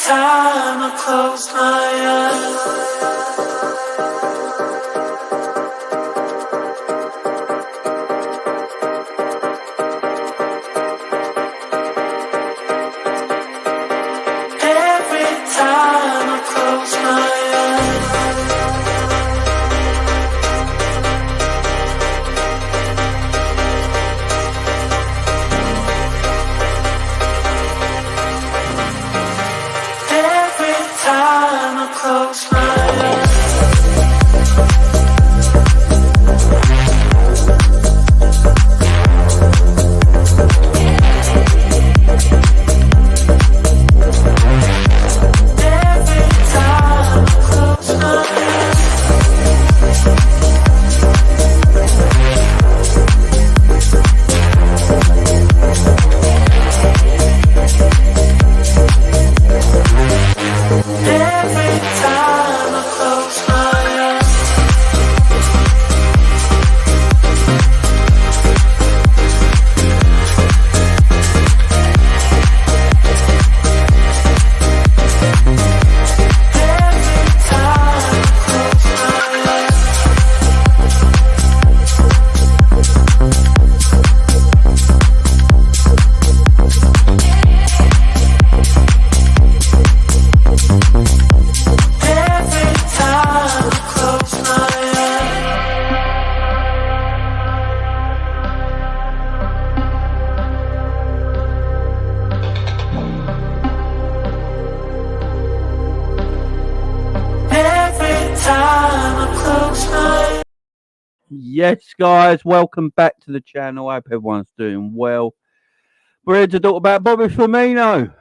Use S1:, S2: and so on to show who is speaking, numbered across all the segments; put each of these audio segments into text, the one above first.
S1: time I close my eyes.
S2: Yes, guys, welcome back to the channel. I hope everyone's doing well. We're here to talk about Bobby Firmino.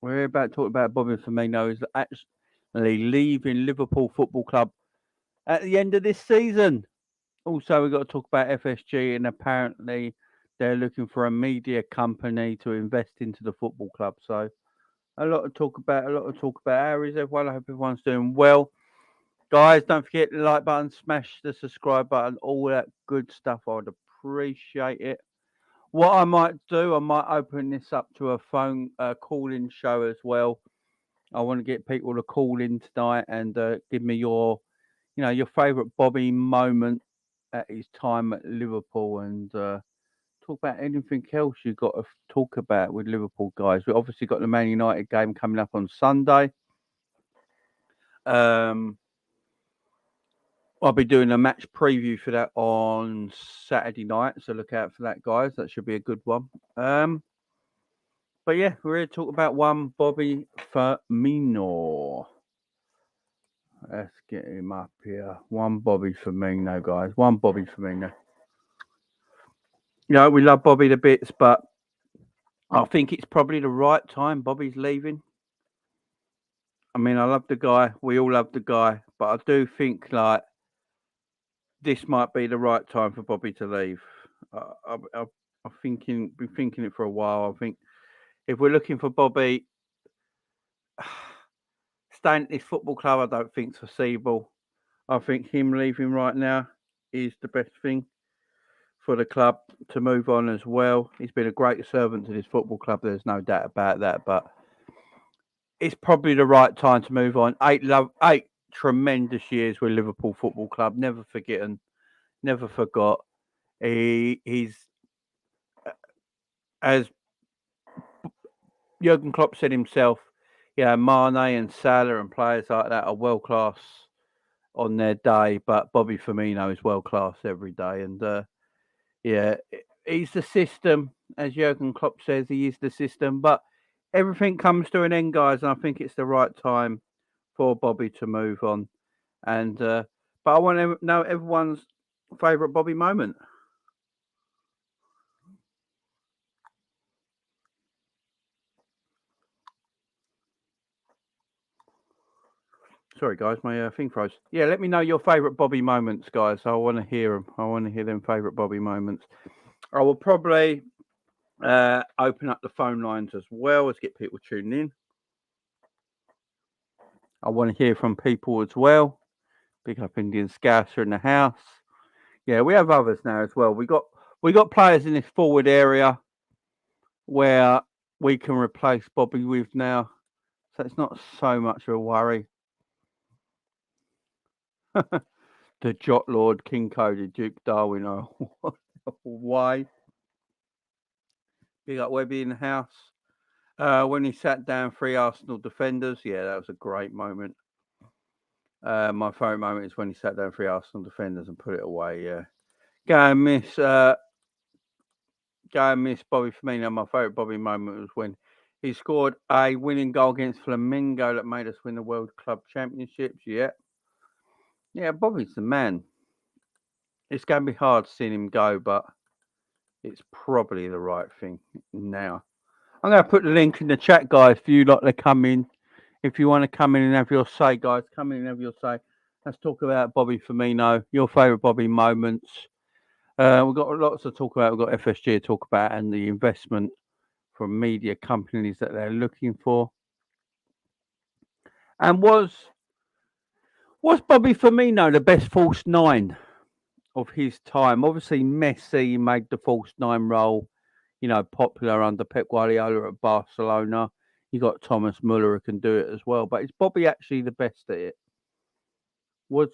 S2: We're here about to talk about Bobby Firmino is actually leaving Liverpool Football Club at the end of this season. Also, we've got to talk about FSG, and apparently they're looking for a media company to invest into the football club. So a lot to talk about. How is everyone? I hope everyone's doing well. Guys, don't forget the like button, smash the subscribe button, all that good stuff. I would appreciate it. What I might do, I might open this up to a phone call-in show as well. I want to get people to call in tonight and give me your favourite Bobby moment at his time at Liverpool, and talk about anything else you've got to talk about with Liverpool, guys. We've obviously got the Man United game coming up on Sunday. I'll be doing a match preview for that on Saturday night, so look out for that, guys. That should be a good one. But yeah, we're here to talk about one Bobby Firmino. Let's get him up here. One Bobby Firmino, guys. One Bobby Firmino. You know, we love Bobby to bits, but I think it's probably the right time Bobby's leaving. I mean, I love the guy. We all love the guy, but I do think this might be the right time for Bobby to leave. I've been thinking it for a while. I think if we're looking for Bobby, staying at this football club, I don't think it's foreseeable. I think him leaving right now is the best thing for the club to move on as well. He's been a great servant to this football club. There's no doubt about that, but it's probably the right time to move on. Eight tremendous years with Liverpool Football Club. Never forgotten. Never forgot. He's, as Jurgen Klopp said himself, Mane and Salah and players like that are world class on their day, but Bobby Firmino is world class every day. And he's the system, as Jurgen Klopp says. He is the system, but everything comes to an end, guys, and I think it's the right time for Bobby to move on. And but I want to know everyone's favourite Bobby moment. Sorry, guys, my thing froze. Yeah, let me know your favourite Bobby moments, guys. I want to hear them. I want to hear them favourite Bobby moments. I will probably open up the phone lines as well as get people tuning in. I want to hear from people as well. Pick up Indian Scouser in the house. Yeah, we have others now as well. We got players in this forward area where we can replace Bobby with now. So it's not so much of a worry. The Jot Lord, King Cody, Duke Darwin. Oh, why? Big up Webby in the house. When he sat down 3 Arsenal defenders, yeah, that was a great moment. My favourite moment is when he sat down 3 Arsenal defenders and put it away. Yeah, go and miss Bobby Firmino. My favourite Bobby moment was when he scored a winning goal against Flamengo that made us win the World Club Championships. Yeah, Bobby's the man. It's going to be hard seeing him go, but it's probably the right thing now. I'm going to put the link in the chat, guys, for you lot to come in. If you want to come in and have your say, guys, come in and have your say. Let's talk about Bobby Firmino, your favourite Bobby moments. We've got lots to talk about. We've got FSG to talk about and the investment from media companies that they're looking for. And was Bobby Firmino the best false nine of his time? Obviously, Messi made the false nine role, popular under Pep Guardiola at Barcelona. You got Thomas Muller who can do it as well. But is Bobby actually the best at it? Was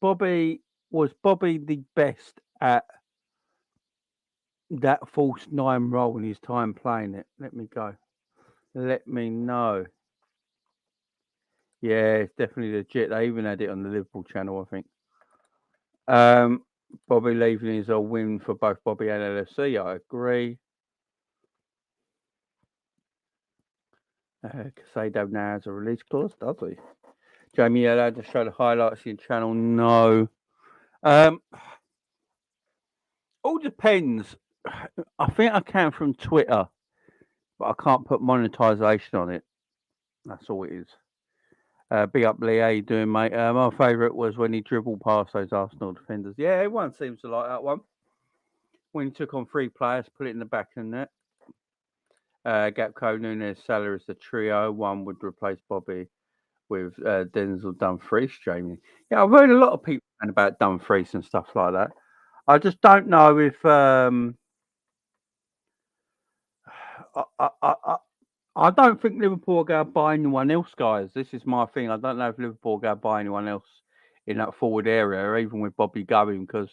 S2: Bobby the best at that false nine role in his time playing it? Let me go. Let me know. Yeah, it's definitely legit. They even had it on the Liverpool channel, I think. Bobby leaving is a win for both Bobby and LFC. I agree. Casado now has a release clause, does he? Jamie, you allowed to show the highlights in channel? No. All depends. I think I can from Twitter, but I can't put monetization on it. That's all it is. Big up Lee, how you doing, mate? My favourite was when he dribbled past those Arsenal defenders. Yeah, everyone seems to like that one. When he took on 3 players, put it in the back of the net. Gapco, Nunes, Salah as the trio. One would replace Bobby with Denzel Dumfries, Jamie. Yeah, I've heard a lot of people saying about Dumfries and stuff like that. I just don't know if I don't think Liverpool are going to buy anyone else, guys. This is my thing. I don't know if Liverpool are going to buy anyone else in that forward area, even with Bobby going, because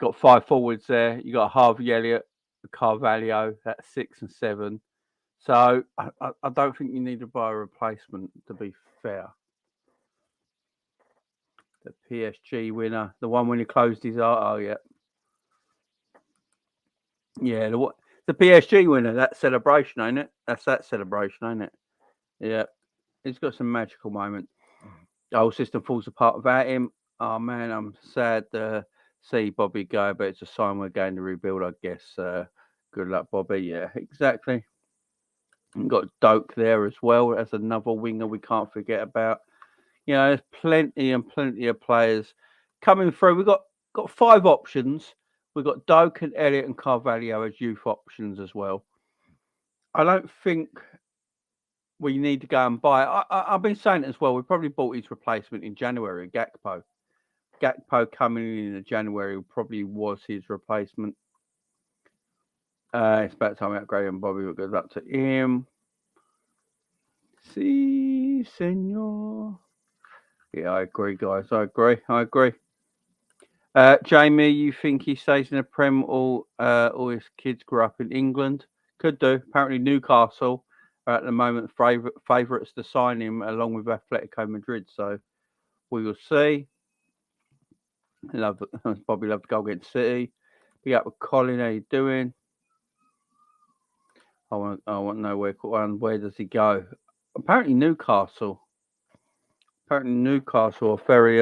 S2: got 5 forwards there. You got Harvey Elliott, Carvalho at 6 and 7. So I don't think you need to buy a replacement, to be fair. The PSG winner, the one when he closed his eye. Oh, yeah. Yeah, the PSG winner, that celebration, ain't it? That's that celebration, ain't it? Yeah. He's got some magical moments. The whole system falls apart without him. Oh, man, I'm sad to see Bobby go, but it's a sign we're going to rebuild, I guess. Good luck, Bobby. Yeah, exactly. We've got Doak there as well as another winger we can't forget about. There's plenty and plenty of players coming through. We've got 5 options. We've got Doak and Elliott and Carvalho as youth options as well. I don't think we need to go and buy. I've been saying it as well. We probably bought his replacement in January, Gakpo. Gakpo coming in January probably was his replacement. It's about time we upgrade him, Bobby. We'll go up to him. Si, senor. Yeah, I agree, guys. I agree. Jamie, you think he stays in the Prem or all his kids grew up in England? Could do. Apparently Newcastle are at the moment favourites to sign him along with Atletico Madrid. So we will see. Bobby loved to go against City. Be up with Colin. How you doing? I want to know where does he go? Apparently Newcastle. Are very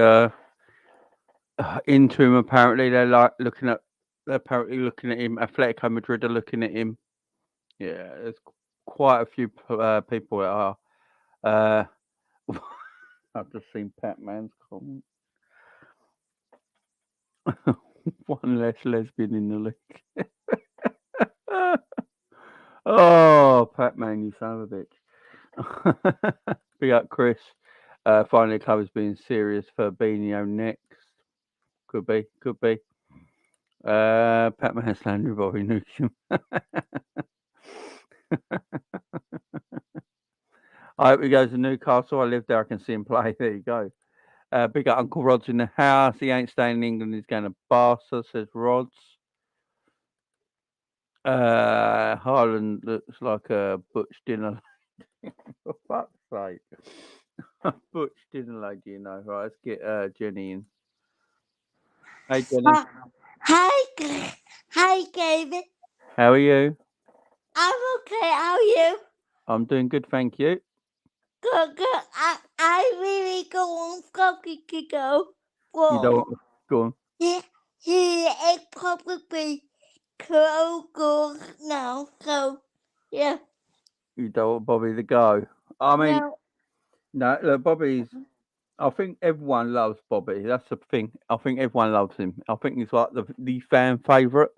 S2: into him. Apparently they're looking at him. Atletico Madrid are looking at him. Yeah, there's quite a few people that are. I've just seen Pat Man's comment. One less lesbian in the league. Oh, Pat Man, you son of a bitch. Big up, Chris. Finally, the club is being serious. Fabinho next. Could be. Pat Man slandering Bobby Newcombe. I hope he goes to Newcastle. I live there. I can see him play. There you go. Big up Uncle Rod's in the house. He ain't staying in England. He's going to Barca, says Rods. Haaland looks like a butch dinner. For fuck's sake. Butch dinner lady, you know. Right, let's get Jenny in. Hey, Jenny.
S3: Hi, David.
S2: How are you?
S3: I'm okay. How are you?
S2: I'm doing good, thank you.
S3: Good. I really go on talking to go.
S2: You don't want to go on.
S3: He is probably good now. So yeah.
S2: You don't want Bobby to go. I mean,
S3: No.
S2: no, look, Bobby's. I think everyone loves Bobby. That's the thing. I think everyone loves him. I think he's like the fan favourite.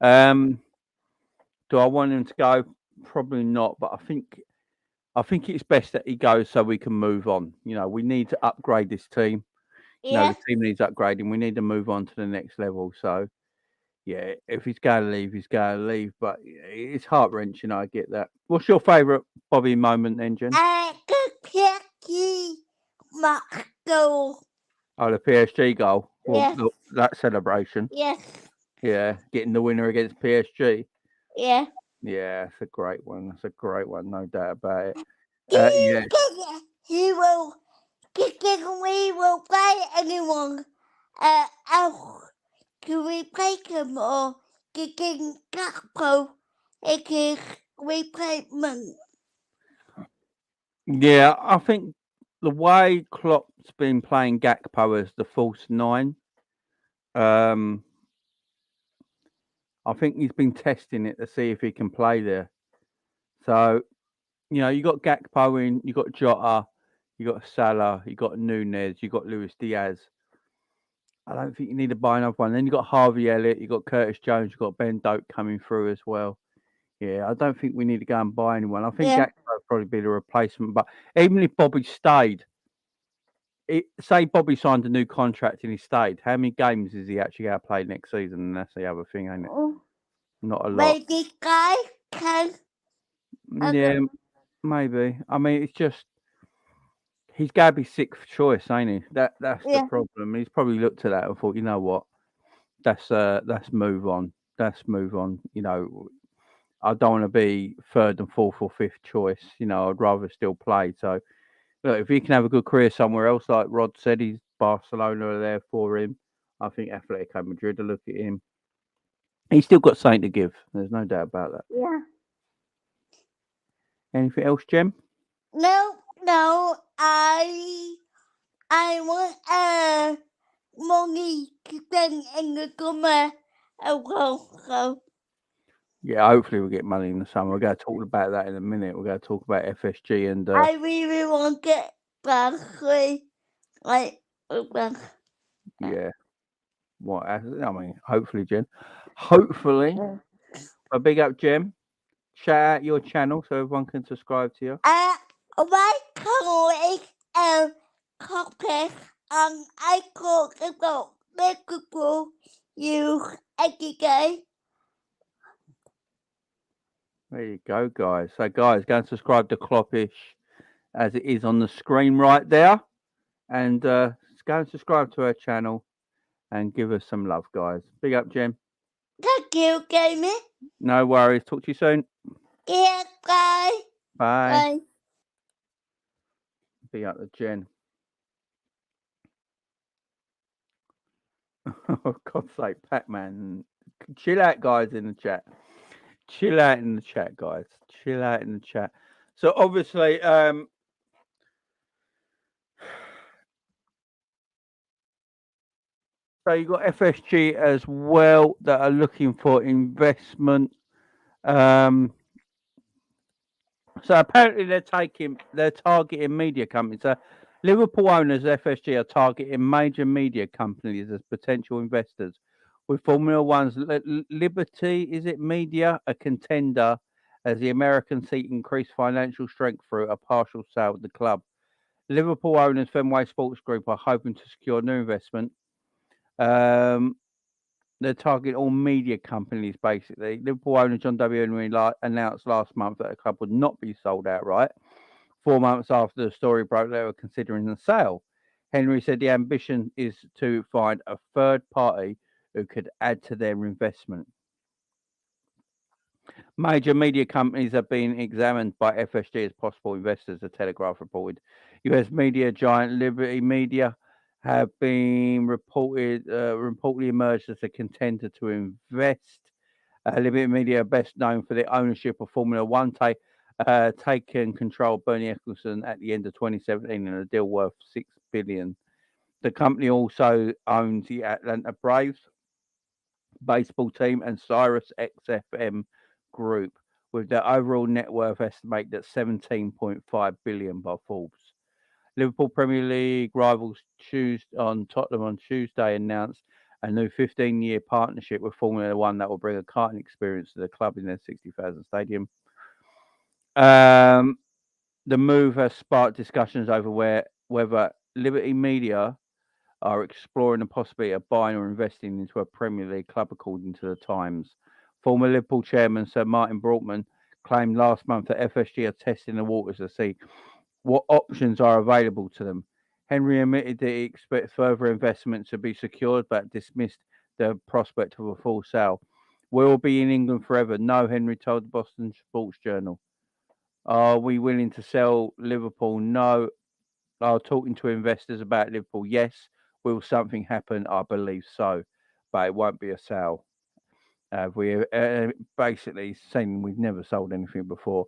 S2: Do I want him to go? Probably not. But I think it's best that he goes so we can move on. You know, we need to upgrade this team. You know,
S3: Yeah.
S2: the team needs upgrading. We need to move on to the next level. So yeah, if he's going to leave, he's going to leave. But it's heart wrenching. I get that. What's your favourite Bobby moment, then, Jen?
S3: The PSG goal.
S2: Oh, the PSG goal.
S3: Yeah.
S2: Well, that celebration.
S3: Yes.
S2: Yeah, getting the winner against PSG.
S3: Yeah.
S2: Yeah, it's a great one. That's a great one, no doubt about it. Yeah,
S3: He will. We will play anyone. To replace him or getting Gakpo is replacement.
S2: yeah. I think the way Klopp's been playing Gakpo as the false nine, um, I think he's been testing it to see if he can play there. So you know, you got Gakpo in, you got Jota, you got Salah, you got Nunez, you got Luis Diaz. I don't think you need to buy another one. Then you got Harvey Elliott, you got Curtis Jones, you got Ben Doak coming through as well. Yeah, I don't think we need to go and buy anyone. I think
S3: Yeah.
S2: Gakpo would probably be the replacement. But even if Bobby stayed, say Bobby signed a new contract and he stayed, how many games is he actually going to play next season? And that's the other thing, ain't it? Not a lot.
S3: Maybe guy can.
S2: Yeah, maybe. I mean, it's just he's got to be sixth choice, ain't he? That's
S3: Yeah.
S2: the problem. He's probably looked at that and thought, you know what, let's move on. Let's move on. You know, I don't want to be third and fourth or fifth choice. You know, I'd rather still play. So, look, if he can have a good career somewhere else, like Rod said, he's Barcelona are there for him. I think Atletico Madrid to look at him. He's still got something to give. There's no doubt about that.
S3: Yeah.
S2: Anything else, Jem?
S3: No. I want money to spend in the summer as well. So
S2: Yeah, hopefully we'll get money in the summer. We're going to talk about that in a minute. We're going to talk about FSG and
S3: I really want to get back like
S2: yeah. What? I mean, hopefully, Jen. Hopefully, a big up, Jem. Shout out your channel so everyone can subscribe to you.
S3: my colleague copy I talk about Liverpool you every day.
S2: There you go, guys. So, guys, go and subscribe to Kloppish as it is on the screen right there. And go and subscribe to our channel and give us some love, guys. Big up, Jem.
S3: Thank you, Jamie.
S2: No worries. Talk to you soon.
S3: Yeah, bye.
S2: Bye. Big up to Jen. Oh, God's sake, Pac-Man. Chill out, guys, in the chat. Chill out in the chat, guys. Chill out in the chat. So, obviously, so you've got FSG as well that are looking for investment. So apparently they're targeting media companies. So Liverpool owners FSG are targeting major media companies as potential investors. With Formula One's Liberty, is it media, a contender as the Americans seek increased financial strength through a partial sale of the club. Liverpool owners Fenway Sports Group are hoping to secure new investment. They're targeting all media companies, basically. Liverpool owner John W. Henry announced last month that the club would not be sold outright. 4 months after the story broke, they were considering the sale. Henry said the ambition is to find a third party who could add to their investment. Major media companies are being examined by FSG as possible investors, the Telegraph reported. US media giant Liberty Media have been reportedly emerged as a contender to invest. Liberty Media are best known for their ownership of Formula One, taken control of Bernie Ecclestone at the end of 2017 in a deal worth $6 billion. The company also owns the Atlanta Braves baseball team and Sirius XFM Group, with their overall net worth estimated at 17.5 billion by Forbes. Liverpool Premier League rivals Tottenham on Tuesday announced a new 15-year partnership with Formula One that will bring a karting experience to the club in their 60,000 stadium. The move has sparked discussions over whether Liberty Media are exploring the possibility of buying or investing into a Premier League club, according to the Times. Former Liverpool chairman Sir Martin Broadman claimed last month that FSG are testing the waters to see what options are available to them. Henry admitted that he expects further investment to be secured, but dismissed the prospect of a full sale. We'll be in England forever. No, Henry told the Boston Sports Journal. Are we willing to sell Liverpool? No. Are talking to investors about Liverpool? Yes. Will something happen? I believe so, but it won't be a sale. We basically seen we've never sold anything before.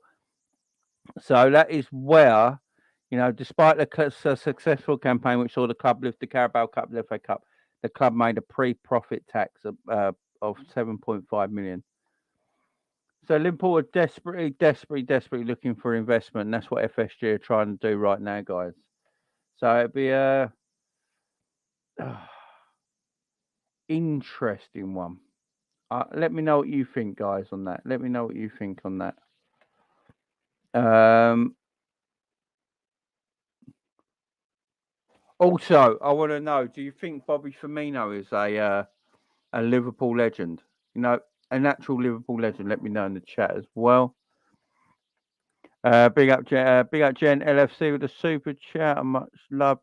S2: So that is where, despite the successful campaign which saw the club lift the Carabao Cup, the FA Cup, the club made a pre-profit tax of 7.5 million. So Liverpool are desperately looking for investment. And that's what FSG are trying to do right now, guys. So it'd be a interesting one. Let me know what you think, guys, on that. Let me know what you think on that. Also, I want to know: do you think Bobby Firmino is a Liverpool legend? A natural Liverpool legend. Let me know in the chat as well. Big up Jen LFC with a super chat. Much love.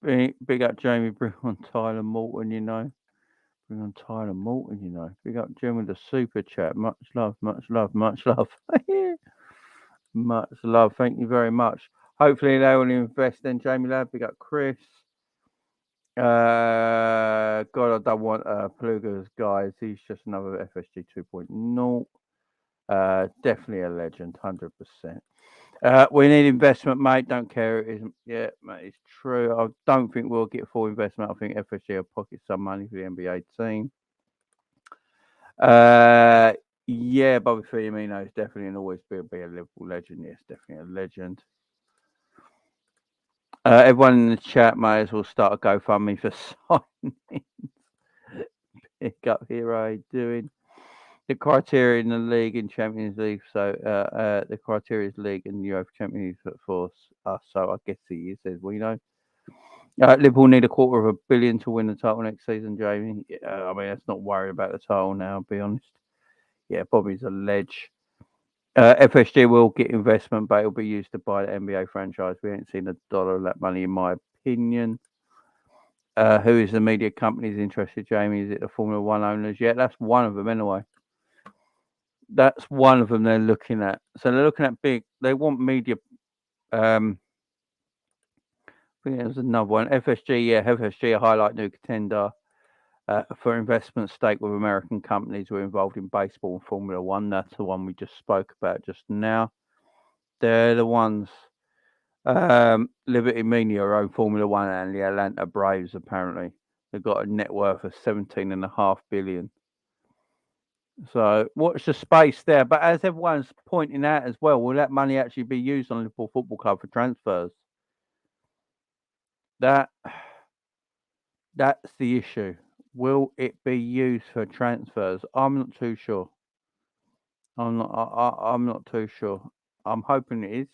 S2: Big up Jamie. Bring on Tyler Morton. Bring on Tyler Morton. Big up Jen with a super chat. Much love. Much love. Much love. Much love. Thank you very much. Hopefully they will invest then, Jamie Lab. Big up Chris. God, I don't want Plugas, guys. He's just another FSG 2.0. Definitely a legend, 100%. We need investment, mate. Don't care it isn't. Yeah, mate, it's true. I don't think we'll get full investment. I think FSG will pocket some money for the NBA team. Yeah, Bobby Firmino is definitely and always be a Liverpool legend. Yes, definitely a legend. Everyone in the chat may as well start a GoFundMe for signings. Pick up here, how you doing? The criteria in the league and Champions League. So the criteria is league and UEFA Champions League for us. So I guess he says, Liverpool need $250 million to win the title next season, Jamie. I mean, let's not worry about the title now, I'll be honest. Yeah, Bobby's a ledge. FSG will get investment, but it'll be used to buy the NBA franchise. We ain't seen a dollar of that money, in my opinion. Who is the media companies interested, Jamie? Is it the Formula One owners? Yeah, that's one of them anyway. That's one of them they're looking at. So they're looking at big. They want media. I think there's another one. FSG, yeah, FSG, a highlight new contender for investment stake with American companies who are involved in baseball and Formula One. That's the one we just spoke about just now. They're the ones. Liberty Media own Formula One and the Atlanta Braves. Apparently, they've got a net worth of $17.5 billion. So watch the space there. But as everyone's pointing out as well, will that money actually be used on Liverpool Football Club for transfers? That's the issue. Will it be used for transfers? I'm not too sure. I'm not too sure. I'm hoping it is,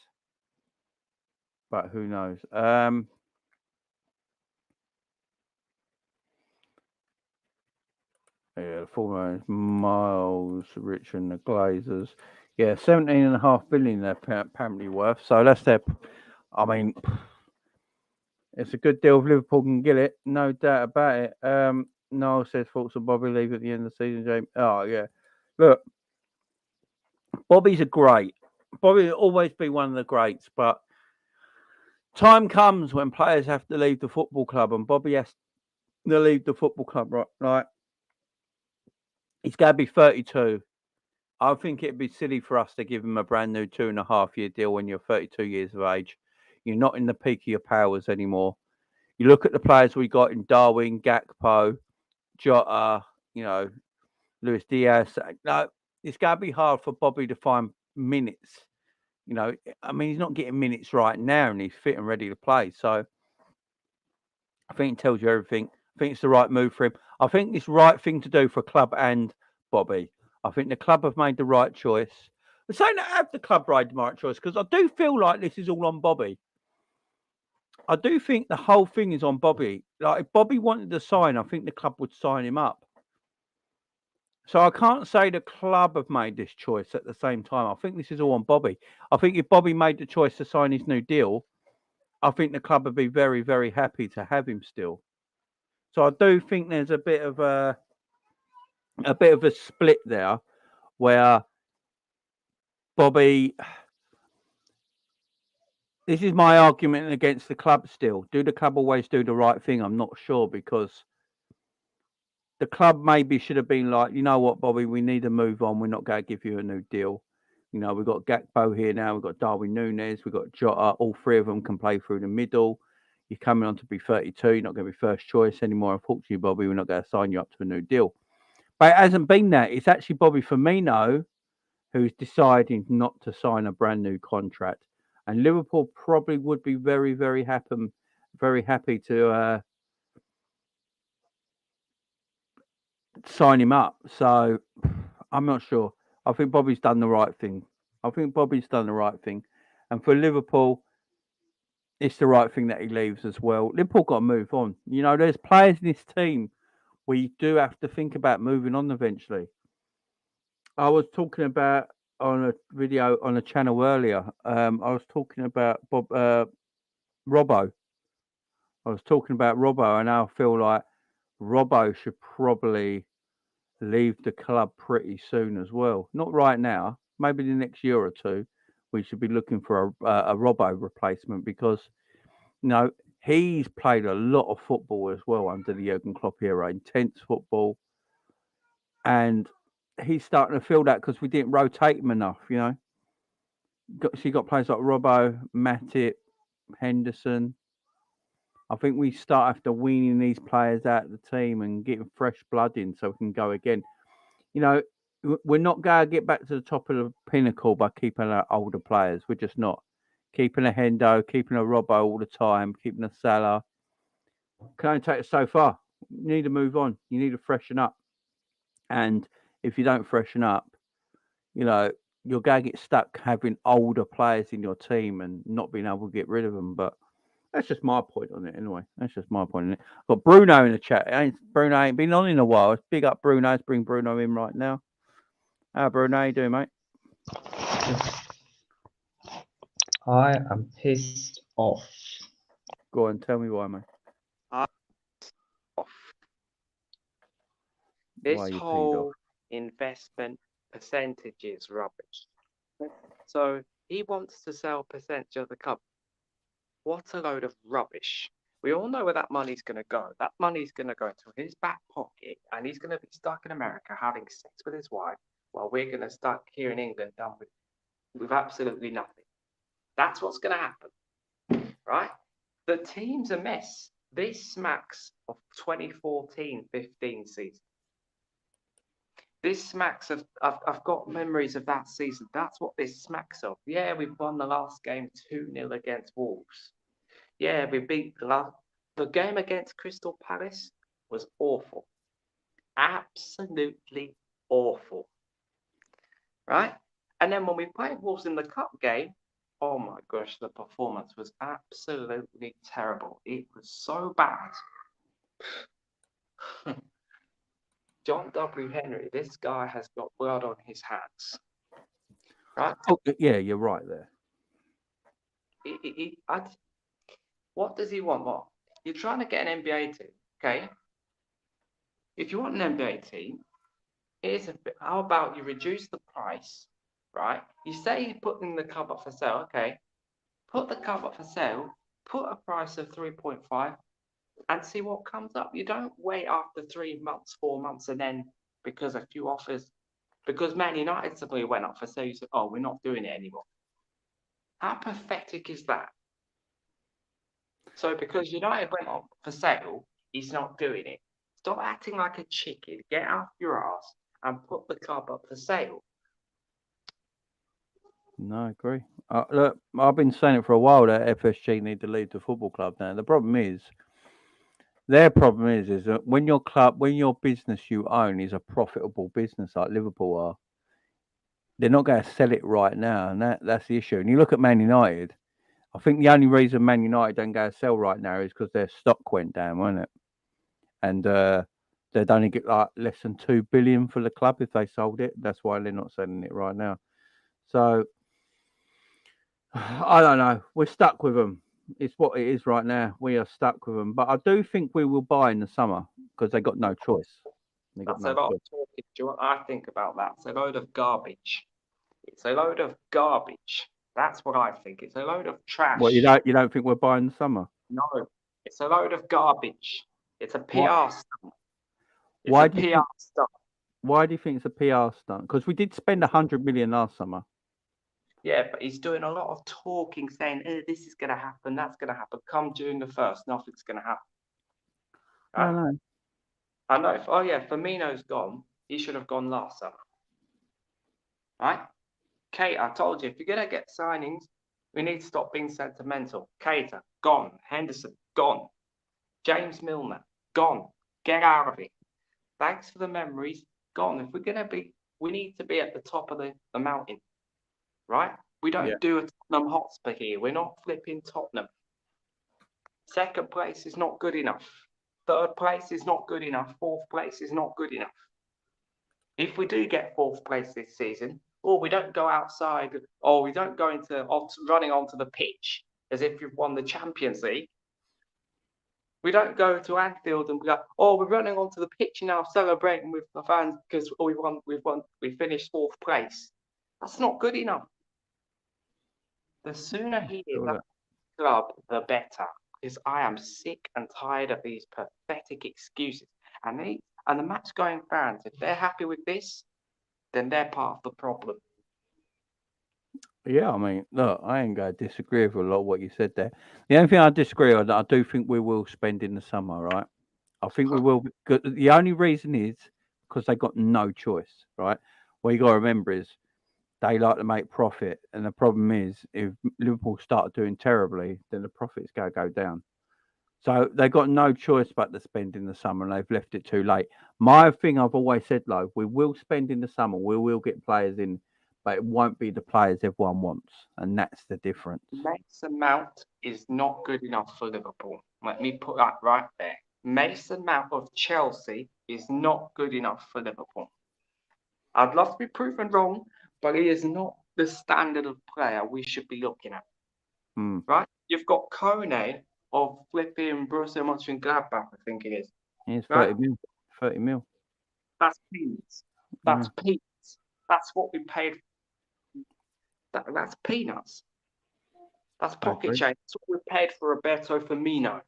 S2: but who knows? Yeah, the former is miles richer than the Glazers. Yeah, 17.5 billion they're apparently worth. So that's their. I mean, it's a good deal if Liverpool can get it, no doubt about it. Noel says thoughts on Bobby leave at the end of the season, James. Oh yeah, look, Bobby's a great. Bobby will always be one of the greats, but time comes when players have to leave the football club, and Bobby has to leave the football club. Right, he's going to be 32. I think it'd be silly for us to give him a brand new 2.5 year deal when you're 32 years of age. You're not in the peak of your powers anymore. You look at the players we got in Darwin, Gakpo, Jota, Luis Diaz. No, it's going to be hard for Bobby to find minutes. I mean, he's not getting minutes right now, and he's fit and ready to play. So I think it tells you everything. I think it's the right move for him. I think it's the right thing to do for club and Bobby. I think the club have made the right choice. I'm saying that have the club made the right choice because I do feel like this is all on Bobby. I do think the whole thing is on Bobby. Like if Bobby wanted to sign, I think the club would sign him up. So I can't say the club have made this choice at the same time. I think this is all on Bobby. I think if Bobby made the choice to sign his new deal, I think the club would be very, very happy to have him still. So I do think there's a bit of a split there where Bobby. This is my argument against the club still. Do the club always do the right thing? I'm not sure because the club maybe should have been like, you know what, Bobby, we need to move on. We're not going to give you a new deal. We've got Gakpo here now. We've got Darwin Núñez. We've got Jota. All three of them can play through the middle. You're coming on to be 32. You're not going to be first choice anymore. Unfortunately, Bobby, we're not going to sign you up to a new deal. But it hasn't been that. It's actually Bobby Firmino who's deciding not to sign a brand new contract. And Liverpool probably would be very, very happy to sign him up. So I'm not sure. I think Bobby's done the right thing. And for Liverpool, it's the right thing that he leaves as well. Liverpool got to move on. There's players in this team where you do have to think about moving on eventually. I was talking about on a video on a channel earlier. I was talking about Robbo. I was talking about Robbo, and I feel like Robbo should probably leave the club pretty soon as well. Not right now, maybe the next year or two. We should be looking for a Robbo replacement because he's played a lot of football as well under the Jurgen Klopp era, intense football, and he's starting to feel that because we didn't rotate him enough. So you got players like Robbo, Matip, Henderson. I think we start after weaning these players out of the team and getting fresh blood in so we can go again. We're not going to get back to the top of the pinnacle by keeping our older players. We're just not. Keeping a Hendo, keeping a Robbo all the time, keeping a Salah can only take us so far. You need to move on. You need to freshen up. And if you don't freshen up, you're going to get stuck having older players in your team and not being able to get rid of them. But that's just my point on it anyway. I've got Bruno in the chat. Bruno ain't been on in a while. Let's big up Bruno. Let's bring Bruno in right now. How Bruno, how you doing, mate?
S4: I am pissed off.
S2: Go on, tell me why, mate.
S5: This whole investment percentage is rubbish. So he wants to sell percentage of the company. What a load of rubbish. We all know where that money's going to go. That money's going to go into his back pocket and he's going to be stuck in America having sex with his wife while we're going to stuck here in England done with absolutely nothing. That's what's going to happen, right? The team's a mess. This smacks of 2014-15 season. This smacks of, I've got memories of that season. That's what this smacks of. Yeah, we won the last game 2-0 against Wolves. Yeah, we beat the game against Crystal Palace was awful. Absolutely awful. Right? And then when we played Wolves in the cup game, oh my gosh, the performance was absolutely terrible. It was so bad. John W. Henry, this guy has got blood on his hands. right?
S2: Oh, yeah, you're right there.
S5: What does he want? What? You're trying to get an NBA team, okay? If you want an NBA team, how about you reduce the price, right? You say you're putting the club up for sale, okay? Put the club up for sale, put a price of 3.5 and see what comes up. You don't wait after 3 months, 4 months, and then because a few offers, because Man United suddenly went up for sale, you said, oh, we're not doing it anymore. How pathetic is that? So because United went up for sale, he's not doing it. Stop acting like a chicken, get off your ass and put the club up for sale.
S2: No, I agree. Look, I've been saying it for a while that FSG need to leave the football club now. The problem is, their problem is that when your business you own is a profitable business like Liverpool are, they're not going to sell it right now, and that's the issue. And you look at Man United. I think the only reason Man United don't go sell right now is because their stock went down, wasn't it? And they'd only get like less than 2 billion for the club if they sold it. That's why they're not selling it right now. So I don't know. We're stuck with them. It's what it is right now. We are stuck with them. But I do think we will buy in the summer because they got no choice.
S5: That's a lot of talking. Do you know what I think about that? It's a load of garbage. It's a load of garbage. That's what I think. It's a load of trash.
S2: What, you don't think we're buying the summer?
S5: No, it's a load of garbage. It's a PR stunt. It's
S2: Why
S5: a
S2: do you
S5: PR
S2: think,
S5: stunt.
S2: why do you think it's a PR stunt? Because we did spend 100 million last summer.
S5: Yeah, but he's doing a lot of talking, saying, this is going to happen, that's going to happen. Come June the 1st, nothing's going to happen.
S2: I don't know.
S5: I know. Firmino's gone. He should have gone last summer. Right? Kate, I told you, if you're going to get signings, we need to stop being sentimental. Keita, gone. Henderson, gone. James Milner, gone. Get out of it. Thanks for the memories, gone. If we're going to be, we need to be at the top of the mountain. Right? We don't do a Tottenham Hotspur here. We're not flipping Tottenham. Second place is not good enough. Third place is not good enough. Fourth place is not good enough. If we do get fourth place this season, or we don't go outside, or we don't go running onto the pitch as if you've won the Champions League, we don't go to Anfield and be like, oh, we're running onto the pitch now, celebrating with the fans because we finished fourth place. That's not good enough. The sooner he is at the club, the better. Because I am sick and tired of these pathetic excuses. And the match-going fans, if they're happy with this, then they're part of the problem.
S2: Yeah, I mean, look, I ain't going to disagree with a lot of what you said there. The only thing I disagree on, I do think we will spend in the summer, right? I think we will. The only reason is because they got no choice, right? What you got to remember is they like to make profit, and the problem is if Liverpool start doing terribly, then the profits go down. So they got no choice but to spend in the summer, and they've left it too late. My thing I've always said, though, we will spend in the summer, we will get players in, but it won't be the players everyone wants, and that's the difference.
S5: Mason Mount is not good enough for Liverpool. Let me put that right there. Mason Mount of Chelsea is not good enough for Liverpool. I'd love to be proven wrong, but he is not the standard of player we should be looking at. Right? You've got Kone of flipping Borussia Mönchengladbach, I think it is.
S2: It's 30 mil. 30 mil.
S5: That's peanuts. That's peanuts. That's what we paid. That's peanuts. That's pocket change. That's what we paid for Roberto Firmino.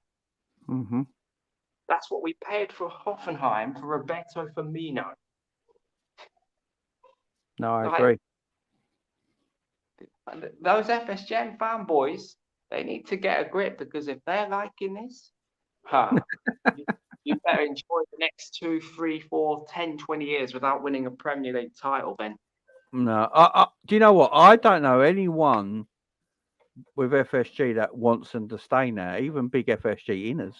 S2: Mm-hmm.
S5: That's what we paid for Hoffenheim for Roberto Firmino.
S2: No, I agree.
S5: Those FSG fanboys, they need to get a grip, because if they're liking this, you better enjoy the next 2, 3, 4, 10, 20 years without winning a Premier League title then.
S2: No, do you know what? I don't know anyone with FSG that wants them to stay now, even big FSG inners.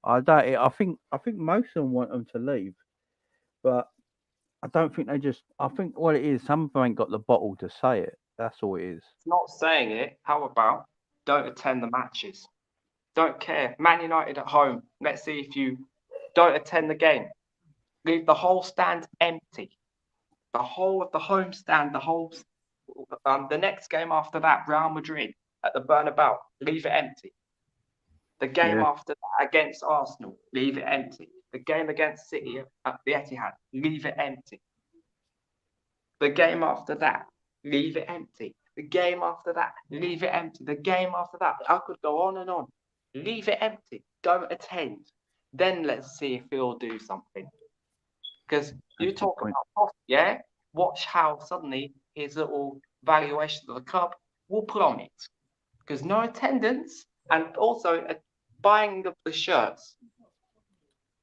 S2: I think most of them want them to leave, but I don't think they just. I think what it is, some of them ain't got the bottle to say it. That's all it is.
S5: It's not saying it. How about don't attend the matches? Don't care. Man United at home. Let's see if you don't attend the game. Leave the whole stand empty. The whole of the home stand, The next game after that, Real Madrid at the Bernabeu, leave it empty. The game
S2: Yeah.
S5: after that against Arsenal, leave it empty. The game against City at the Etihad, leave it empty. The game after that, leave it empty. The game after that, leave it empty. The game after that, I could go on and on. Leave it empty. Don't attend. Then let's see if he'll do something. Because you
S2: That's a
S5: talk
S2: point.
S5: about cost, yeah? Watch how suddenly his little valuation of the club will plummet. Because no attendance and also buying the shirts.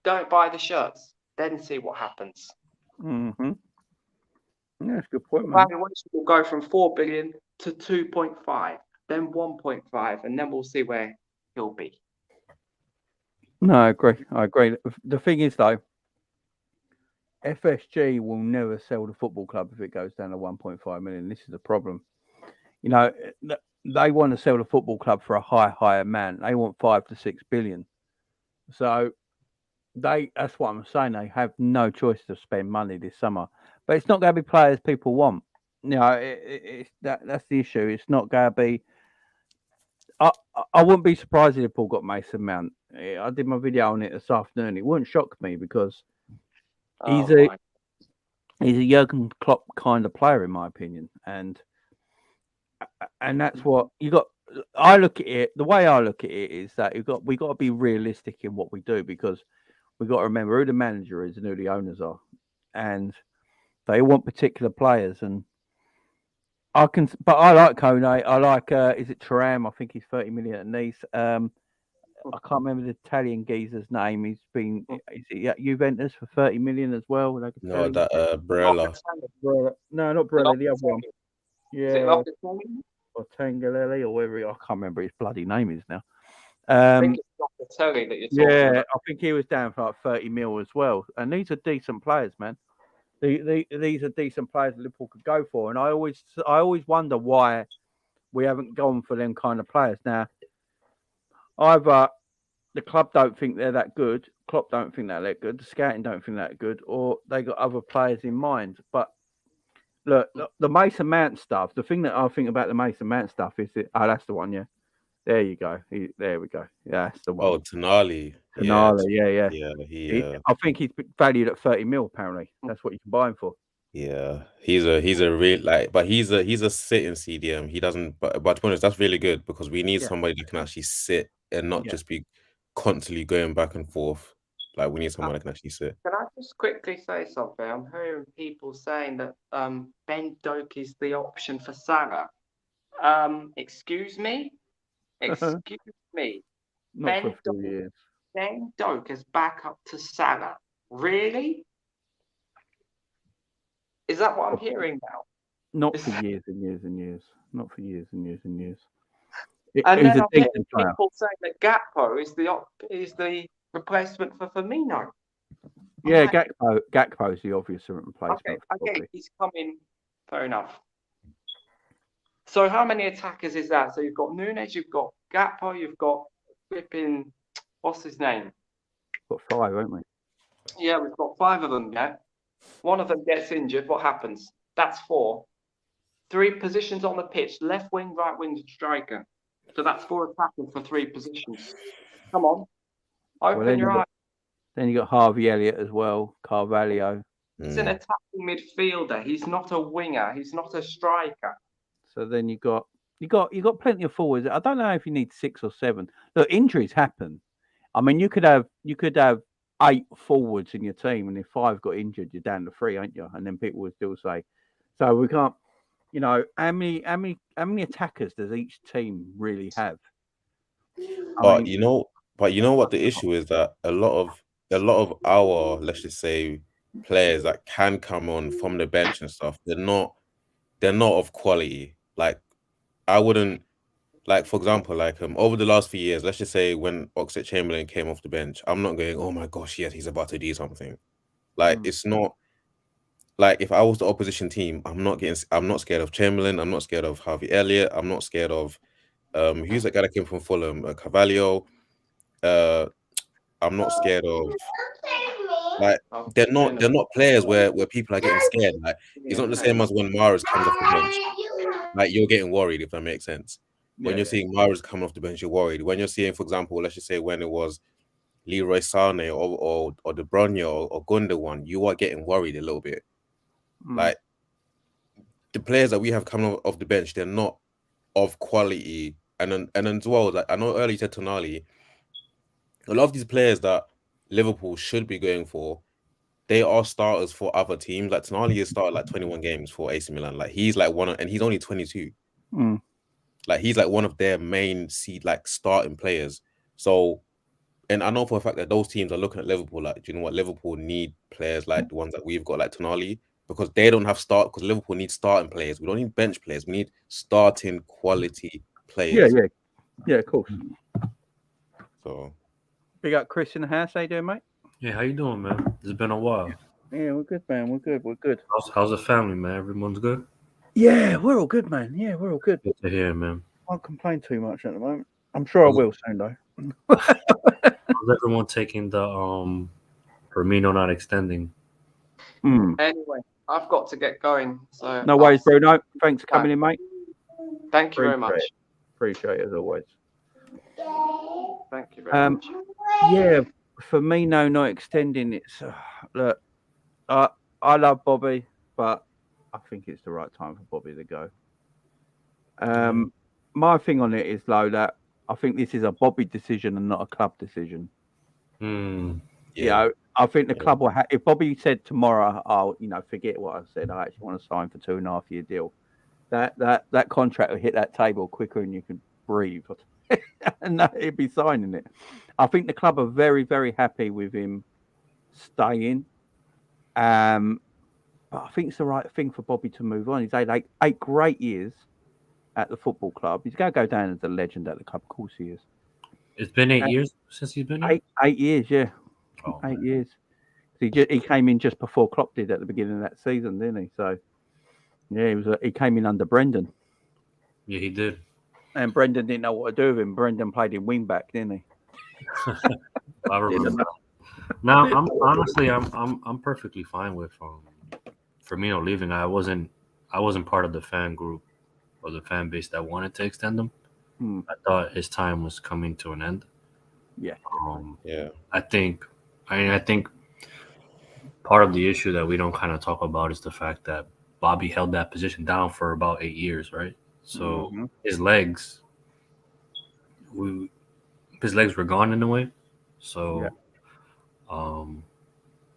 S5: Don't buy the shirts. Then see what happens.
S2: Mm-hmm. Yeah, that's a good point, man.
S5: Valuation will go from 4 billion to 2.5, then 1.5, and then we'll see where he'll be.
S2: No, I agree. The thing is, though, FSG will never sell the football club if it goes down to 1.5 million. This is the problem. You know, they want to sell the football club for a higher amount. They want 5 to 6 billion. So that's what I'm saying. They have no choice to spend money this summer. But it's not going to be players people want. You know, that's the issue. It's not going to be. I wouldn't be surprised if Liverpool got Mason Mount. I did my video on it this afternoon. It wouldn't shock me because he's a Jurgen Klopp kind of player, in my opinion, and that's what you got. I look at it. The way I look at it is that we got to be realistic in what we do, because we got to remember who the manager is and who the owners are, and they want particular players. And I like Kone. I like is it Thuram? I think he's 30 million at Nice. I can't remember the Italian geezer's name. Is he at Juventus for 30 million as well?
S6: No, that Barella.
S2: No, not Barella. The other one. Yeah.
S5: Locatelli?
S2: Or Tangalelli or whatever. I can't remember his bloody name is now.
S5: I think it's Locatelli that you're talking about.
S2: I think he was down for like 30 mil as well. And these are decent players, man. These are decent players that Liverpool could go for. And I always wonder why we haven't gone for them kind of players. Now, either the club don't think they're that good, Klopp don't think they're that good, the scouting don't think they're that good, or they got other players in mind. But look, the Mason Mount stuff, the thing that I think about the Mason Mount stuff is that's the one, yeah. There you go. There we go. Yeah, that's the one.
S6: Oh, Tonali.
S2: Tonali, yeah.
S6: Yeah,
S2: I think he's valued at 30 mil. Apparently, that's what you can buy him for.
S6: yeah. He's a real but he's a sitting CDM. He doesn't. But to be honest, that's really good because we need somebody that can actually sit and not just be constantly going back and forth. Like we need someone that can actually sit.
S5: Can I just quickly say something? I'm hearing people saying that Ben Doak is the option for Salah. Excuse me. Excuse me.
S2: Not for 4 years.
S5: Ben Doak is back up to Salah. Really? Is that what I'm hearing now?
S2: Not for years and years and years. Not for years and years and years.
S5: And then I'm hearing people saying that Gakpo is the replacement for Firmino.
S2: Yeah, Gakpo is the obvious replacement.
S5: Okay, he's coming. Fair enough. So how many attackers is that? So you've got Nunes, you've got Gakpo, you've got flipping, what's his name?
S2: Got 5, haven't we?
S5: Yeah, we've got 5 of them, yeah? One of them gets injured, what happens? That's 4. 3 positions on the pitch, left wing, right wing, striker. So that's 4 attackers for 3 positions. Come on. Open your eyes.
S2: Then you got Harvey Elliott as well, Carvalho.
S5: He's an attacking midfielder. He's not a winger. He's not a striker.
S2: So then you got plenty of forwards. I don't know if you need 6 or 7. Look, injuries happen. I mean, you could have 8 forwards in your team, and if 5 got injured, you're down to 3, aren't you? And then people would still say, so we can't. You know, how many attackers does each team really have?
S6: But you know what the issue is, that a lot of our, let's just say, players that can come on from the bench and stuff, they're not of quality. Like I wouldn't, like for example, like over the last few years, let's just say when Oxlade-Chamberlain came off the bench, I'm not going, oh my gosh, yes, he's about to do something. Like it's not like if I was the opposition team, I'm not scared of Chamberlain, I'm not scared of Harvey Elliott, I'm not scared of who's that guy that came from Fulham, Carvalho. I'm not scared of, like they're not players where people are getting scared. Like it's not the same as when Mahrez comes off the bench. like you're getting worried, if that makes sense. When
S2: Yeah,
S6: you're seeing Mahrez coming off the bench, you're worried. When you're seeing, for example, let's just say when it was Leroy Sané or De Bruyne or Gundogan, you are getting worried a little bit. Like the players that we have coming off the bench, they're not of quality. And then as well, like I know earlier you said Tonali, a lot of these players that Liverpool should be going for, they are starters for other teams. Like Tonali has started like 21 games for AC Milan. Like he's like and he's only 22. Like he's like one of their main like starting players. So, and I know for a fact that those teams are looking at Liverpool like, do you know what? Liverpool need players like the ones that we've got, like Tonali, because they don't have because Liverpool needs starting players. We don't need bench players. We need starting quality players.
S2: Yeah, of course.
S6: So,
S2: Big up Chris in the house. How you doing, mate?
S7: Yeah, how you doing, man? It's been a while.
S2: Yeah, we're good, man. We're good.
S7: How's the family, man? Everyone's good?
S2: Yeah, we're all good, man. Yeah, we're all good.
S7: Good to hear, man.
S2: I won't complain too much at the moment. I'm sure I will soon, though.
S7: How's everyone taking the Firmino not extending?
S5: Anyway, I've got to get going. So
S2: No worries, Bruno. Thanks for coming in, mate.
S5: Thank you very much.
S2: Appreciate it as always.
S5: Thank you very much.
S2: Yeah, Firmino not extending. It's look, I love Bobby, but I think it's the right time for Bobby to go. My thing on it is though that I think this is a Bobby decision and not a club decision. You know, I think the club will if Bobby said tomorrow, "Oh, you know, forget what I said. I actually want to sign for 2.5 year deal," that contract will hit that table quicker than you can breathe, and he'd be signing it. I think the club are very, very happy with him staying. But I think it's the right thing for Bobby to move on. He's had like 8 great years at the football club. He's going to go down as a legend at the club. Of course he is.
S7: It's been 8 years since he's been here?
S2: 8 years, yeah.
S7: Oh,
S2: 8 years. He came in just before Klopp did at the beginning of that season, didn't he? So, yeah, he came in under Brendan.
S7: Yeah, he did.
S2: And Brendan didn't know what to do with him. Brendan played him wing back, didn't he?
S7: I remember that. Now, I'm perfectly fine with Firmino leaving. I wasn't part of the fan group or the fan base that wanted to extend him. I thought his time was coming to an end.
S2: Yeah.
S7: I think part of the issue that we don't kind of talk about is the fact that Bobby held that position down for about 8 years, right? So his legs were gone in a way. So, I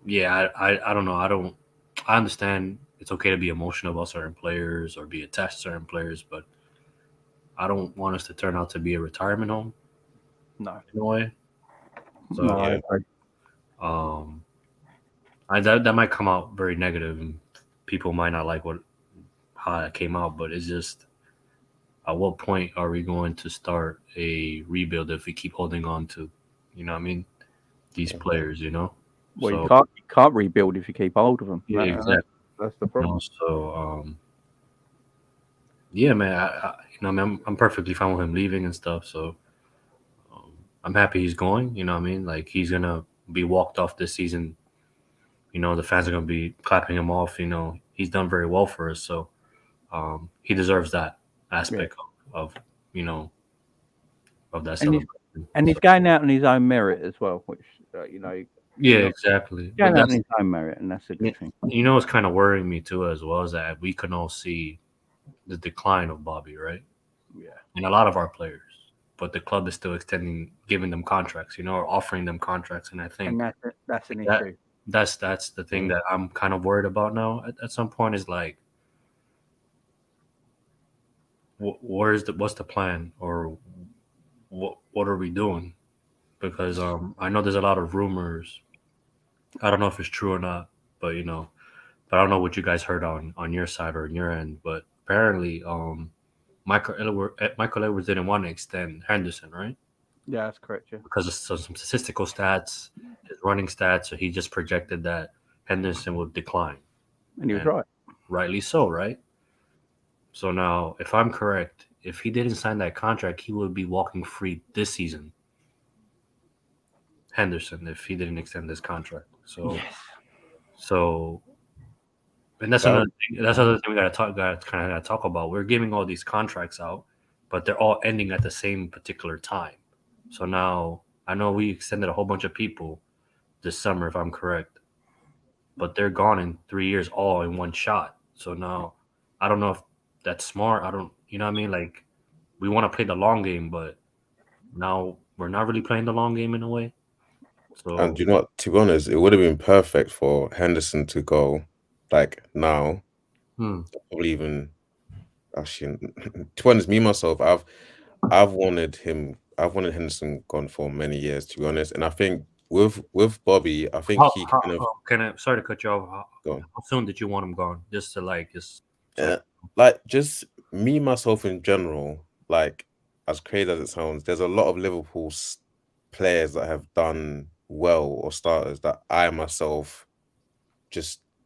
S7: don't know. I understand it's okay to be emotional about certain players or be attached to certain players, but I don't want us to turn out to be a retirement home.
S2: No.
S7: In a way. So,
S2: no, I agree.
S7: That might come out very negative and people might not like how that came out, but it's just, at what point are we going to start a rebuild if we keep holding on to, you know what I mean, these players, you know?
S2: Well, so, you can't rebuild if you keep hold of them.
S7: Yeah, exactly.
S2: That's the problem.
S7: Yeah, man, I'm perfectly fine with him leaving and stuff, so I'm happy he's going, you know what I mean? Like, he's going to be walked off this season. You know, the fans are going to be clapping him off. You know, he's done very well for us, so he deserves that aspect of that celebration.
S2: And he's going out on his own merit as well, which,
S7: exactly.
S2: Going out on his own merit, and that's a good thing.
S7: You know what's kind of worrying me too as well is that we can all see the decline of Bobby, right?
S2: Yeah.
S7: And a lot of our players, but the club is still giving them contracts, or offering them contracts, and I think
S2: that's an issue.
S7: That's the thing that I'm kind of worried about now. At some point, is like, what's the plan, or what are we doing? Because I know there's a lot of rumors. I don't know if it's true or not, but but I don't know what you guys heard on your side or on your end. But apparently, Michael Edwards didn't want to extend Henderson, right?
S2: Yeah, that's correct. Yeah,
S7: because of some statistical stats, his running stats, so he just projected that Henderson would decline,
S2: and he was right.
S7: Rightly so, right? So now, if I'm correct, if he didn't sign that contract, he would be walking free this season. Henderson, if he didn't extend this contract. So,
S2: yes.
S7: So And that's another thing. That's another thing we gotta talk about. We're giving all these contracts out, but they're all ending at the same particular time. So now I know we extended a whole bunch of people this summer, if I'm correct, but they're gone in 3 years, all in one shot. So now I don't know if that's smart. You know what I mean? Like, we want to play the long game, but now we're not really playing the long game in a way. So,
S6: and you know what? To be honest, it would have been perfect for Henderson to go like now. Probably even actually, to be honest, me myself, I've wanted Henderson gone for many years, to be honest. And I think with Bobby, I think he kind of.
S7: Sorry to cut you off.
S6: Go on.
S7: How soon did you want him gone? Just
S6: Just me myself in general, like, as crazy as it sounds, there's a lot of Liverpool players that have done well, or starters, that I myself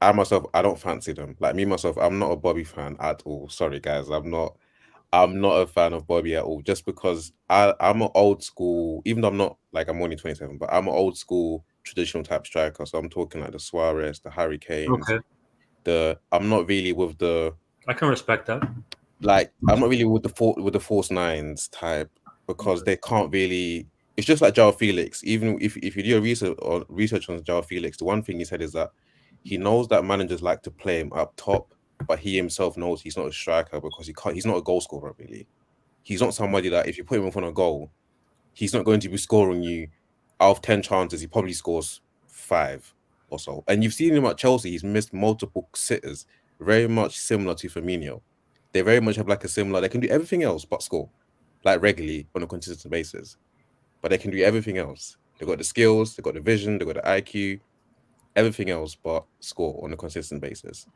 S6: I don't fancy them. Like, me myself, I'm not a Bobby fan at all. Sorry guys, I'm not a fan of Bobby at all, just because I'm an old school, even though I'm not, like, I'm only 27, but I'm an old school traditional type striker. So I'm talking like the Suarez, the Harry Kanes.
S7: Okay.
S6: I'm not really with the.
S7: I can respect that.
S6: Like, I'm not really with the false nines type, because they can't really. It's just like João Felix. Even if you do a research on João Felix, the one thing he said is that he knows that managers like to play him up top, but he himself knows he's not a striker, because he's not a goal scorer, really. He's not somebody that if you put him in front of a goal, he's not going to be scoring you out of 10 chances. He probably scores 5 or so. And you've seen him at Chelsea. He's missed multiple sitters, very much similar to Firmino. They very much have like a similar. They can do everything else but score, like, regularly on a consistent basis. But they can do everything else. They've got the skills, they've got the vision, they've got the IQ, everything else but score on a consistent basis.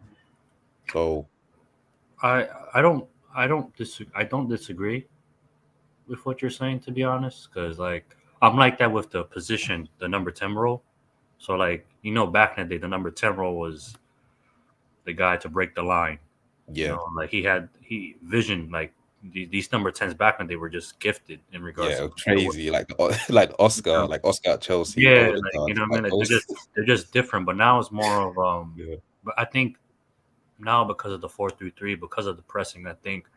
S6: So
S7: I don't disagree with what you're saying, to be honest, because, like, I'm like that with the position, the number 10 role. So, like, back in the day, the number 10 role was the guy to break the line.
S6: Yeah.
S7: Like, he vision, like, these number 10s back in the day were just gifted in regards to
S6: crazy, like Oscar, like Oscar at Chelsea.
S7: Yeah, like, you know what I mean? Like, they're just different, but now it's more of but I think now, because of the 4-3-3, because of the pressing, I think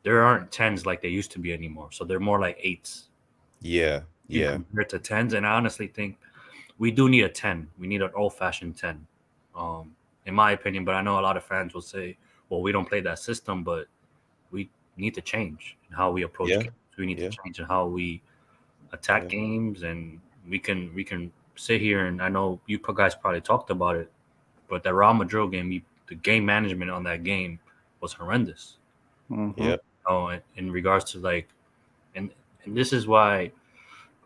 S7: there aren't 10s like they used to be anymore. So they're more like 8s.
S6: Yeah.
S7: Compared to 10s. And I honestly think we do need a 10. We need an old-fashioned 10, in my opinion. But I know a lot of fans will say, well, we don't play that system, but we need to change in how we approach games. We need to change in how we attack games. And we can sit here, and I know you guys probably talked about it, but that Real Madrid game, the game management on that game was horrendous.
S2: Mm-hmm.
S6: Yeah.
S7: In regards to, like, and this is why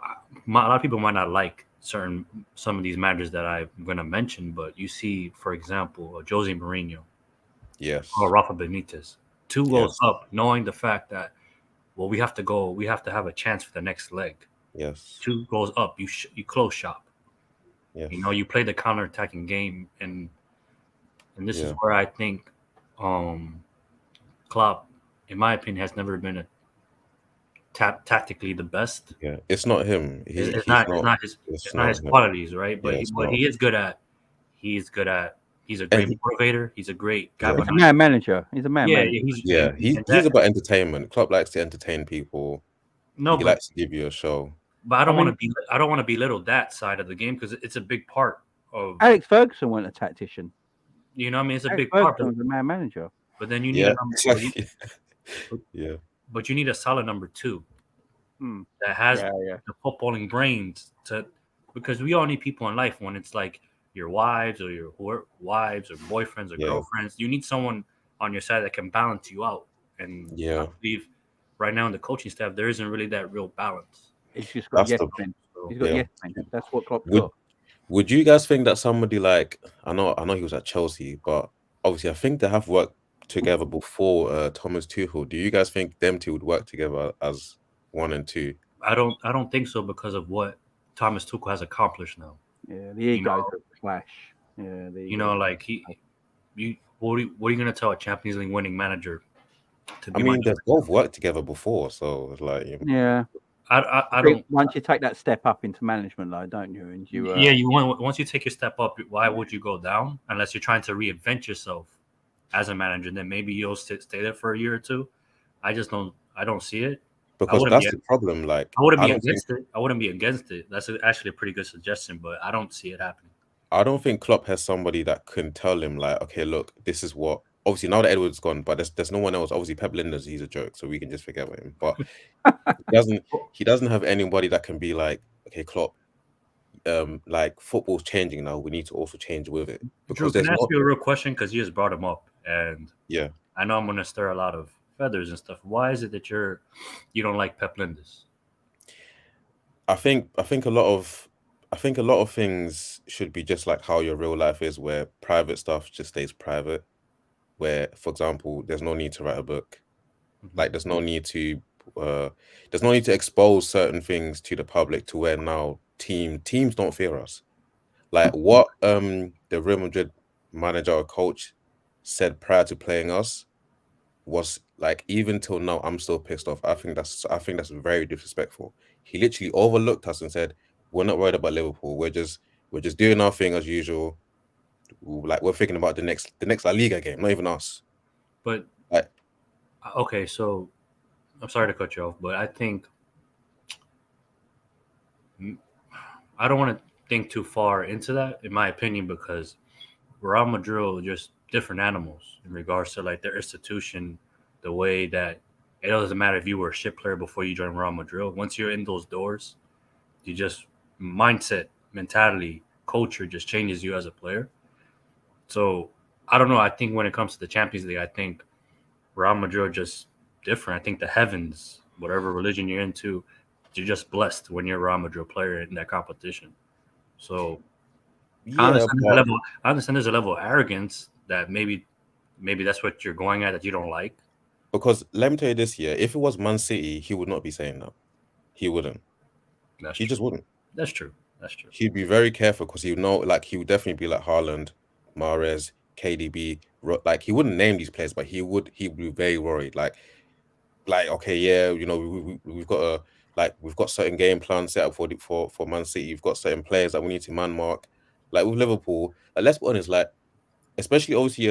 S7: a lot of people might not like some of these managers that I'm going to mention, but you see, for example, Jose Mourinho, or Rafa Benitez, 2 goals up, knowing the fact that, well, we have to have a chance for the next leg. 2 goals up, you close shop. You play the counter-attacking game, and this is where I think Klopp, in my opinion, has never been tactically the best.
S6: Yeah, it's not him.
S7: It's not his qualities, right? But he's a great motivator. He's a great guy.
S2: He's a man manager. He's a man manager.
S6: He's about entertainment. Klopp likes to entertain people. He likes to give you a show.
S7: But I don't want to belittle that side of the game, because it's a big part of.
S2: Alex Ferguson wasn't a tactician.
S7: You know what I mean? It's a
S2: Alex
S7: big part
S2: of the man manager.
S7: But then you need a
S6: number.
S7: But you need a solid number 2 that has the footballing brains because we all need people in life. When it's like your wives or boyfriends or girlfriends, you need someone on your side that can balance you out. And I believe right now in the coaching staff, there isn't really that real balance.
S2: He's just got yes men. He's got yes men. That's what Klopp got.
S6: Would you guys think that somebody like, I know he was at Chelsea, but obviously I think they have worked together before, Thomas Tuchel. Do you guys think them two would work together as 1 and 2?
S7: I don't think so, because of what Thomas Tuchel has accomplished now.
S2: Yeah, the ego clash. Yeah,
S7: like what are you going to tell a Champions League winning manager?
S6: They've both worked together before, so it's like
S7: I don't.
S2: Once you take that step up into management, though, don't you? And you,
S7: Yeah, you want once you take your step up, why would you go down unless you're trying to reinvent yourself as a manager? Then maybe you'll stay there for a year or two. I don't see it.
S6: Because that's the problem. Like,
S7: I wouldn't be against it. I wouldn't be against it. That's actually a pretty good suggestion, but I don't see it happening.
S6: I don't think Klopp has somebody that can tell him, like, okay, look, this is what. Obviously, now that Edward's gone, but there's no one else. Obviously, Pep Linders, he's a joke, so we can just forget about him. But he doesn't have anybody that can be like, okay, Klopp, like football's changing now. We need to also change with it.
S7: Drew, can I ask you a real question? Because you just brought him up, and
S6: yeah,
S7: I know I'm going to stir a lot of feathers and stuff. Why is it that you don't like Pep Linders?
S6: I think a lot of things should be just like how your real life is, where private stuff just stays private. Where, for example, there's no need to write a book. Mm-hmm. Like there's no need to expose certain things to the public to where now teams don't fear us. Like what the Real Madrid manager or coach said prior to playing us was like, even till now, I'm still pissed off. I think that's very disrespectful. He literally overlooked us and said, "We're not worried about Liverpool. We're just doing our thing as usual. Like we're thinking about the next La Liga game, not even us."
S7: But like, okay, so I'm sorry to cut you off, but I think I don't want to think too far into that, in my opinion, because Real Madrid are just different animals in regards to like their institution, the way that it doesn't matter if you were a shit player before you joined Real Madrid. Once you're in those doors, you just mindset, mentality, culture just changes you as a player. So I don't know. I think when it comes to the Champions League, I think Real Madrid are just different. I think the heavens, whatever religion you're into, you're just blessed when you're a Real Madrid player in that competition. So
S6: yeah,
S7: I understand there's a level of arrogance that maybe that's what you're going at that you don't like.
S6: Because let me tell you this year, if it was Man City, he would not be saying that. He wouldn't. He just wouldn't.
S7: That's true.
S6: He'd be very careful because he would know, like, he would definitely be like Haaland, Mahrez, KDB. Like, he wouldn't name these players, but he would be very worried. Like, okay, yeah, you know, we've got certain game plans set up for Man City. You've got certain players that we need to man mark. Like with Liverpool, like, let's be honest, like, especially obviously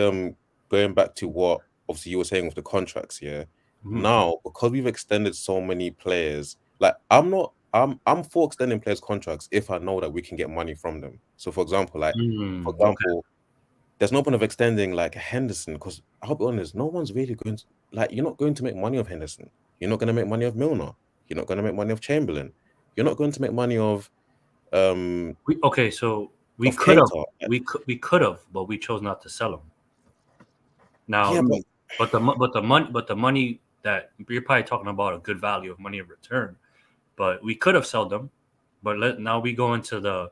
S6: going back to what obviously you were saying with the contracts, yeah. Mm-hmm. Now, because we've extended so many players, like I'm for extending players' contracts if I know that we can get money from them. So for example, there's no point of extending like Henderson, because I'll be honest, no one's really going to, like, you're not going to make money of Henderson. You're not going to make money of Milner. You're not going to make money of Chamberlain. You're not going to make money of
S7: we could have, but we chose not to sell them. Now, yeah, but the money that you're probably talking about a good value of money in return, but we could have sold them. But now we go into the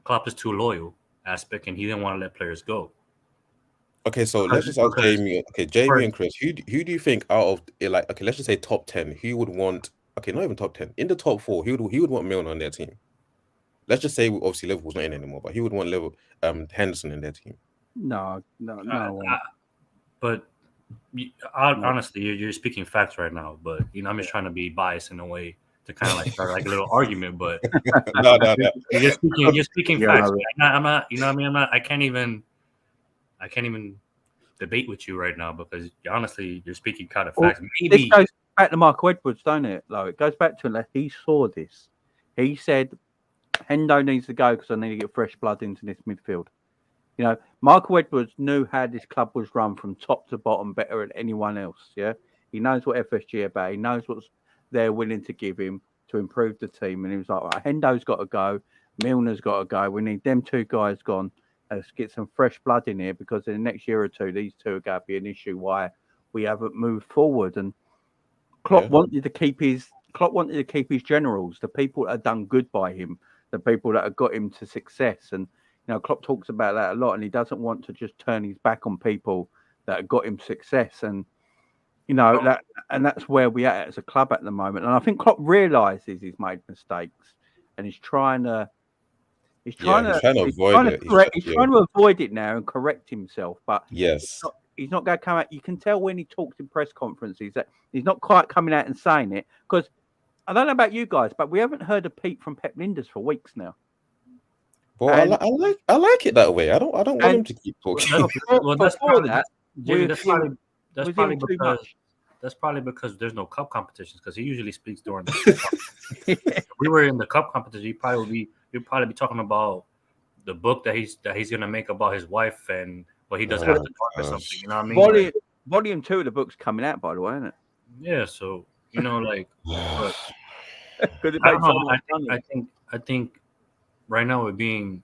S7: Klopp is too loyal aspect, and he didn't want to let players go.
S6: Okay, so let's just ask Jamie. Okay, Jamie and Chris, who do you think out of, like, okay, let's just say top 10, who would want? Okay, not even top 10, in the top 4, he would want Milner on their team. Let's just say obviously Liverpool's not in anymore, but he would want Henderson in their team.
S2: No.
S7: But honestly, you're speaking facts right now. But you know, I'm just trying to be biased in a way to kind of like start like a little argument. But
S6: no.
S7: You're speaking facts. I'm not. You know what I mean? I can't even debate with you right now because honestly, you're speaking kind of facts.
S2: Maybe this goes back to Michael Edwards, don't it? Like, it goes back to him. He saw this. He said, Hendo needs to go because I need to get fresh blood into this midfield. You know, Michael Edwards knew how this club was run from top to bottom better than anyone else. Yeah, he knows what FSG are about. He knows what they're willing to give him to improve the team. And he was like, right, Hendo's got to go. Milner's got to go. We need them two guys gone. Let's get some fresh blood in here because in the next year or two, these two are going to be an issue why we haven't moved forward. And Klopp wanted to keep his generals, the people that have done good by him, the people that have got him to success. And you know, Klopp talks about that a lot, and he doesn't want to just turn his back on people that have got him success. And you know that's where we are as a club at the moment. And I think Klopp realises he's made mistakes, and he's trying to avoid it now and correct himself. But
S6: yes,
S2: he's not going to come out. You can tell when he talks in press conferences that he's not quite coming out and saying it because I don't know about you guys, but we haven't heard a peep from Pep Linders for weeks now.
S6: Well,
S2: And-
S6: I like it that way. I don't want him to keep talking.
S7: That's
S2: Before
S7: probably
S2: that,
S7: Jimmy, that's
S2: was
S7: probably
S2: him too
S7: because
S2: much.
S7: that's probably because there's no cup competitions because he usually speaks during the if we were in the cup competition, he'd probably be talking about the book that he's gonna make about his wife and what he does after dark or something. You know what I mean?
S2: Volume 2 of the book's coming out, by the way, isn't it?
S7: Yeah, so you know, like, but
S2: Because it
S7: I
S2: makes
S7: don't
S2: so
S7: know.
S2: much money.
S7: I think right now we're being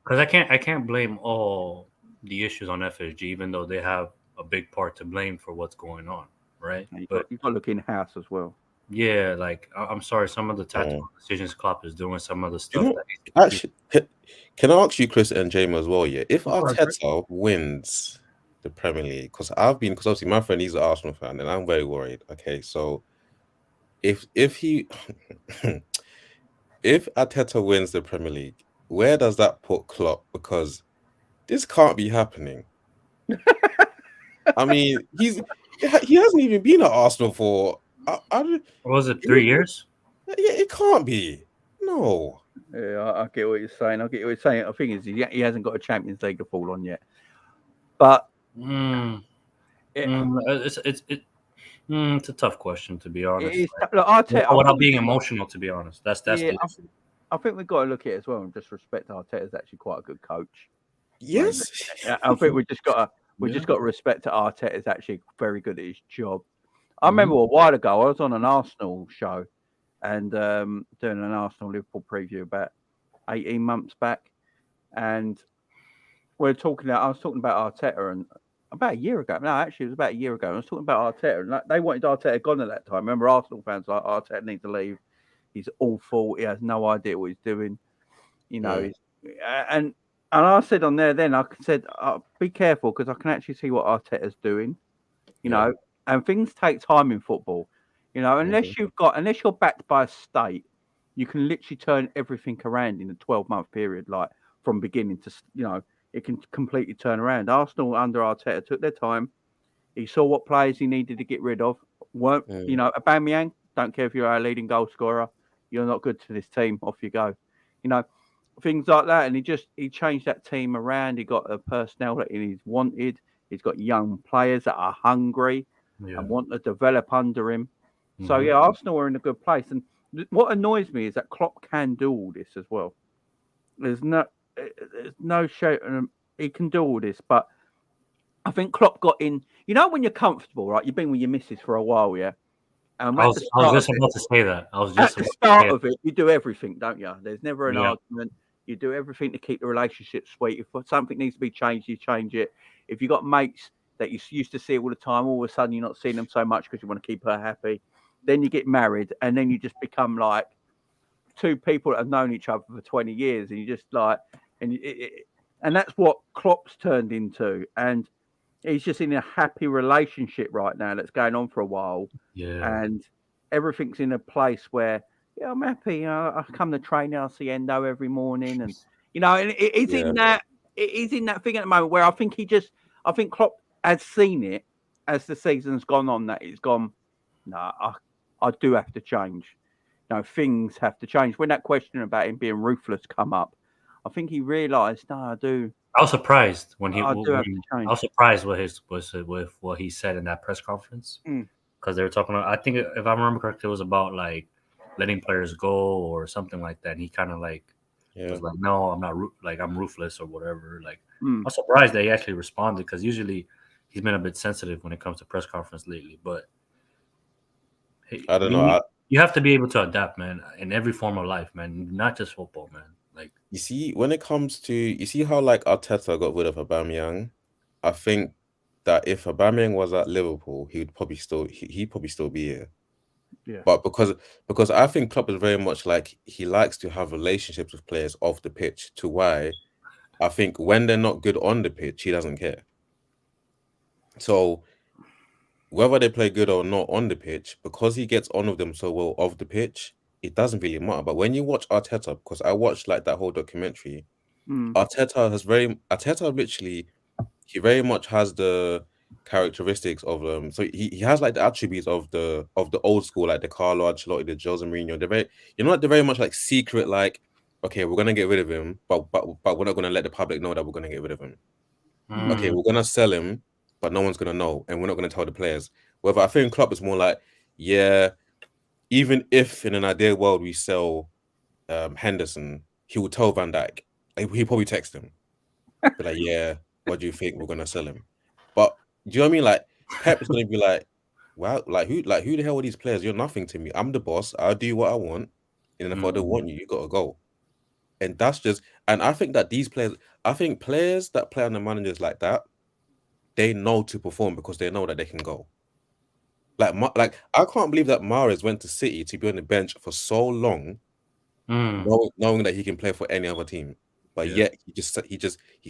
S7: because I can't blame all the issues on FSG, even though they have a big part to blame for what's going on, right?
S2: You've
S7: But
S2: got to look in house as well.
S7: yeah, like I'm sorry, some of the tactical decisions Klopp is doing, some of the stuff.
S6: Actually, can I ask you, Chris and James, as well? Yeah, if Arteta wins the Premier League, because obviously my friend, he's an Arsenal fan, and I'm very worried. Okay, so if he if Arteta wins the Premier League, where does that put Klopp? Because this can't be happening. I mean, he hasn't even been at Arsenal for
S7: what was it, 3 years?
S6: Yeah, it can't be. No.
S2: Yeah, I get what you're saying. I think is he hasn't got a Champions League to fall on yet. But
S7: it's a tough question, to be honest.
S2: Without
S7: being emotional, to be honest, that's the issue.
S2: I think we've got to look at it as well and just respect Arteta's actually quite a good coach.
S6: Yes,
S2: I think we just got to respect that Arteta's actually very good at his job. I remember a while ago I was on an Arsenal show and doing an Arsenal Liverpool preview about 18 months back, and I was talking about Arteta, and about a year ago. No, actually, it was about a year ago. I was talking about Arteta, and they wanted Arteta gone at that time. Remember, Arsenal fans like Arteta needs to leave. He's awful. He has no idea what he's doing. You know, and I said on there then, I said, be careful because I can actually see what Arteta's doing. You know, and things take time in football. You know, unless you're backed by a state, you can literally turn everything around in a 12-month period, like from beginning to, you know, it can completely turn around. Arsenal under Arteta took their time. He saw what players he needed to get rid of. You know, Aubameyang, don't care if you're our leading goal scorer, you're not good to this team. Off you go. You know, things like that. And he changed that team around. He got a personnel that he's wanted. He's got young players that are hungry and want to develop under him. So yeah, Arsenal are in a good place. And what annoys me is that Klopp can do all this as well. There's no shout. He can do all this, but I think Klopp got in. You know, when you're comfortable, right? You've been with your missus for a while, yeah.
S7: I was just about to say that.
S2: At the start of it, you do everything, don't you? There's never an argument. You do everything to keep the relationship sweet. If something needs to be changed, you change it. If you've got mates that you used to see all the time, all of a sudden you're not seeing them so much because you want to keep her happy. Then you get married, and then you just become like two people that have known each other for 20 years, and you just like, and that's what Klopp's turned into. And he's just in a happy relationship right now that's going on for a while.
S7: Yeah.
S2: And everything's in a place where, yeah, I'm happy. You know, I come to training, I see Endo every morning. And, you know, and it's in that thing at the moment where I think Klopp has seen it as the season's gone on, that it's gone, no, I do have to change. You know, things have to change. When that question about him being ruthless come up, I think he realised, no, I do.
S7: I was surprised when
S2: I
S7: was surprised with what he said in that press conference because they were talking about. I think if I remember correctly, it was about like letting players go or something like that. And he kind of like was like, "No, I'm not I'm ruthless or whatever." Like I was surprised that he actually responded because usually he's been a bit sensitive when it comes to press conference lately. But hey,
S6: I don't know.
S7: You have to be able to adapt, man, in every form of life, man, not just football, man. Like,
S6: you see, when it comes to, you see how like Arteta got rid of Aubameyang. I think that if Aubameyang was at Liverpool, he'd probably still be here.
S2: Yeah.
S6: But because I think Klopp is very much like he likes to have relationships with players off the pitch. To why I think when they're not good on the pitch, he doesn't care. So whether they play good or not on the pitch, because he gets on with them so well off the pitch, it doesn't really matter. But when you watch Arteta, because I watched like that whole documentary, Arteta literally, he very much has the characteristics of so he has like the attributes of the old school, like the Carlo Ancelotti, the Jose Mourinho. They're very much like secret, like, okay, we're gonna get rid of him, but we're not gonna let the public know that we're gonna get rid of him. Okay, we're gonna sell him, but no one's gonna know, and we're not gonna tell the players. Whether I think Klopp is more like, yeah, even if in an ideal world we sell Henderson, he will tell Van Dijk. He'll probably text him, be like, yeah, what do you think? We're gonna sell him. But do you know what I mean? Like Pep is gonna be like, wow, who the hell are these players? You're nothing to me. I'm the boss. I'll do what I want. And if I don't want you, you gotta go. And that's just, and I think that players that play under managers like that, they know to perform because they know that they can go. Like I can't believe that Mahrez went to City to be on the bench for so long, knowing that he can play for any other team. But yet he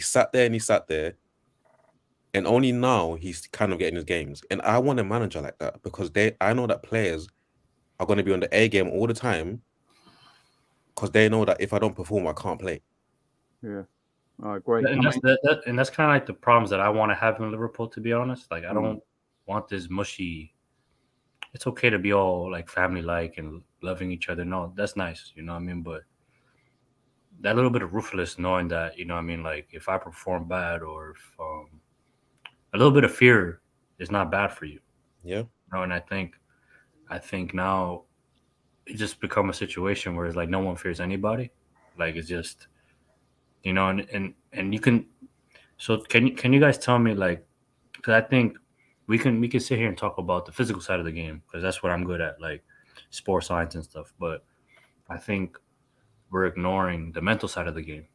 S6: sat there, and only now he's kind of getting his games. And I want a manager like that because I know that players are going to be on the A game all the time because they know that if I don't perform, I can't play.
S2: Yeah, I agree.
S7: And that's kind of like the problems that I want to have in Liverpool, to be honest. Like, I don't want this mushy. It's okay to be all like family-like and loving each other. No, that's nice, you know what I mean? But that little bit of ruthless, knowing that, you know what I mean, like if I perform bad or if, a little bit of fear is not bad for you.
S6: Yeah.
S7: You know, and I think now it just become a situation where it's like no one fears anybody. Like it's just, you know, and you can. So can you guys tell me, like, because I think we can sit here and talk about the physical side of the game because that's what I'm good at, like sports science and stuff. But I think we're ignoring the mental side of the game,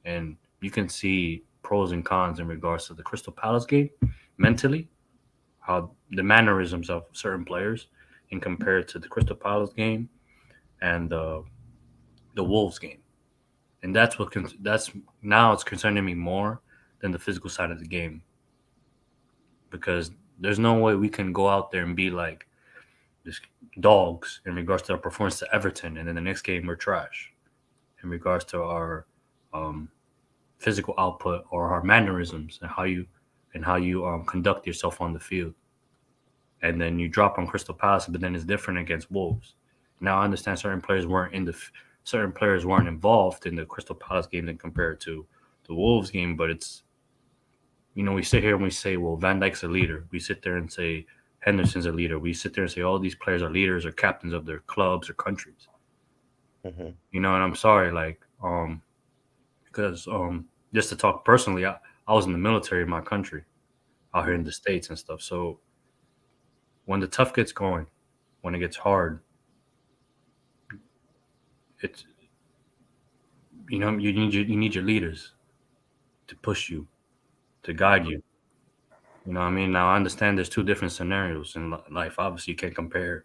S7: and you can see pros and cons in regards to the Crystal Palace game mentally, how the mannerisms of certain players in compared to the Crystal Palace game and the Wolves game. And that's now it's concerning me more than the physical side of the game, because there's no way we can go out there and be like this dogs in regards to our performance to Everton, and then the next game we're trash in regards to our physical output or our mannerisms and how you conduct yourself on the field. And then you drop on Crystal Palace, but then it's different against Wolves. Now I understand certain players weren't involved in the Crystal Palace game than compared to the Wolves game, but it's, you know, we sit here and we say, well, Van Dijk's a leader. We sit there and say Henderson's a leader. We sit there and say all these players are leaders or captains of their clubs or countries.
S6: Mm-hmm.
S7: You know, and I'm sorry, like, because just to talk personally, I was in the military in my country out here in the States and stuff. So when the tough gets going, when it gets hard, it's, you know, you need your leaders to push you, to guide you. You know what I mean? Now I understand there's two different scenarios in life. Obviously, you can't compare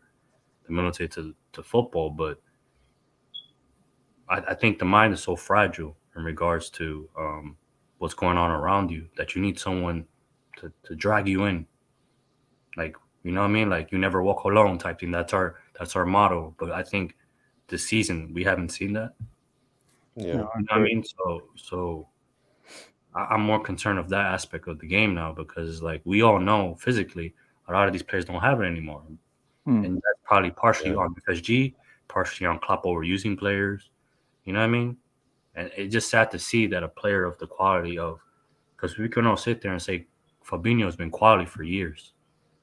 S7: the military to football, but I think the mind is so fragile in regards to what's going on around you that you need someone to drag you in. Like, you know what I mean? Like, you never walk alone type thing. That's our motto. But I think this season we haven't seen that.
S6: Yeah.
S7: You know what I mean? So I'm more concerned of that aspect of the game now, because like we all know physically a lot of these players don't have it anymore. And that's probably partially on FSG, partially on Klopp overusing players. You know what I mean? And it's just sad to see that a player of the quality of, because we can all sit there and say Fabinho has been quality for years,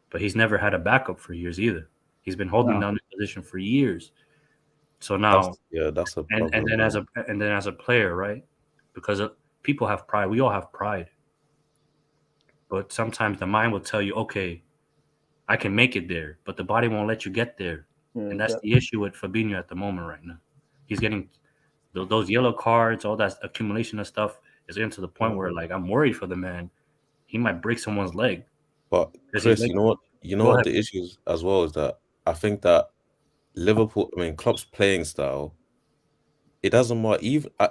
S7: but he's never had a backup for years either. He's been holding down the position for years. So now,
S6: that's a problem.
S7: And then as a player, right? Because people have pride. We all have pride. But sometimes the mind will tell you, okay, I can make it there, but the body won't let you get there. And that's the issue with Fabinho at the moment right now. He's getting those yellow cards, all that accumulation of stuff is getting to the point where, like, I'm worried for the man. He might break someone's leg.
S6: But Chris, you know what the issue is as well is that I think that Liverpool, I mean, Klopp's playing style, it doesn't matter.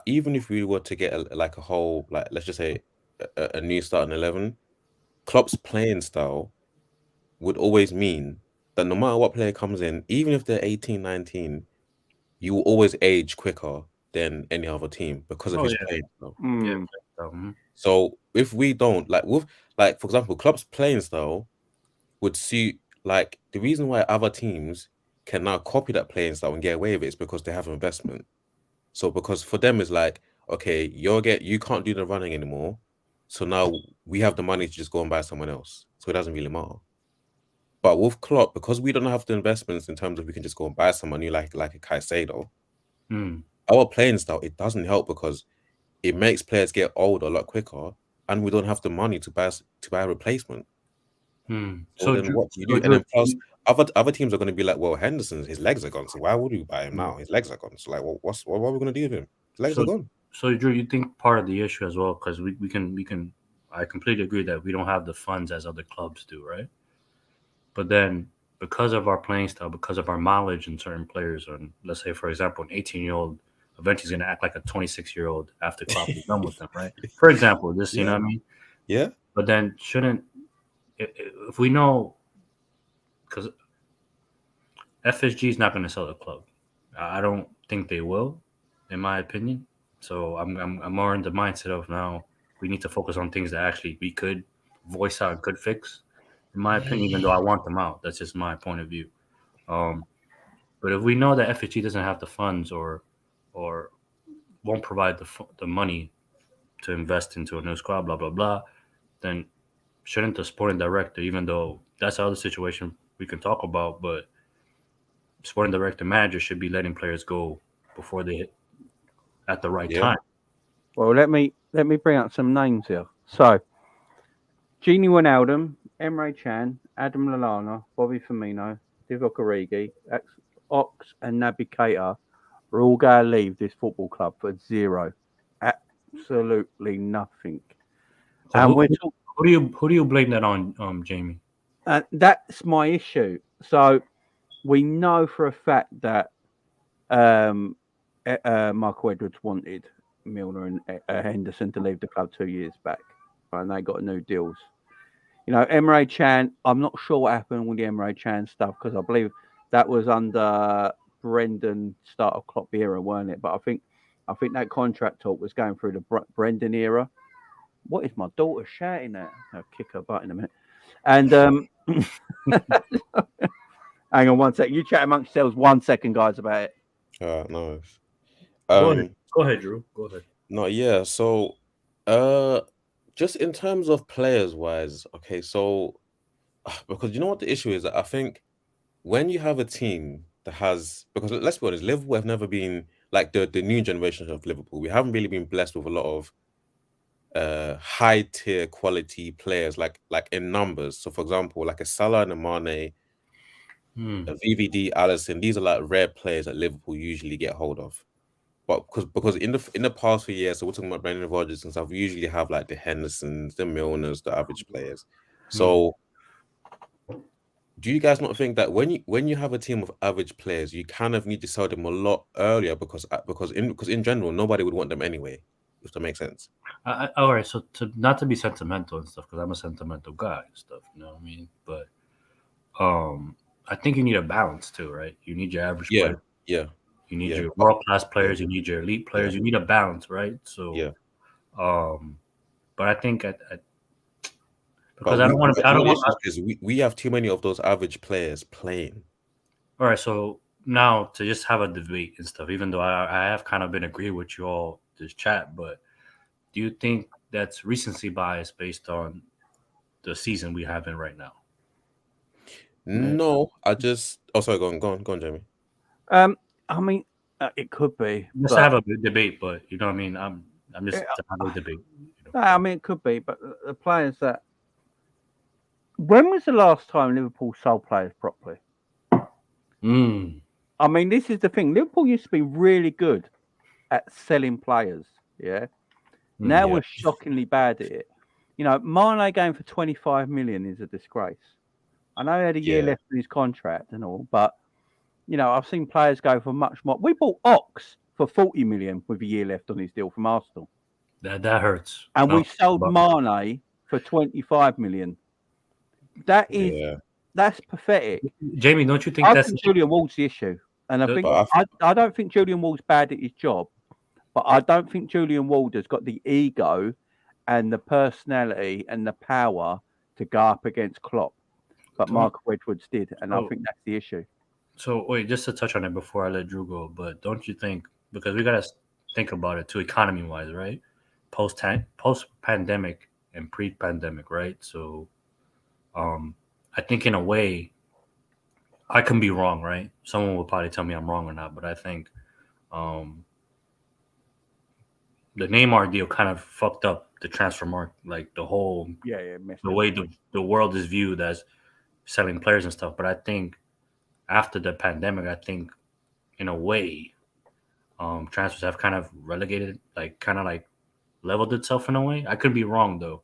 S6: Even if we were to get a whole, like, let's just say a new starting 11, Klopp's playing style would always mean that no matter what player comes in, even if they're 18, 19, you will always age quicker than any other team because of his playing style. So if we don't like for example, Klopp's playing style would suit like the reason why other teams can now copy that playing style and get away with it is because they have investment. So because for them it's like, okay, you can't do the running anymore. So now we have the money to just go and buy someone else. So it doesn't really matter. But with Klopp, because we don't have the investments in terms of we can just go and buy someone new like a Caicedo, our playing style, it doesn't help because it makes players get older a lot quicker, and we don't have the money to buy a replacement. So then what do you do? And then plus other teams are going to be like, well, Henderson, his legs are gone, so why would we buy him now? His legs are gone. So like, what are we going to do with him? His legs are gone.
S7: So Drew, you think part of the issue as well, because we can I completely agree that we don't have the funds as other clubs do, right? But then because of our playing style, because of our mileage in certain players, and let's say, for example, an 18-year-old eventually is going to act like a 26-year-old after Klopp is done with them, right? For example, just, you know what I mean?
S6: Yeah.
S7: But then if we know, because FSG is not going to sell the club. I don't think they will, in my opinion. So I'm more in the mindset of now we need to focus on things that actually we could voice out and could fix, in my opinion, even though I want them out. That's just my point of view. But if we know that FSG doesn't have the funds or won't provide the money to invest into a new squad, blah, blah, blah, then shouldn't the sporting director, even though that's another situation we can talk about, but sporting director manager should be letting players go before they hit at the right time.
S2: Well, let me bring up some names here. So, Gini Wijnaldum, Emre Can, Adam Lallana, Bobby Firmino, Divock Origi, Ox, and Naby Keita are all going to leave this football club for zero, absolutely nothing.
S7: So
S2: and
S7: who do you blame that on, Jamie?
S2: That's my issue. So we know for a fact that Michael Edwards wanted Milner and Henderson to leave the club 2 years back, and they got new deals. You know, Emre Can, I'm not sure what happened with the Emre Can stuff because I believe that was under Brendan start of Klopp era, weren't it? But I think that contract talk was going through the Brendan era. What is my daughter shouting at? I'll kick her butt in a minute. And hang on 1 second. You chat amongst yourselves 1 second, guys, about it.
S6: Nice.
S7: Go ahead, Drew. Go ahead.
S6: No, yeah. So, just in terms of players wise, okay. So, because you know what the issue is, I think when you have a team that has, because let's be honest, Liverpool have never been like the new generation of Liverpool. We haven't really been blessed with a lot of high tier quality players, like in numbers. So, for example, like a Salah and a Mane, a VVD, Alisson, these are like rare players that Liverpool usually get hold of. But because in the past few years, so we're talking about Brendan Rodgers and stuff, we usually have like the Hendersons, the Milners, the average players. So, do you guys not think that when you have a team of average players, you kind of need to sell them a lot earlier because in general nobody would want them anyway, if that makes sense?
S7: All right, so not to be sentimental and stuff, because I'm a sentimental guy and stuff, you know what I mean? But I think you need a balance too, right? You need your average player.
S6: Yeah.
S7: You need your world-class players. You need your elite players. You need a balance, right? So, but I think because I don't want
S6: because we have too many of those average players playing.
S7: All right, so now to just have a debate and stuff, even though I have kind of been agreeing with you all this chat, but do you think that's recency bias based on the season we have in right now?
S6: No, I just. Oh, sorry. Go on, Jamie.
S2: I mean, it could be.
S7: Let's have a debate, but you know what I mean. I'm just to have a debate. You know?
S2: I mean, it could be, but the players that. When was the last time Liverpool sold players properly? I mean, this is the thing. Liverpool used to be really good at selling players. Yeah. Now we're shockingly bad at it. You know, Mane going for 25 million is a disgrace. I know he had a year left in his contract and all, but you know, I've seen players go for much more. We bought Ox for 40 million with a year left on his deal from Arsenal.
S7: That hurts.
S2: And we sold Mane for 25 million. That's pathetic.
S7: Jamie, don't you think
S2: I think Julian Ward's the issue? And I don't think Julian Ward's bad at his job, but I don't think Julian Ward has got the ego and the personality and the power to go up against Klopp. But Mark Edwards did, and I think that's the issue.
S7: So wait, just to touch on it before I let Drew go, but don't you think, because we gotta think about it too, economy wise, right? Post pandemic and pre-pandemic, right? So I think in a way, I can be wrong, right? Someone will probably tell me I'm wrong or not, but I think the Neymar deal kind of fucked up the transfer market, like the whole the way the world is viewed as selling players and stuff. But I think after the pandemic, I think in a way, transfers have kind of relegated, like kind of like leveled itself in a way. I could be wrong though.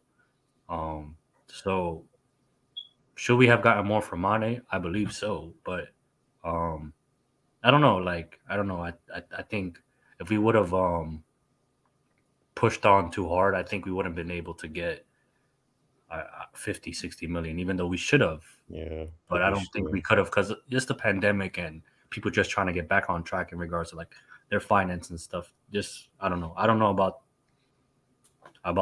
S7: So should we have gotten more from Mane? I believe so, but I don't know. Like I don't know. I think if we would have pushed on too hard, I think we wouldn't have been able to get 50, 60 million, even though we should have.
S6: Yeah.
S7: But I don't think we could have, because just the pandemic and people just trying to get back on track in regards to like their finance and stuff. Just I don't know. I don't know about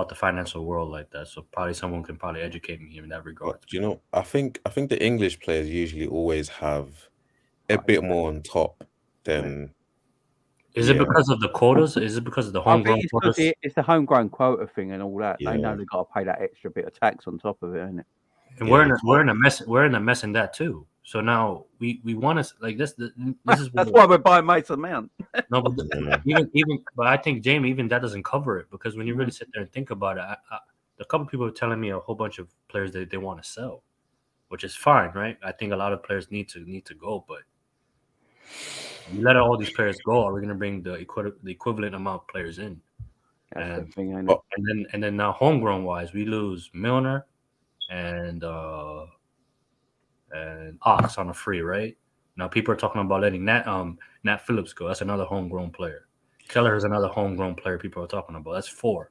S7: the financial world like that. So probably someone can probably educate me in that regard.
S6: But, you know, I think the English players usually always have a bit more on top than.
S7: Is it because of the quotas? Is it because of the homegrown quotas?
S2: It's the homegrown quota thing and all that.
S6: Yeah.
S2: They know they've got to pay that extra bit of tax on top of it, isn't it?
S7: And we're in a mess. We're in a mess in that too. So now we want to like this. This is
S2: that's why we're buying Mason Mount.
S7: No, but even but I think Jamie, even that doesn't cover it, because when you really sit there and think about it, a couple of people are telling me a whole bunch of players that they want to sell, which is fine, right? I think a lot of players need to go, but you let all these players go, are we going to bring the equivalent amount of players in?
S2: That's the thing, ain't it?
S7: And then now homegrown wise, we lose Milner and Ox on a free, right? Now people are talking about letting Nat Phillips go. That's another homegrown player. Keller is another homegrown player people are talking about. That's 4.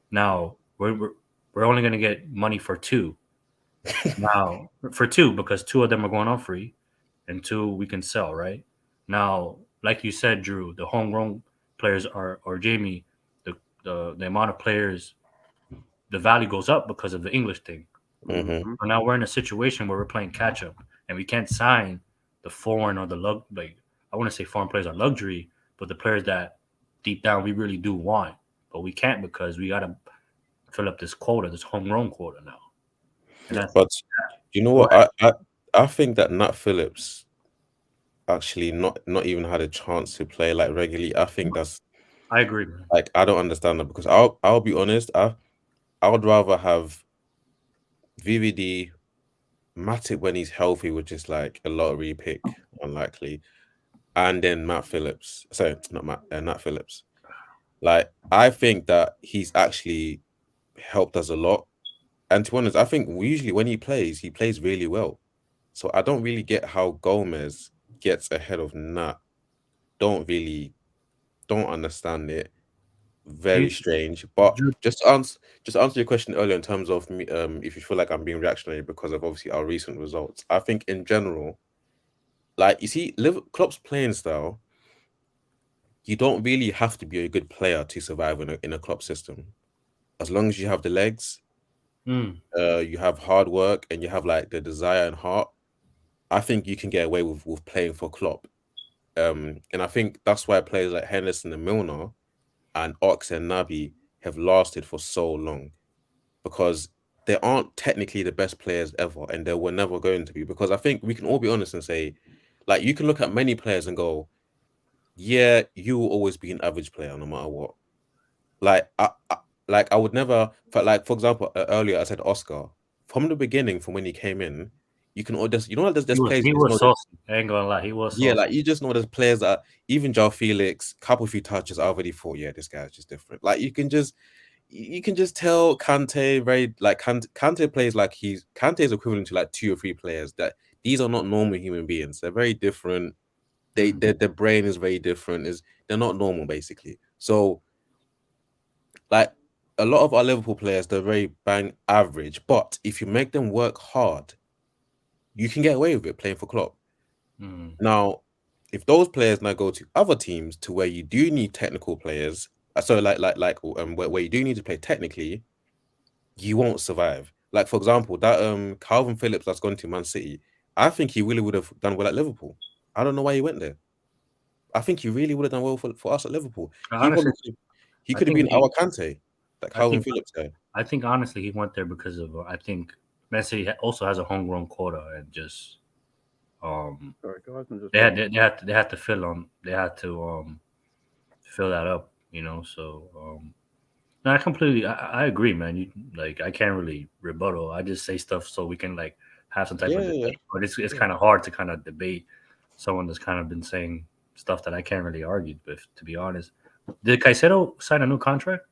S7: Now we're only going to get money for 2. Now for 2, because 2 of them are going on free, and 2 we can sell, right? Now, like you said, Drew, the homegrown players or Jamie, the amount of players, the value goes up because of the English thing.
S6: Mm-hmm.
S7: So now we're in a situation where we're playing catch up, and we can't sign the foreign or I want to say foreign players are luxury, but the players that deep down we really do want, but we can't because we got to fill up this quota, this homegrown quota now.
S6: But you know what? I think that Nat Phillips actually not even had a chance to play like regularly. I think
S7: I agree.
S6: Like I don't understand that, because I'll be honest. I would rather have VVD, Matip when he's healthy, which is like a lottery pick, unlikely, and then Nat Phillips. Sorry, not Nat Phillips. Like I think that he's actually helped us a lot. And to be honest, I think usually when he plays really well. So I don't really get how Gomez gets ahead of Nat. Don't understand it. Very strange. But just answer your question earlier in terms of me, if you feel like I'm being reactionary because of obviously our recent results. I think in general, like you see, Klopp's playing style, you don't really have to be a good player to survive in a Klopp system. As long as you have the legs, you have hard work, and you have like the desire and heart, I think you can get away with playing for Klopp. And I think that's why players like Henderson and Milner and Ox and Naby have lasted for so long, because they aren't technically the best players ever, and they were never going to be. Because I think we can all be honest and say, like, you can look at many players and go, yeah, you will always be an average player no matter what. Like, I would never, like, for example, earlier I said Oscar. From the beginning, from when he came in, you can all just, there's players.
S7: He was saucy. I ain't gonna lie, he was saucy.
S6: Yeah, like you just know there's players that even João Felix, few touches, I already thought, yeah, this guy's just different. Like you can just tell Kante Kante plays like Kante is equivalent to like 2 or 3 players that these are not normal human beings. They're very different. Their brain is very different. They're not normal basically. So like a lot of our Liverpool players, they're very bang average, but if you make them work hard, you can get away with it playing for Klopp. Now, if those players now go to other teams to where you do need technical players, so where you do need to play technically, you won't survive. Like, for example, that Calvin Phillips that's gone to Man City, I think he really would have done well at Liverpool. I don't know why he went there. I think he really would have done well for us at Liverpool.
S7: Honestly,
S6: He
S7: I
S6: could have
S7: think
S6: been our Kante, that
S7: I
S6: Calvin
S7: think
S6: Phillips guy.
S7: I think honestly he went there because of I think Man City also has a homegrown quota and just
S2: Sorry, guys, I'm just
S7: they had to fill that up, you know. So no, I agree, man. You like I can't really rebuttal. I just say stuff so we can like have some type of debate. But it's kind of hard to kind of debate someone that's kind of been saying stuff that I can't really argue with, to be honest. Did Caicedo sign a new contract?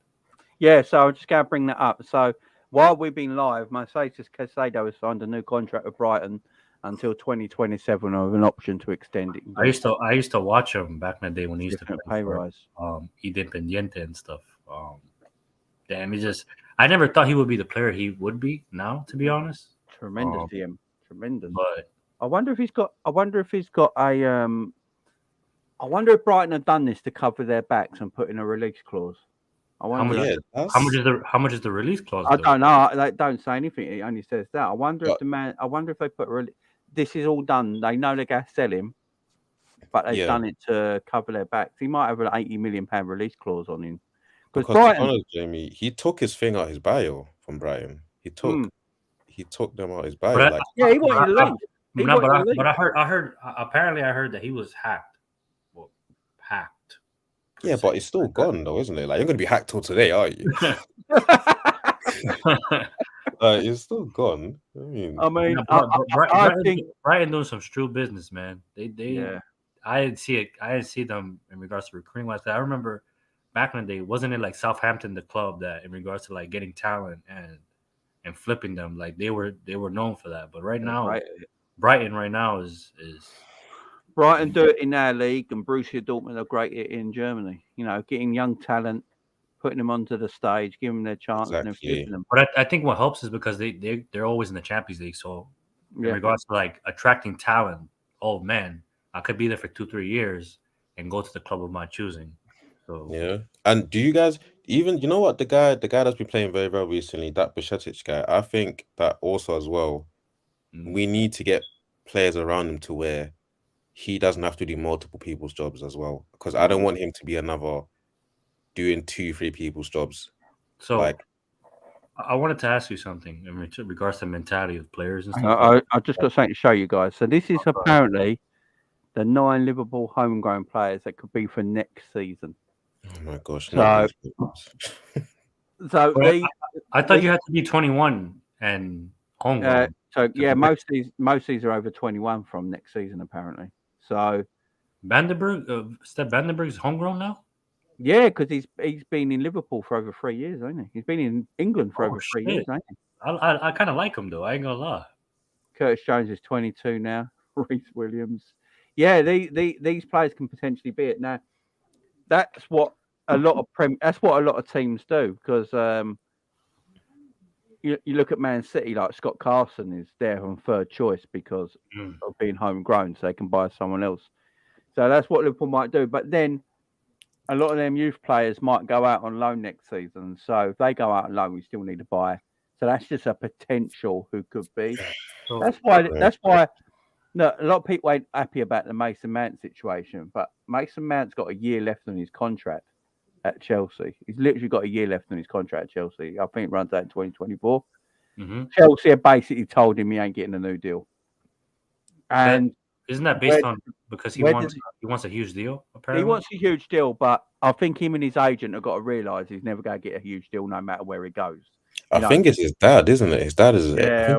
S2: Yeah, so I'm just going to bring that up. So while we've been live, Mercedes Caicedo has signed a new contract with Brighton until 2027 with an option to extend it.
S7: I used to watch him back in the day when he used to play
S2: pay
S7: for
S2: rise.
S7: Independiente and stuff. Damn, I never thought he would be the player he would be now, to be honest.
S2: Tremendous DM, tremendous.
S7: But
S2: I wonder if he's got a. I wonder if Brighton have done this to cover their backs and put in a release clause. I wonder.
S7: How much is the release clause?
S2: I don't know. They don't say anything. It only says that. I wonder if they put this is all done. They know they're going to sell him, but they've done it to cover their backs. He might have an £80 million release clause on him.
S6: Because Brighton, Jamie, he took his thing out his bio from Brighton. He took them out his bio.
S2: He wanted to leave.
S7: But I heard that he was hacked. Well, hacked.
S6: Yeah, but it's still gone though, isn't it? Like, you're gonna be hacked till today, are you? It's still gone.
S7: I think Brighton doing some true business, man. I didn't see them in regards to recruiting like that. I remember back in the day, wasn't it like Southampton, the club that in regards to like getting talent and flipping them, like they were known for that. But right now, Brighton right now is
S2: Brighton do it in our league, and Borussia Dortmund are great at it in Germany. You know, getting young talent, putting them onto the stage, giving them their chance, and then flipping them.
S7: But I think what helps is because they're always in the Champions League. So in regards to like attracting talent, oh man, I could be there for 2-3 years and go to the club of my choosing. So
S6: yeah. And do you guys even you know what the guy that's been playing very well recently, that Bajcetic guy? I think that also as well, we need to get players around him to where he doesn't have to do multiple people's jobs as well. Because I don't want him to be another doing 2-3 people's jobs.
S7: So I wanted to ask you something in regards to the mentality of players and stuff.
S2: I just got something to show you guys. So this is apparently the 9 Liverpool homegrown players that could be for next season.
S6: Oh my gosh!
S2: I
S7: thought you had to be 21 and homegrown.
S2: Most of these are over 21 from next season apparently. So
S7: Step Vandenberg's homegrown now.
S2: Yeah, because he's been in Liverpool for over 3 years, hasn't he? He's been in England for over 3 years, hasn't he?
S7: I kind of like him though. I ain't gonna lie.
S2: Curtis Jones is 22 now. Reece Williams. Yeah, these players can potentially be it. Now, that's what a lot of teams do because you look at Man City, like Scott Carson is there on third choice because of being homegrown, so they can buy someone else. So that's what Liverpool might do. But then a lot of them youth players might go out on loan next season. So if they go out on loan, we still need to buy. So that's just a potential who could be. That's why. No, a lot of people ain't happy about the Mason Mount situation, but Mason Mount's got a year left on his contract at Chelsea. He's literally got a year left on his contract at Chelsea. I think it runs out in 2024. Chelsea have basically told him he ain't getting a new deal. And
S7: isn't that based on because he wants a huge deal? Apparently,
S2: he wants a huge deal, but I think him and his agent have got to realise he's never going to get a huge deal, no matter where he goes.
S6: I think it's his dad, isn't it? His dad is.
S2: Yeah,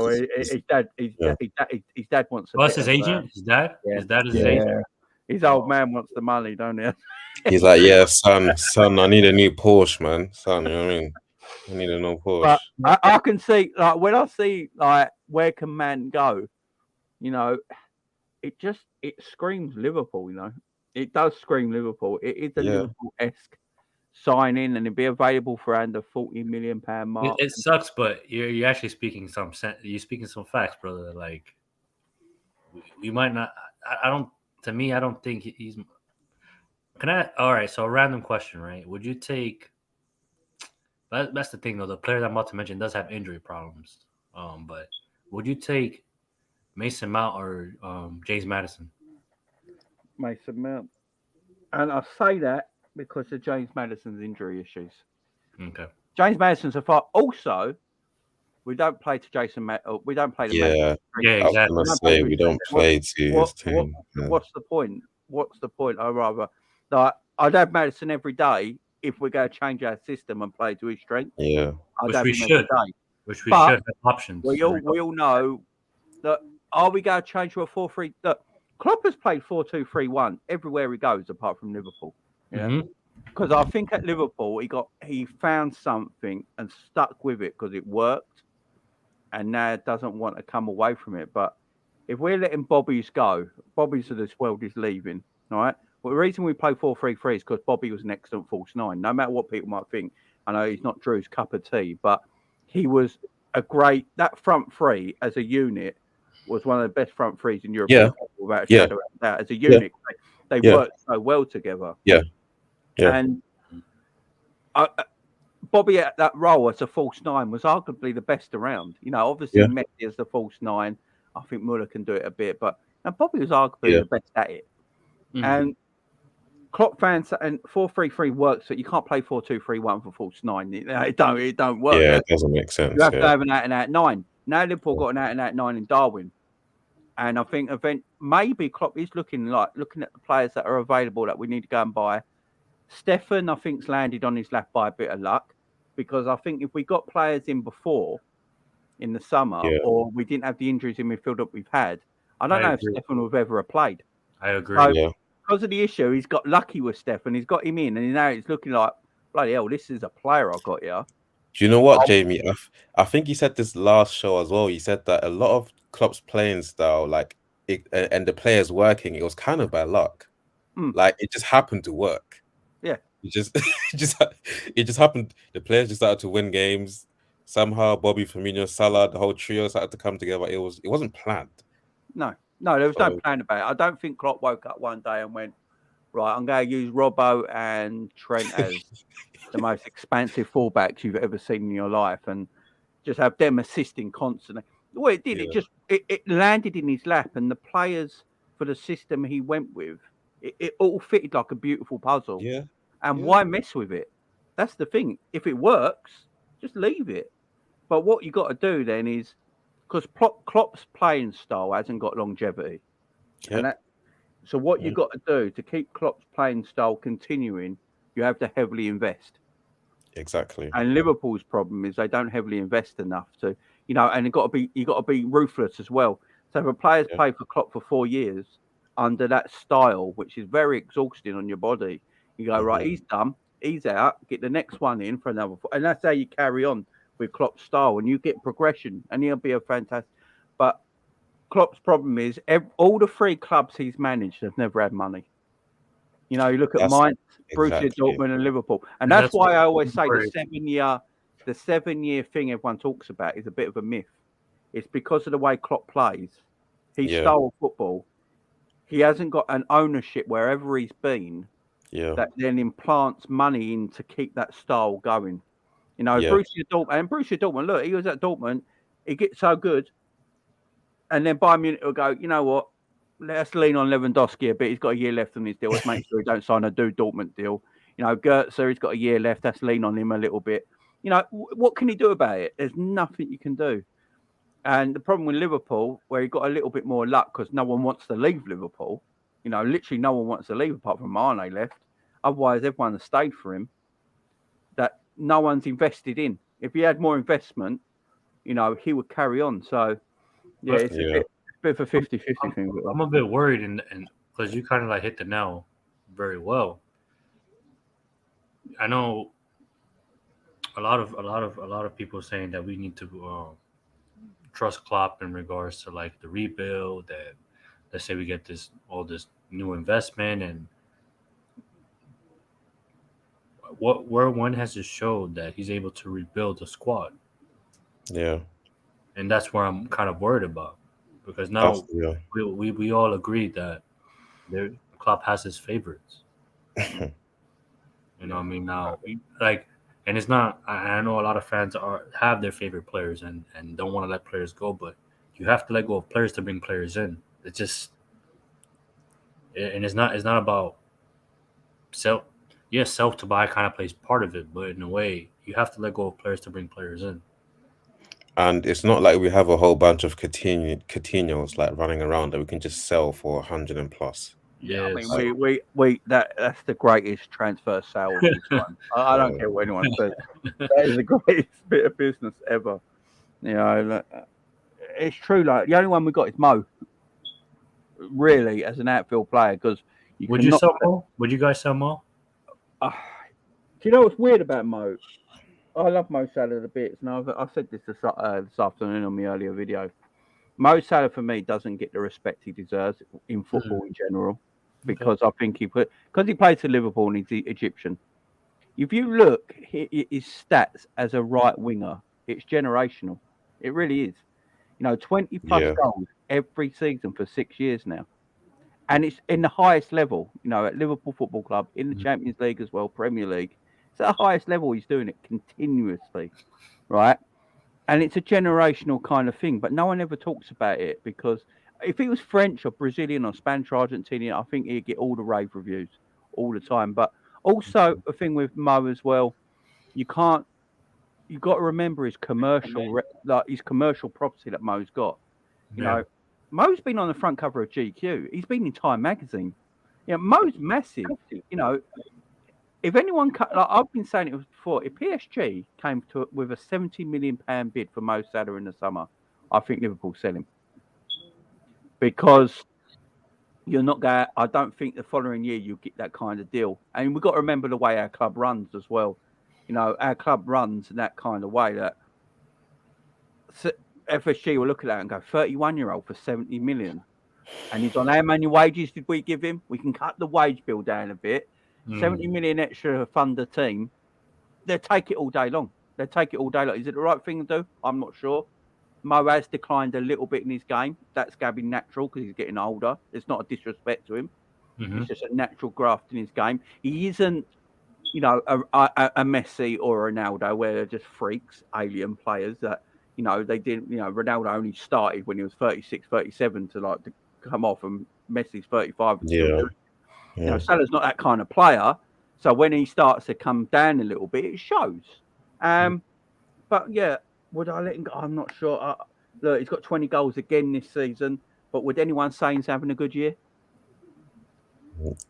S2: his dad wants.
S7: What's his agent? His dad. Yeah. His dad is his agent.
S2: His old man wants the money, don't he?
S6: He's like, yeah, son, I need a new Porsche, man. Son, you know what I mean? I need a new Porsche.
S2: But I can see, like, when I see, like, where can man go? You know, it screams Liverpool. You know, it does scream Liverpool. It is a Liverpool-esque signing, and it'd be available for under £40 million mark.
S7: It sucks, but you're actually speaking some sense. You're speaking some facts, brother. Like, we might not. I don't. To me, I don't think he's. Can I? All right. So, a random question, right? Would you take That's the thing, though. The player that I'm about to mention does have injury problems. But would you take Mason Mount or James Madison?
S2: Mason Mount. And I say that because of James Madison's injury issues.
S7: Okay.
S2: James Madison's a far. Also, we don't play to we don't play to Madison.
S7: Yeah,
S6: I was
S7: exactly.
S6: gonna say we don't play to his team.
S2: What's the point? What's the point? I rather like I'd have Madison every day if we're going to change our system and play to his strength.
S6: Yeah,
S2: I'd
S7: Which
S2: have
S7: we
S2: him every
S7: should.
S2: day.
S7: Which we
S2: But
S7: should have options.
S2: We all know that are we going to change to a 4-3? Look, Klopp has played 4-2-3-1 everywhere he goes, apart from Liverpool. Yeah, because I think at Liverpool he found something and stuck with it because it worked, and now doesn't want to come away from it. But if we're letting Bobby's go, Bobby's of this world is leaving. All right. Well, the reason we play 4-3-3 is because Bobby was an excellent false nine. No matter what people might think, I know he's not Drew's cup of tea, but he was that front three as a unit was one of the best front threes in European football, without a shadow of doubt. As a unit, they worked so well together.
S6: Yeah.
S2: And Bobby at that role as a false nine was arguably the best around. You know, obviously Messi as the false nine. I think Muller can do it a bit, but Bobby was arguably the best at it. And Klopp fans and 4-3-3 works, but you can't play 4-2-3-1 for false nine. It don't work.
S6: Yeah, it doesn't make sense.
S2: You have to have an out and out nine. Now Liverpool got an out and out nine in Darwin, and I think maybe Klopp is looking at the players that are available that we need to go and buy. Stefan, I think's landed on his lap by a bit of luck, because I think if we got players in before in the summer, or we didn't have the injuries in midfield that we've had, I don't know if Stefan would have ever played.
S7: I agree.
S2: So, because of the issue, he's got lucky with Stefan. He's got him in, and now it's looking like, bloody hell, this is a player I got here.
S6: Do you know what, Jamie? I think he said this last show as well. He said that a lot of Klopp's playing style, and the players working, it was kind of by luck. Like it just happened to work.
S2: Yeah.
S6: It just happened. The players just started to win games. Somehow Bobby, Firmino, Salah, the whole trio started to come together. It wasn't planned.
S2: No, there was no plan about it. I don't think Klopp woke up one day and went, right, I'm going to use Robbo and Trent as the most expansive fullbacks you've ever seen in your life, and just have them assisting constantly. Well, it did. It landed in his lap, and the players for the system he went with, it all fitted like a beautiful puzzle.
S6: Yeah.
S2: And why mess with it? That's the thing. If it works, just leave it. But what you got to do then is, because Klopp's playing style hasn't got longevity.
S6: Yep.
S2: So what you got to do to keep Klopp's playing style continuing, you have to heavily invest.
S6: Exactly.
S2: And Liverpool's problem is they don't heavily invest enough to, and you got to be ruthless as well. So if a player's played for Klopp for 4 years under that style, which is very exhausting on your body, you go, right, he's done, he's out, get the next one in for another, and that's how you carry on with Klopp's style, and you get progression, and he'll be a fantastic. But Klopp's problem is all the 3 clubs he's managed have never had money. You look at Mainz, Borussia Dortmund, and Liverpool, and that's why I always say the 7-year thing everyone talks about is a bit of a myth. It's because of the way Klopp plays, his style of football. He hasn't got an ownership wherever he's been that then implants money in to keep that style going. Borussia Dortmund, look, he was at Dortmund, he gets so good, and then Bayern Munich will go, you know what, let's lean on Lewandowski a bit. He's got a year left on his deal. Let's make sure he don't sign a Dortmund deal. Goetze, he's got a year left. Let's lean on him a little bit. What can he do about it? There's nothing you can do. And the problem with Liverpool, where he got a little bit more luck because no one wants to leave Liverpool. Literally no one wants to leave apart from Mane left. Otherwise, everyone has stayed for him. That no one's invested in. If he had more investment, he would carry on. So, it's a bit of a 50-50 thing.
S7: I'm a bit worried, and because you kind of hit the nail very well. I know a lot of people saying that we need to trust Klopp in regards to the rebuild. That let's say we get all this new investment, and where one has to show that he's able to rebuild the squad.
S6: Yeah,
S7: and that's where I'm kind of worried about, because now we all agree that Klopp has his favorites. Now And it's not. I know a lot of fans have their favorite players and don't want to let players go, but you have to let go of players to bring players in. It's just, and it's not about self. Yes, self to buy kind of plays part of it, but in a way, you have to let go of players to bring players in.
S6: And it's not like we have a whole bunch of Coutinhos like running around that we can just sell for 100 and plus.
S2: Yeah, I mean,
S7: Yes.
S2: we that's the greatest transfer sale of all time. I don't care what anyone says. That is the greatest bit of business ever. You know, it's true. Like the only one we got is Mo. Really, as an outfield player, because
S7: Would you sell Mo? Would you guys sell Mo?
S2: Do you know what's weird about Mo? I love Mo Salah a bit. And I said this afternoon on my earlier video. Mo Salah for me doesn't get the respect he deserves in football in general, because I think he plays for Liverpool and he's Egyptian. If you look his stats as a right winger, it's generational. It really is. 20 plus goals every season for 6 years now. And it's in the highest level, at Liverpool Football Club, in the Champions League as well, Premier League. It's at the highest level. He's doing it continuously, right? And it's a generational kind of thing, but no one ever talks about it, because if he was French or Brazilian or Spanish or Argentinian, I think he'd get all the rave reviews all the time. But also a thing with Mo as well, you've got to remember his commercial property that Mo's got. Mo's been on the front cover of GQ. He's been in Time magazine. Mo's massive. If anyone, I've been saying it before, if PSG came with a £70 million bid for Mo Salah in the summer, I think Liverpool sell him, because you're not going. I don't think the following year you get that kind of deal. And we've got to remember the way our club runs as well. Our club runs in that kind of way that FSG will look at that and go, 31-year-old for 70 million. And he's on how many wages did we give him? We can cut the wage bill down a bit. 70 million extra to fund the team. They'll take it all day long. Is it the right thing to do? I'm not sure. Mo has declined a little bit in his game. That's going to be natural because he's getting older. It's not a disrespect to him. It's just a natural graft in his game. He isn't, a Messi or a Ronaldo, where they're just freaks, alien players that, they didn't, Ronaldo only started when he was 36, 37 to come off, and Messi's 35. Salah's not that kind of player. So when he starts to come down a little bit, it shows. But yeah, would I let him go? I'm not sure. Look, he's got 20 goals again this season. But would anyone say he's having a good year?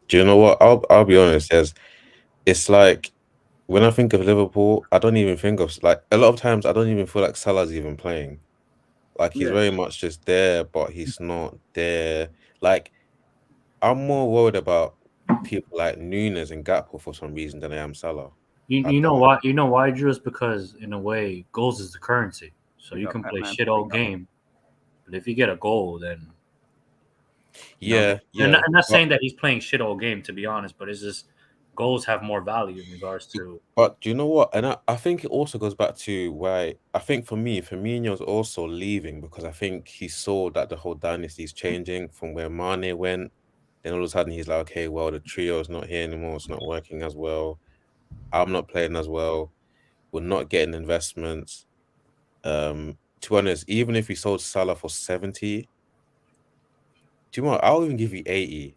S6: Do you know what? I'll be honest. It's like, when I think of Liverpool, I don't even think of, like, a lot of times I don't even feel like Salah's even playing. Like, he's very much just there, but he's not there. Like, I'm more worried about people like Nunes and Gakpo for some reason than I am Salah.
S7: You know why? You know why, Drew? Is because in a way, goals is the currency. So you can play shit all game, but if you get a goal, then
S6: yeah.
S7: I'm not saying that he's playing shit all game, to be honest, but it's just goals have more value in regards to.
S6: But do you know what? And I think it also goes back to why I think for me, Firmino's also leaving, because I think he saw that the whole dynasty is changing from where Mane went. Then all of a sudden he's like, okay, well, the trio is not here anymore. It's not working as well. I'm not playing as well. We're not getting investments. To be honest, even if we sold Salah for 70, do you know what? I'll even give you 80.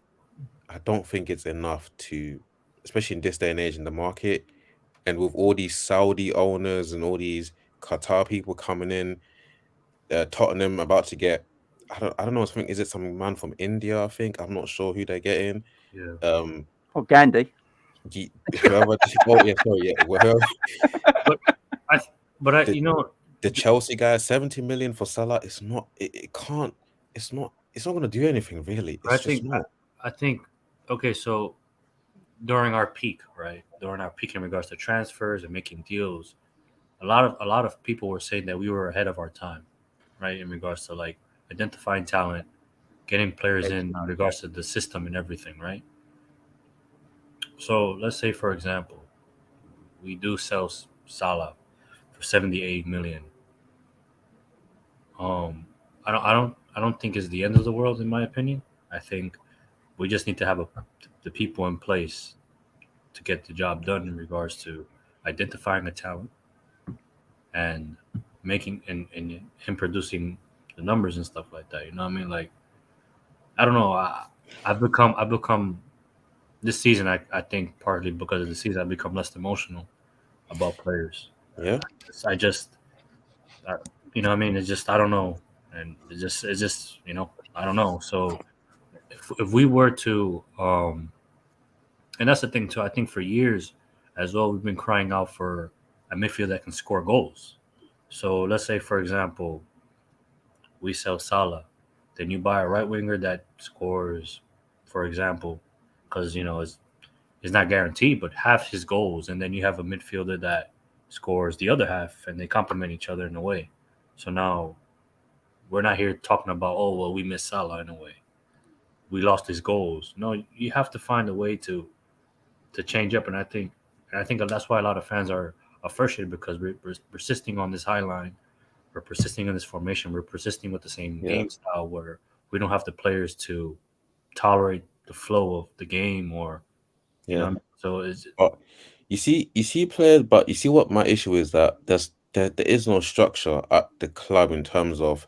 S6: I don't think it's enough to, especially in this day and age in the market, and with all these Saudi owners and all these Qatar people coming in, Tottenham about to get, I don't know. I think, is it some man from India? I think, I'm not sure who they're getting.
S7: Yeah.
S2: Or Gandhi.
S6: Whoever. Whoever. The Chelsea guy, 70 million for Salah. It's not. It can't. It's not going to do anything really.
S7: I think. Okay, so during our peak, right? During our peak in regards to transfers and making deals, a lot of people were saying that we were ahead of our time, right? In regards to like identifying talent, getting players in regards to the system and everything, right? So let's say, for example, we do sell Salah for 78 million. I don't think it's the end of the world, in my opinion. I think we just need to have the people in place to get the job done in regards to identifying a talent and making and him producing the numbers and stuff like that. You know what I mean? Like, I don't know. I've become this season. I think partly because of the season, I've become less emotional about players.
S6: Yeah.
S7: I just, you know what I mean? It's just, I don't know. And it's just, you know, I don't know. So if we were to, and that's the thing too, I think for years as well, we've been crying out for a midfield that can score goals. So let's say, for example, we sell Salah, then you buy a right winger that scores, for example, because, you know, it's not guaranteed, but half his goals. And then you have a midfielder that scores the other half and they complement each other in a way. So now we're not here talking about, oh, well, we missed Salah in a way. We lost his goals. No, you have to find a way to change up. And I think that's why a lot of fans are frustrated, because we're persisting on this high line. We're persisting in this formation. We're persisting with the same game style where we don't have the players to tolerate the flow of the game, or you know. So it's.
S6: But you see players, but you see what my issue is, that there is no structure at the club in terms of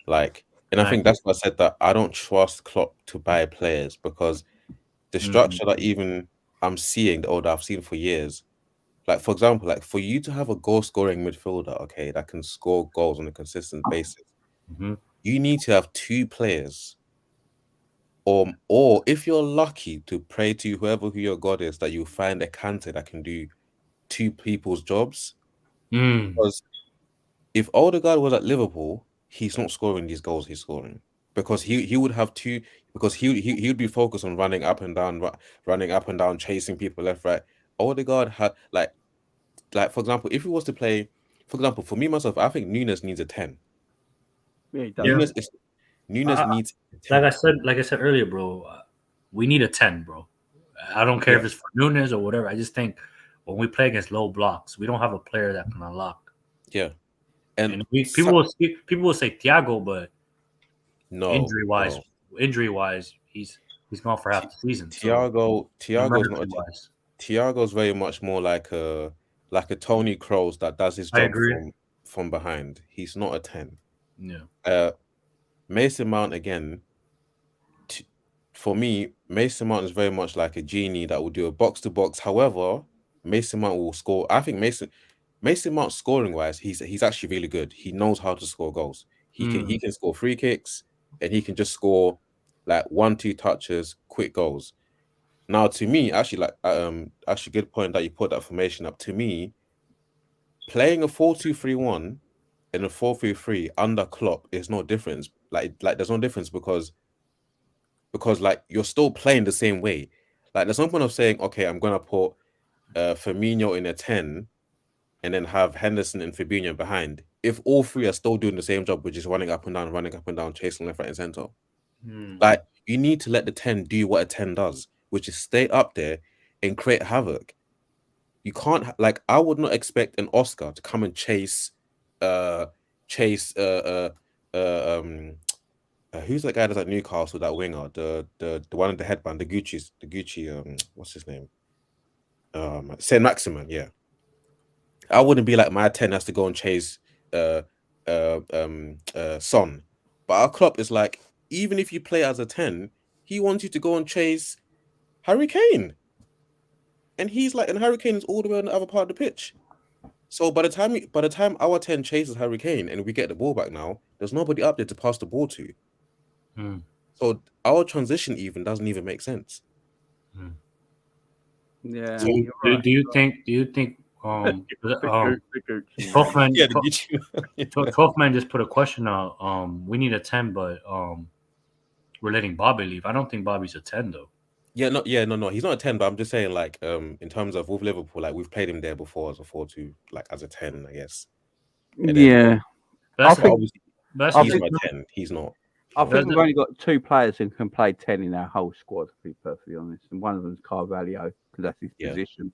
S6: like, and I think that's why I said that I don't trust Klopp to buy players, because the structure that even I'm seeing, or that I've seen for years, like for example, like for you to have a goal scoring midfielder, okay, that can score goals on a consistent basis, you need to have two players. Or if you're lucky to pray to who your God is, that you find a Kante that can do two people's jobs. Because if Odegaard was at Liverpool, he's not scoring these goals he's scoring, because he would have two, because he would be focused on running up and down, chasing people left, right. Odegaard had like for example, if he was to play, for example, for me myself, I think Nunes needs a 10.
S2: Yeah, he does.
S6: Nunes needs a 10.
S7: Like I said earlier, bro, we need a 10, bro. I don't care if it's for Nunes or whatever. I just think when we play against low blocks, we don't have a player that can unlock.
S6: Yeah.
S7: And people will say Thiago, but injury wise, he's gone for half the season.
S6: Thiago's very much more like a Tony Kroos that does his job from behind. He's not a 10.
S7: Yeah.
S6: Mason Mount, again, for me, Mason Mount is very much like a genie that will do a box to box. However, Mason Mount will score. I think Mason Mount, scoring wise, he's actually really good. He knows how to score goals. He can score free kicks, and he can just score like 1-2 touches, quick goals. Now, to me, actually, good point that you put that formation up. To me, playing a 4-2-3-1 and a 4-3-3 under Klopp is no difference. Like there's no difference, because like you're still playing the same way. Like there's no point of saying, okay, I'm gonna put Firmino in a 10 and then have Henderson and Fabinho behind, if all three are still doing the same job, which is running up and down, chasing left, right, and center. Like, you need to let the 10 do what a 10 does, which is stay up there and create havoc. You can't, like, I would not expect an Oscar to come and chase who's that guy that's at Newcastle, that winger, the one in the headband, the Gucci, what's his name? Saint Maximin, yeah. I wouldn't be like, my 10 has to go and chase Son. But our Klopp is like, even if you play as a 10, he wants you to go and chase Harry Kane. And he's like, and Harry Kane is all the way on the other part of the pitch. So by the time our 10 chases Harry Kane and we get the ball back now, there's nobody up there to pass the ball to. So our transition even doesn't even make sense.
S2: Yeah.
S7: So do you think Kaufman just put a question out. We need a 10, but we're letting Bobby leave. I don't think Bobby's a 10 though.
S6: No, he's not a 10, but I'm just saying, like, in terms of with Liverpool, like, we've played him there before as a 4-2, like as a 10, I guess.
S2: Yeah.
S6: I think he's my 10. He's not.
S2: I think we've only got two players who can play 10 in our whole squad, to be perfectly honest. And one of them is Carvalho, because that's his position.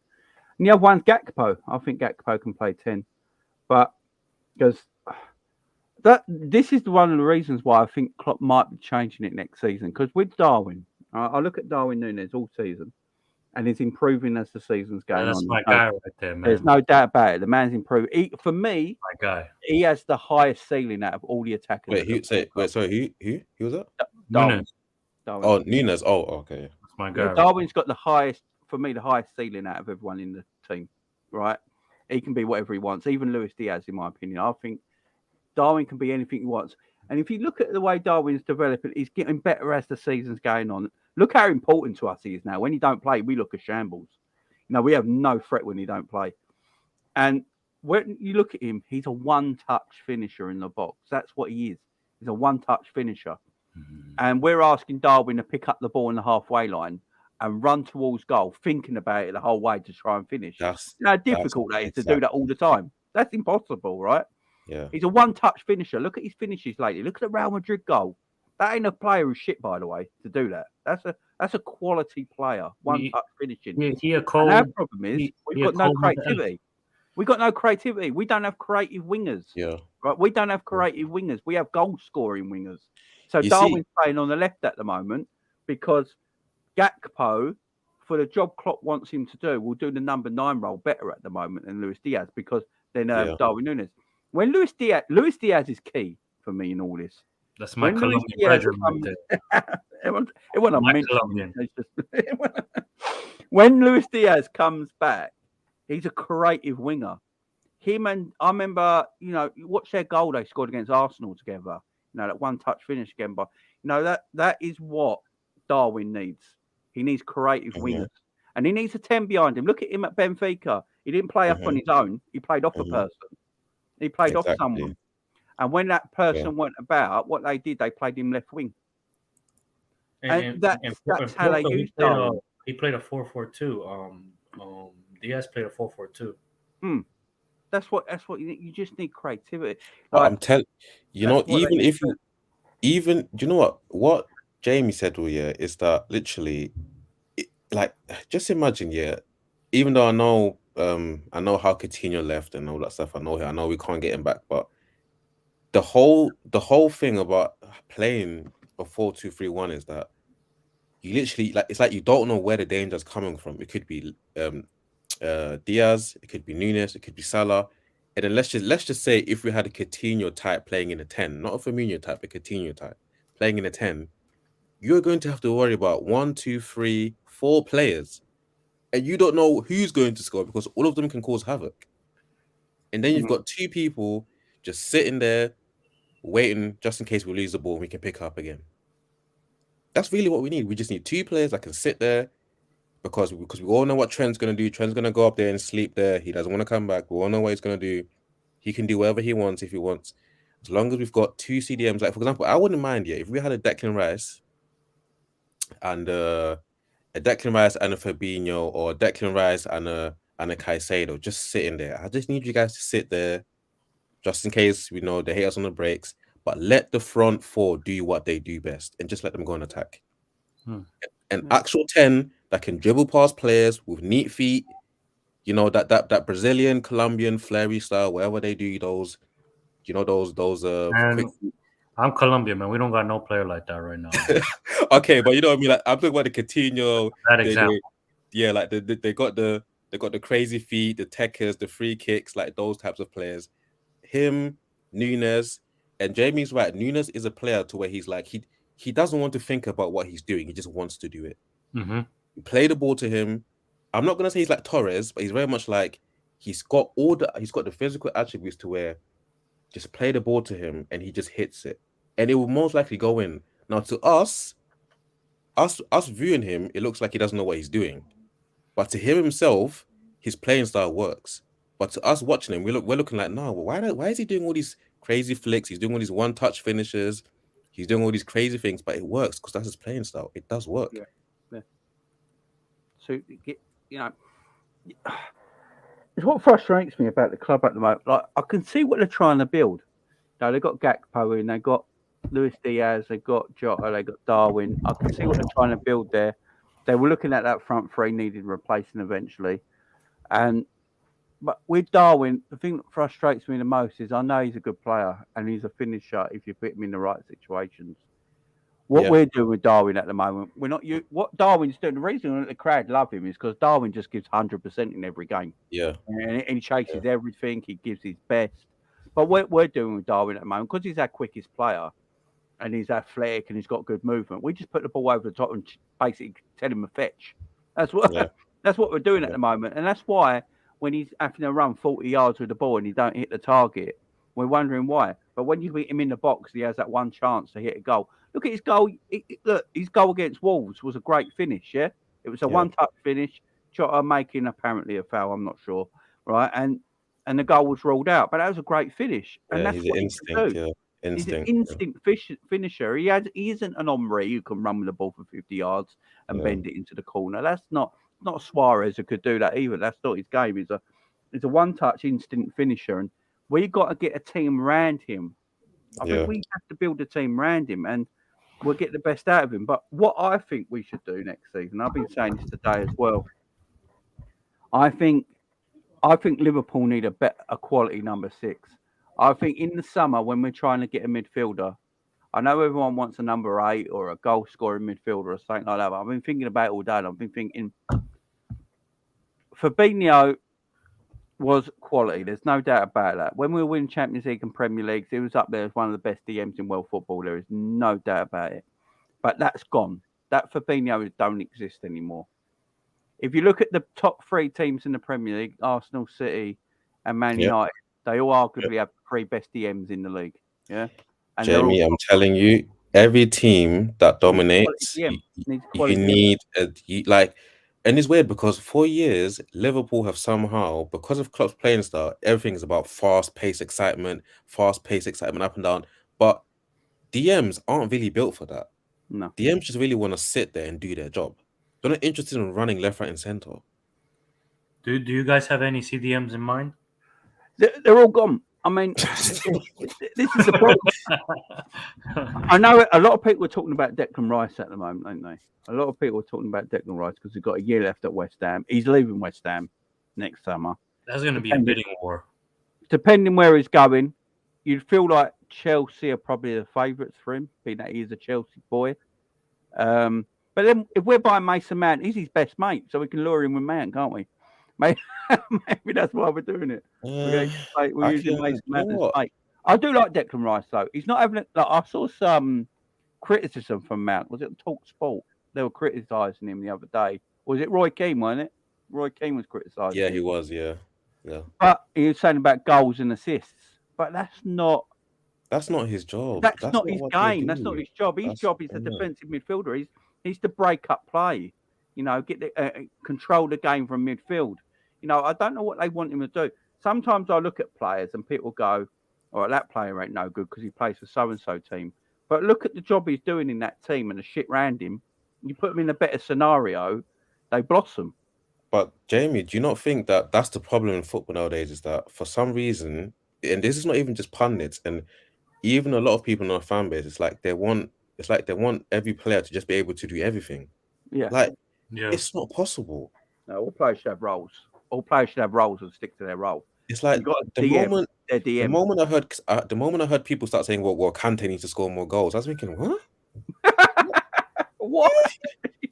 S2: And the other one's Gakpo. I think Gakpo can play 10. But because this is one of the reasons why I think Klopp might be changing it next season. Because with Darwin, I look at Darwin Núñez all season, and is improving as the season's going
S7: That's
S2: on.
S7: my guy right there, man.
S2: There's no doubt about it. The man's improved. For me,
S7: My guy.
S2: he has the highest ceiling out of all the attackers.
S6: Sorry, who was that?
S2: Darwin.
S6: Oh, Nunes. Oh, okay.
S7: That's my guy.
S2: Yeah, Darwin's got the highest, for me, the highest ceiling out of everyone in the team, right? He can be whatever he wants, even Luis Diaz, in my opinion. I think Darwin can be anything he wants. And if you look at the way Darwin's developing, he's getting better as the season's going on. Look how important to us he is now. When he don't play, we look a shambles. We have no threat when he don't play. And when you look at him, he's a one-touch finisher in the box. That's what he is. He's a one-touch finisher. And we're asking Darwin to pick up the ball in the halfway line and run towards goal, thinking about it the whole way to try and finish. How difficult that is to do that all the time. That's impossible, right?
S6: Yeah.
S2: He's a one-touch finisher. Look at his finishes lately. Look at the Real Madrid goal. That ain't a player who's shit, by the way, to do that. That's a quality player. One-touch finishing. And our problem is we've got no creativity. We've got no creativity. We don't have creative wingers.
S6: Yeah.
S2: Right? We don't have creative wingers. We have goal-scoring wingers. So Darwin's playing on the left at the moment because Gakpo, for the job Klopp wants him to do, will do the number 9 role better at the moment than Luis Diaz because then Darwin Nunes. When Luis Diaz is key for me in all this.
S7: That's my Colombian brethren right there.
S2: It wasn't a mention. When Luis Diaz comes back, he's a creative winger. Him and I remember, watch their goal they scored against Arsenal together. That one-touch finish again. But that is what Darwin needs. He needs creative wingers, and he needs a 10 behind him. Look at him at Benfica. He didn't play up on his own. He played off a person. He played off someone. And when that person went about, what they did, they played him left wing. And that's how they used Darwin.
S7: He played a 4-4-2. Diaz played a 4-4-2.
S2: That's what you just need creativity.
S6: I'm telling even do you know what Jamie said is that literally just imagine, even though I know how Coutinho left and all that stuff, I know we can't get him back, but the whole thing about playing a 4-2-3-1 is that you literally it's like you don't know where the danger's coming from. It could be Diaz, it could be Nunes, it could be Salah, and then let's just say if we had a Coutinho type playing in a 10, not a Firmino type, a Coutinho type playing in a 10, you're going to have to worry about 1, 2, 3, 4 players, and you don't know who's going to score because all of them can cause havoc. And then you've got 2 people just sitting there waiting just in case we lose the ball and we can pick up again. That's really what we need. We just need 2 players that can sit there because we all know what Trent's going to do. Trent's going to go up there and sleep there. He doesn't want to come back. We all know what he's going to do. He can do whatever he wants if he wants. As long as we've got 2 CDMs, like for example, I wouldn't mind if we had a Declan Rice and a Fabinho, or a Declan Rice and a Caicedo just sitting there. I just need you guys to sit there just in case we know they hit us on the breaks, but let the front 4 do what they do best and just let them go and attack. An actual 10 that can dribble past players with neat feet, that Brazilian, Colombian, flary style, wherever they do those, quick.
S7: I'm Colombian, man. We don't got no player like that right now.
S6: Okay, but you know what I mean? Like I'm talking about the Coutinho.
S7: That example.
S6: They got the crazy feet, the techers, the free kicks, like those types of players. Him, Nunes, and Jamie's right. Nunes is a player to where he's like he doesn't want to think about what he's doing. He just wants to do it. You play the ball to him. I'm not gonna say he's like Torres, but he's very much like he's got the physical attributes to where just play the ball to him and he just hits it, and it will most likely go in. Now to us viewing him, it looks like he doesn't know what he's doing, but to him himself, his playing style works. But to us watching him, we're looking like, no, why is he doing all these crazy flicks? He's doing all these one-touch finishes. He's doing all these crazy things, but it works because that's his playing style. It does work.
S2: Yeah. So, it's what frustrates me about the club at the moment. Like, I can see what they're trying to build. They've got Gakpo in, they've got Luis Diaz, they've got Jota, they've got Darwin. I can see what they're trying to build there. They were looking at that front 3 needed replacing eventually. But with Darwin, the thing that frustrates me the most is I know he's a good player and he's a finisher if you put him in the right situations. What we're doing with Darwin at the moment, we're not. What Darwin's doing. The reason the crowd love him is because Darwin just gives 100% in every game.
S6: Yeah.
S2: And he chases everything. He gives his best. But what we're doing with Darwin at the moment, because he's our quickest player, and he's athletic and he's got good movement, we just put the ball over the top and basically tell him to fetch. That's what that's what we're doing at the moment, and that's why when he's having to run 40 yards with the ball and he don't hit the target, we're wondering why. But when you hit him in the box, he has that one chance to hit a goal. Look at his goal. Look, his goal against Wolves was a great finish. Yeah, it was a one-touch finish. Jota making apparently a foul. I'm not sure, right? And the goal was ruled out, but that was a great finish. And that's what he can do. He's an instinct finisher. He isn't an Omri who can run with the ball for 50 yards and bend it into the corner. That's not Suarez who could do that either. That's not his game. He's a one-touch instinct finisher, and we've got to get a team around him. I think we have to build a team around him, and we'll get the best out of him. But what I think we should do next season, I've been saying this today as well. I think Liverpool need a quality number 6. I think in the summer when we're trying to get a midfielder, I know everyone wants a number 8 or a goal scoring midfielder or something like that. But I've been thinking about it all day. And I've been thinking Fabinho was quality. There's no doubt about that. When we were winning Champions League and Premier League, he was up there as one of the best DMs in world football. There is no doubt about it. But that's gone. That Fabinho don't exist anymore. If you look at the top 3 teams in the Premier League, Arsenal, City, and Man United, they all arguably have 3 best DMs in the league. Yeah, and
S6: Jamie, I'm telling you, every team that dominates, you need and it's weird because for years Liverpool have somehow, because of Klopp's playing style, everything is about fast-paced excitement up and down. But DMs aren't really built for that.
S2: No,
S6: DMs just really want to sit there and do their job. They're not interested in running left, right, and center.
S7: Do you guys have any CDMs in mind?
S2: They're all gone. I mean, this is the problem. I know a lot of people are talking about Declan Rice at the moment, aren't they? A lot of people are talking about Declan Rice because he's got a year left at West Ham. He's leaving West Ham next summer.
S7: That's going to be a bidding war.
S2: Depending where he's going, you'd feel like Chelsea are probably the favourites for him, being that he's a Chelsea boy. But then if we're buying Mason Mount, he's his best mate, so we can lure him with Mount, can't we? Maybe that's why we're doing it. We're using Mason Mount as mate. I do like Declan Rice, though. He's not having I saw some criticism from Mount. Was it Talk Sport? They were criticising him the other day. Was it Roy Keane, wasn't it? Roy Keane was criticising him.
S6: He was, yeah.
S2: But he was saying about goals and assists. But that's not
S6: his job.
S2: That's not his game. That's not his job. His job is a defensive midfielder. He's to break up play. Get the control the game from midfield. I don't know what they want him to do. Sometimes I look at players and people go, "All right, that player ain't no good because he plays for so and so team." But look at the job he's doing in that team and the shit around him. You put them in a better scenario, they blossom.
S6: But Jamie, do you not think that that's the problem in football nowadays? Is that for some reason, and this is not even just pundits, and even a lot of people in our fan base, it's like they want every player to just be able to do everything.
S2: Yeah,
S6: it's not possible.
S2: No, all players should have roles. All players should have roles and stick to their role.
S6: It's like the moment I heard people start saying, "Well, Kante needs to score more goals," I was thinking, "What?
S2: What?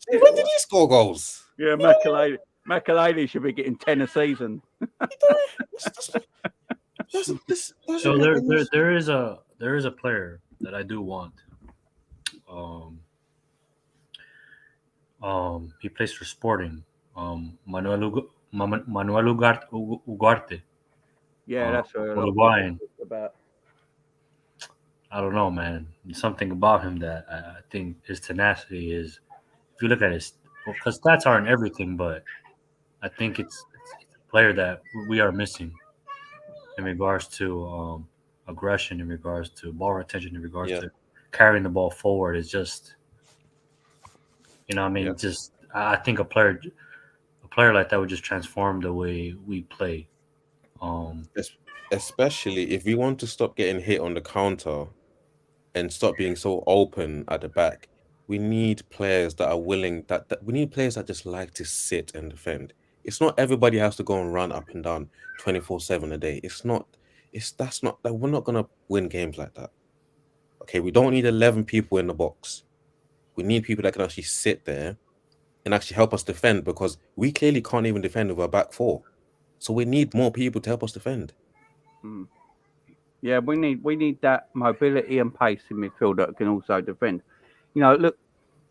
S6: When did he score goals?"
S2: Yeah, Makaleli should be getting 10 a season.
S7: So there is a player that I do want. He plays for Sporting. Manuel Ugarte.
S2: Yeah, that's what
S7: Uruguayan. About. I don't know, man. There's something about him that I think his tenacity is. If you look at his, because stats aren't everything, but I think it's a player that we are missing in regards to aggression, in regards to ball retention, in regards to carrying the ball forward. It's just, just I think a player like that would just transform the way we play.
S6: Especially if we want to stop getting hit on the counter and stop being so open at the back, we need players that are willing. We need players that just like to sit and defend. It's not everybody has to go and run up and down 24/7 a day. We're not gonna win games like that. Okay, we don't need 11 people in the box. We need people that can actually sit there and actually help us defend, because we clearly can't even defend with our back four. So we need more people to help us defend.
S2: Yeah, we need that mobility and pace in midfield that can also defend. You know, look,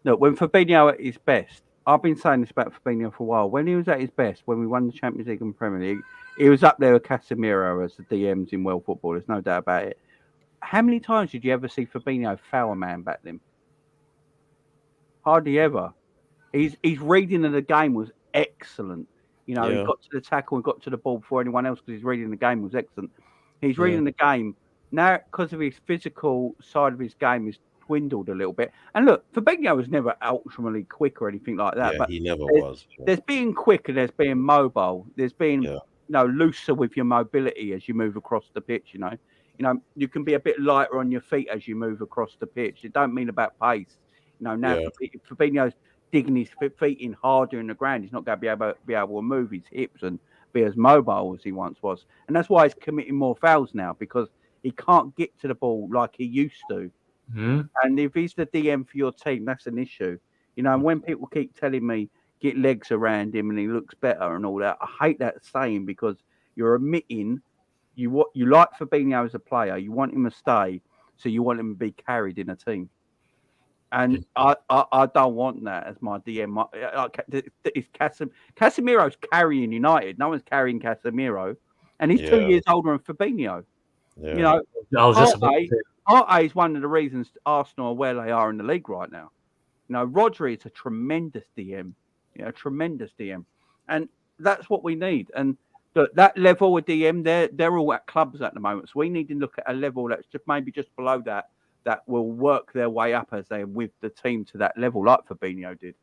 S2: when Fabinho at his best, I've been saying this about Fabinho for a while. When he was at his best, when we won the Champions League and Premier League, he was up there with Casemiro as the DMs in world football. There's no doubt about it. How many times did you ever see Fabinho foul a man back then? Hardly ever. His reading of the game was excellent. You know, he got to the tackle and got to the ball before anyone else because his reading of the game was excellent. He's reading the game now because of his physical side of his game is dwindled a little bit. And look, Fabinho was never ultimately quick or anything like that.
S6: Yeah,
S2: but
S6: he never was.
S2: There's being quick and there's being mobile. There's being looser with your mobility as you move across the pitch. You know, you can be a bit lighter on your feet as you move across the pitch. It don't mean about pace. You know, now Fabinho's digging his feet in harder in the ground. He's not going to be able to move his hips and be as mobile as he once was. And that's why he's committing more fouls now, because he can't get to the ball like he used to. And if he's the DM for your team, that's an issue. You know, and when people keep telling me get legs around him and he looks better and all that, I hate that saying, because you're admitting you like Fabinho as a player, you want him to stay, so you want him to be carried in a team. And I don't want that as my DM. It's Casemiro's carrying United. No one's carrying Casemiro, and he's 2 years older than Fabinho. Yeah. You know, Arte is one of the reasons Arsenal are where they are in the league right now. You know, Rodri is a tremendous DM. Tremendous DM, and that's what we need. And that level of DM, they're all at clubs at the moment. So we need to look at a level that's just below that will work their way up as they're with the team to that level, like Fabinho did.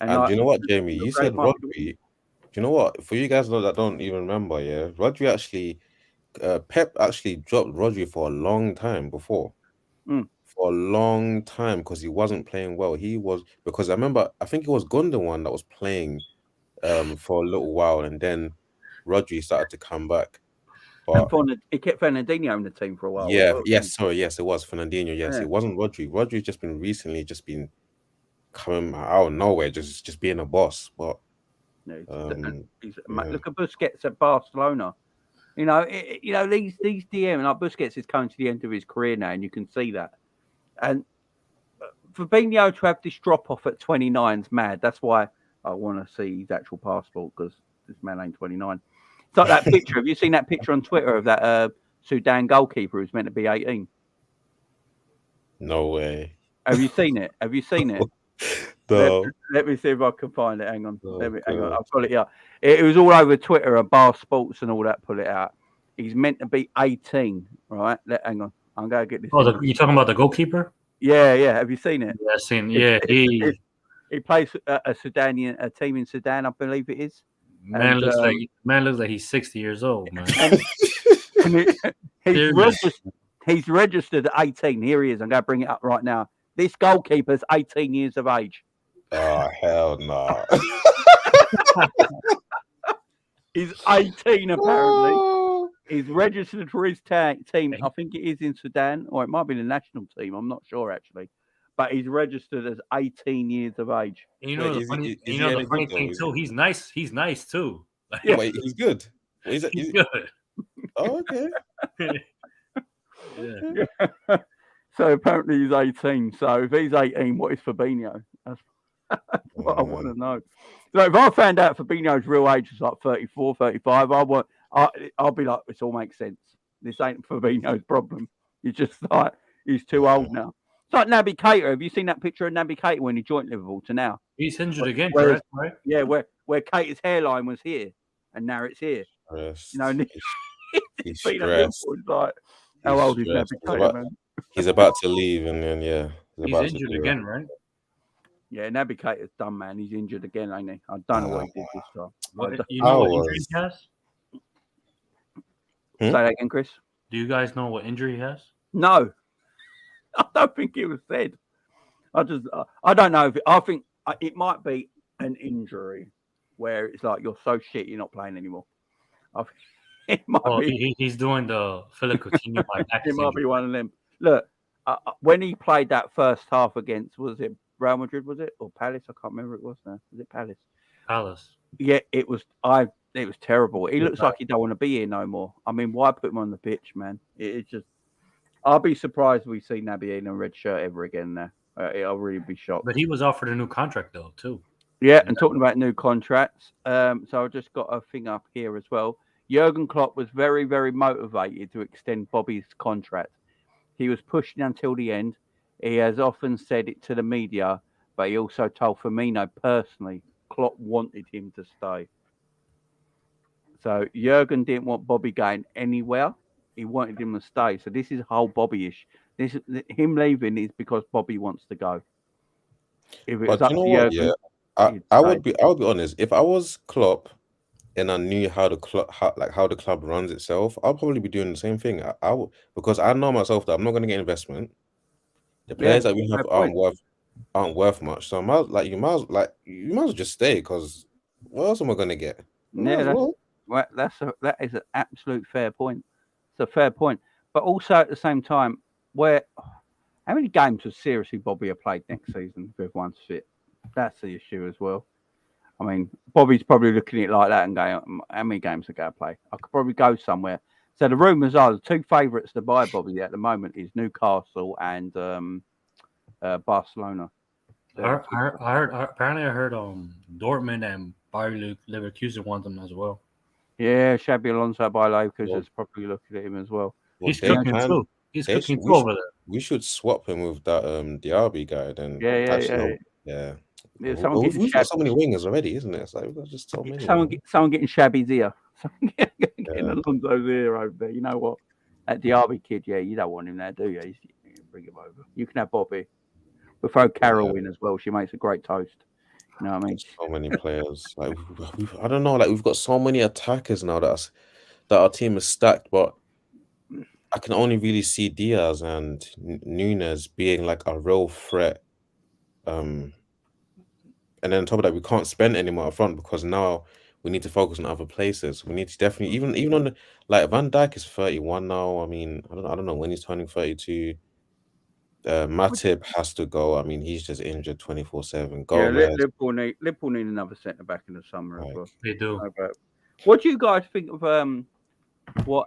S6: And you know what, Jamie? You said Rodri. Do you know what? For you guys that don't even remember, Rodri actually, Pep actually dropped Rodri for a long time before. For a long time, because he wasn't playing well. Because I think it was Gundogan that was playing for a little while, and then Rodri started to come back. But
S2: he kept Fernandinho in the team for a while.
S6: Yes, it was Fernandinho. Yes, it wasn't Rodri. Rodri's just been recently coming out of nowhere, just being a boss. But
S2: look at Busquets at Barcelona. You know, these DM, like Busquets is coming to the end of his career now, and you can see that. And Fabinho to have this drop off at 29 is mad. That's why I want to see his actual passport, because this man ain't 29. It's like that picture. Have you seen that picture on Twitter of that Sudan goalkeeper who's meant to be 18?
S6: No way.
S2: Have you seen it?
S6: No.
S2: Let me see if I can find it. Hang on. Hang on. I'll pull it out. It was all over Twitter and Bar Sports and all that. Pull it out. He's meant to be 18, right? Hang on. I'm going to get this.
S7: Oh, you talking about the goalkeeper?
S2: Yeah. Have you seen it?
S7: Yeah, I've seen. Yeah,
S2: he plays a team in Sudan, I believe it is.
S7: Man looks like he's 60 years old, man.
S2: He's registered at 18. Here he is. I'm going to bring it up right now. This goalkeeper's 18 years of age.
S6: Oh, hell no.
S2: He's 18 apparently. He's registered for his team. I think it is in Sudan, or it might be the national team. I'm not sure actually. But he's registered as 18 years of age.
S7: You know, the funny thing too, he's nice. He's nice too.
S6: Wait, he's good. He's
S7: good.
S6: Oh, okay.
S2: Yeah. So apparently he's 18. So if he's 18, what is Fabinho? That's what I want to know. So if I found out Fabinho's real age is like 34, 35, I'll be like, this all makes sense. This ain't Fabinho's problem. He's just like, he's too old now. It's like Naby Keita. Have you seen that picture of Naby Keita when he joined Liverpool to now?
S7: He's injured again, correct? Right?
S2: Yeah, where Keita's hairline was here, and now it's here.
S6: Stressed.
S2: You know,
S6: he's
S2: stressed. Like, how old is Naby Keita, man?
S6: He's about to leave, and then
S7: he's injured again, right?
S2: Yeah, Naby Keita's done, man. He's injured again, ain't he? I don't know what he did this time.
S7: You know what injury he has?
S2: Say that again, Chris.
S7: Do you guys know what injury he has?
S2: No. I don't think it was said. I don't know. I think it might be an injury where it's like you're so shit you're not playing anymore. It might be.
S7: He's doing the Philip Coutinho by back.
S2: It might be one of them. Look, when he played that first half against, was it Real Madrid, was it, or Palace? I can't remember. It was now. Was it Palace?
S7: Palace.
S2: Yeah, it was. It was terrible. He looks like he don't want to be here no more. I mean, why put him on the pitch, man? It's just. I'll be surprised if we see Naby in a red shirt ever again. Now, I'll really be shocked.
S7: But he was offered a new contract though, too.
S2: Yeah, and talking about new contracts, so I just got a thing up here as well. Jurgen Klopp was very, very motivated to extend Bobby's contract. He was pushing until the end. He has often said it to the media, but he also told Firmino personally, Klopp wanted him to stay. So Jurgen didn't want Bobby going anywhere. He wanted him to stay. So this is whole Bobby-ish. Him leaving is because Bobby wants to go. If it was up to Jurgen,
S6: yeah, I would be honest. If I was Klopp and I knew how the club runs itself, I'll probably be doing the same thing. I would, because I know myself that I'm not going to get investment. The players that we have aren't worth much. So you might as well just stay, because what else am I going to get?
S2: That is an absolute fair point. It's a fair point, but also at the same time, how many games has seriously Bobby have played next season if everyone's fit? That's the issue as well. I mean, Bobby's probably looking at it like that and going, how many games are going to play? I could probably go somewhere. So the rumours are the two favourites to buy Bobby at the moment is Newcastle and Barcelona.
S7: Apparently I heard Dortmund and Bayer Leverkusen want them as well.
S2: Yeah, Xabi Alonso by Leverkusen is probably looking at him as well.
S7: He's cooking too. He's cooking too over there.
S6: We should swap him with that Diaby guy then. Yeah. We've got so many wingers already, isn't it? It's like we've got just so many.
S2: Someone getting Xabi's ear. Someone getting Alonso's ear over there. You know what? That Diaby kid, you don't want him there, do you? Bring him over. You can have Bobby. We'll throw Carol in as well. She makes a great toast. You know what I mean?
S6: So many players. I don't know. We've got so many attackers now that our team is stacked, but I can only really see Diaz and Nunes being like a real threat. And then on top of that, we can't spend any more up front because now we need to focus on other places. We need to definitely even on Van Dijk is 31 now. I mean, I don't know when he's turning 32. Matip has to go. I mean, he's just injured 24/7.
S2: Liverpool need another centre back in the summer as well.
S7: They do.
S2: What do you guys think of what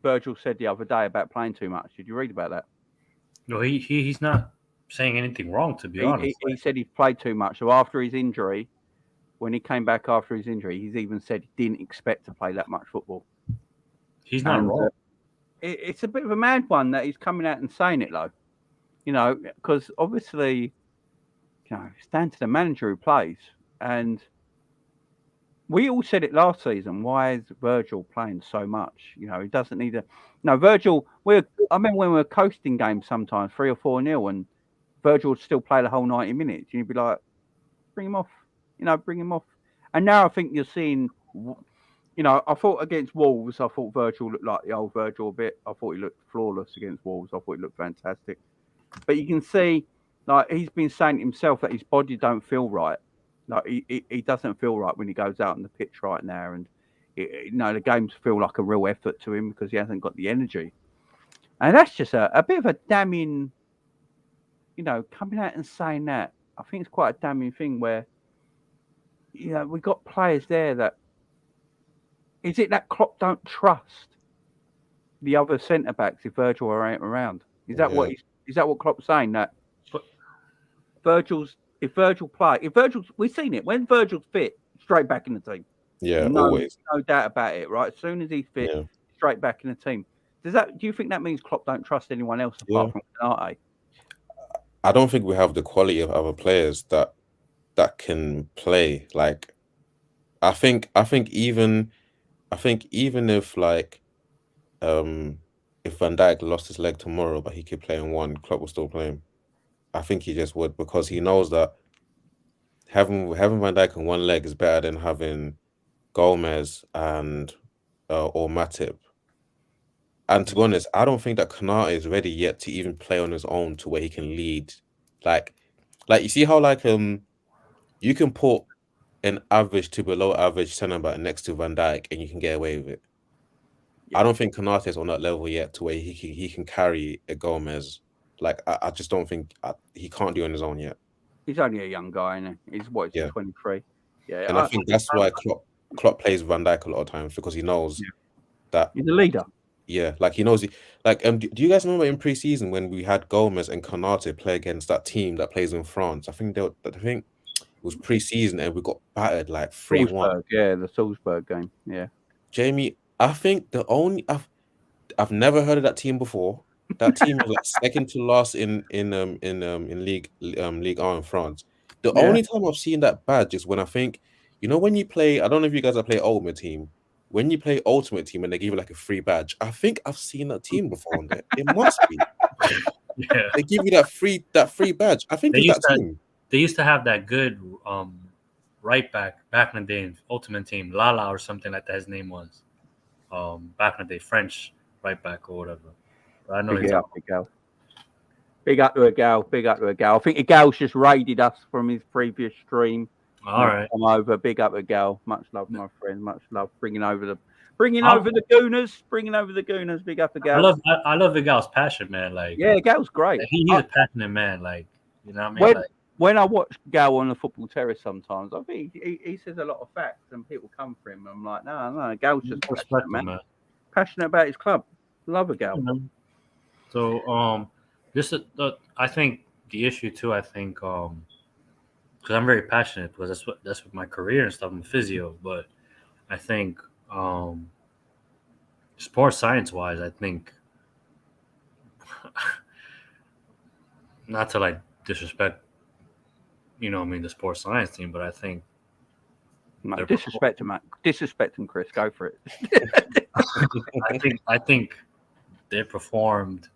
S2: Virgil said the other day about playing too much? Did you read about that?
S7: No, he's not saying anything wrong, to be honest.
S2: He said he played too much. So after his injury, when he came back after his injury, he's even said he didn't expect to play that much football.
S7: He's not wrong.
S2: It's a bit of a mad one that he's coming out and saying it, though. You know, because obviously, it's down to the manager who plays. And we all said it last season. Why is Virgil playing so much? He doesn't need to. No, Virgil, I remember when we were coasting games sometimes, 3 or 4-0, and Virgil would still play the whole 90 minutes. You'd be like, bring him off. Bring him off. And now I think you're seeing, I thought against Wolves, I thought Virgil looked like the old Virgil a bit. I thought he looked flawless against Wolves. I thought he looked fantastic. But you can see, he's been saying himself that his body don't feel right. He doesn't feel right when he goes out on the pitch right now. And, the games feel like a real effort to him because he hasn't got the energy. And that's just a bit of a damning, coming out and saying that. I think it's quite a damning thing where, we've got players there that, is it that Klopp don't trust the other centre backs if Virgil ain't around? Is that what Klopp's saying? That if Virgil's, we've seen it when Virgil's fit, straight back in the team.
S6: Yeah, always.
S2: No doubt about it, right? As soon as he's fit, straight back in the team. Do you think that means Klopp don't trust anyone else apart from Canate?
S6: I don't think we have the quality of other players that can play. I think even if if Van Dijk lost his leg tomorrow, but he could play in one, Klopp will still play him. I think he just would, because he knows that having Van Dijk in one leg is better than having Gomez and or Matip. And to be honest, I don't think that Konate is ready yet to even play on his own to where he can lead. Like you see how you can put an average to below average centre back next to Van Dijk and you can get away with it. Yeah. I don't think Konate is on that level yet to where he can carry a Gomez. Like I just don't think he can't do it on his own yet.
S2: He's only a young guy, and he's what? Is he 23? Yeah,
S6: And I think that's why Klopp plays Van Dijk a lot of times, because he knows that
S2: he's a leader.
S6: Yeah, like he knows. Like, do you guys remember in pre-season when we had Gomez and Konate play against that team that plays in France? I think it was pre-season and we got battered like 3-1.
S2: Yeah, the Salzburg game. Yeah,
S6: Jamie, I think I've never heard of that team before. That team was like second to last in League R in France. The only time I've seen that badge is when I think, when you play. I don't know if you guys have played Ultimate Team. When you play Ultimate Team and they give you like a free badge, I think I've seen that team before on there. It must be.
S7: Yeah,
S6: they give you that free badge. I think it's that team.
S7: They used to have that good right back in the day in Ultimate Team, Lala or something like that. His name was back in the day, French right back or whatever. But I know
S2: big up to a gal. I think a gal's just raided us from his previous stream.
S7: All right,
S2: come over. Big up a gal. Much love, my friend. Much love. Bringing over the Gooners. Big up a gal.
S7: I love the gal's passion, man. Like,
S2: yeah, gal's great.
S7: He's a passionate man. Like, you know what I mean?
S2: When I watch Gal on the football terrace, sometimes I think he says a lot of facts, and people come for him. I'm like, no, Gal's just passionate, man. Passionate about his club. Love a Gal.
S7: Mm-hmm. So, I think the issue too. I think because I'm very passionate, because that's what my career and stuff. I'm a physio, but I think sports science wise, I think not to like disrespect, the sports science team, but I think
S2: disrespect him, Chris. Go for it.
S7: I think they performed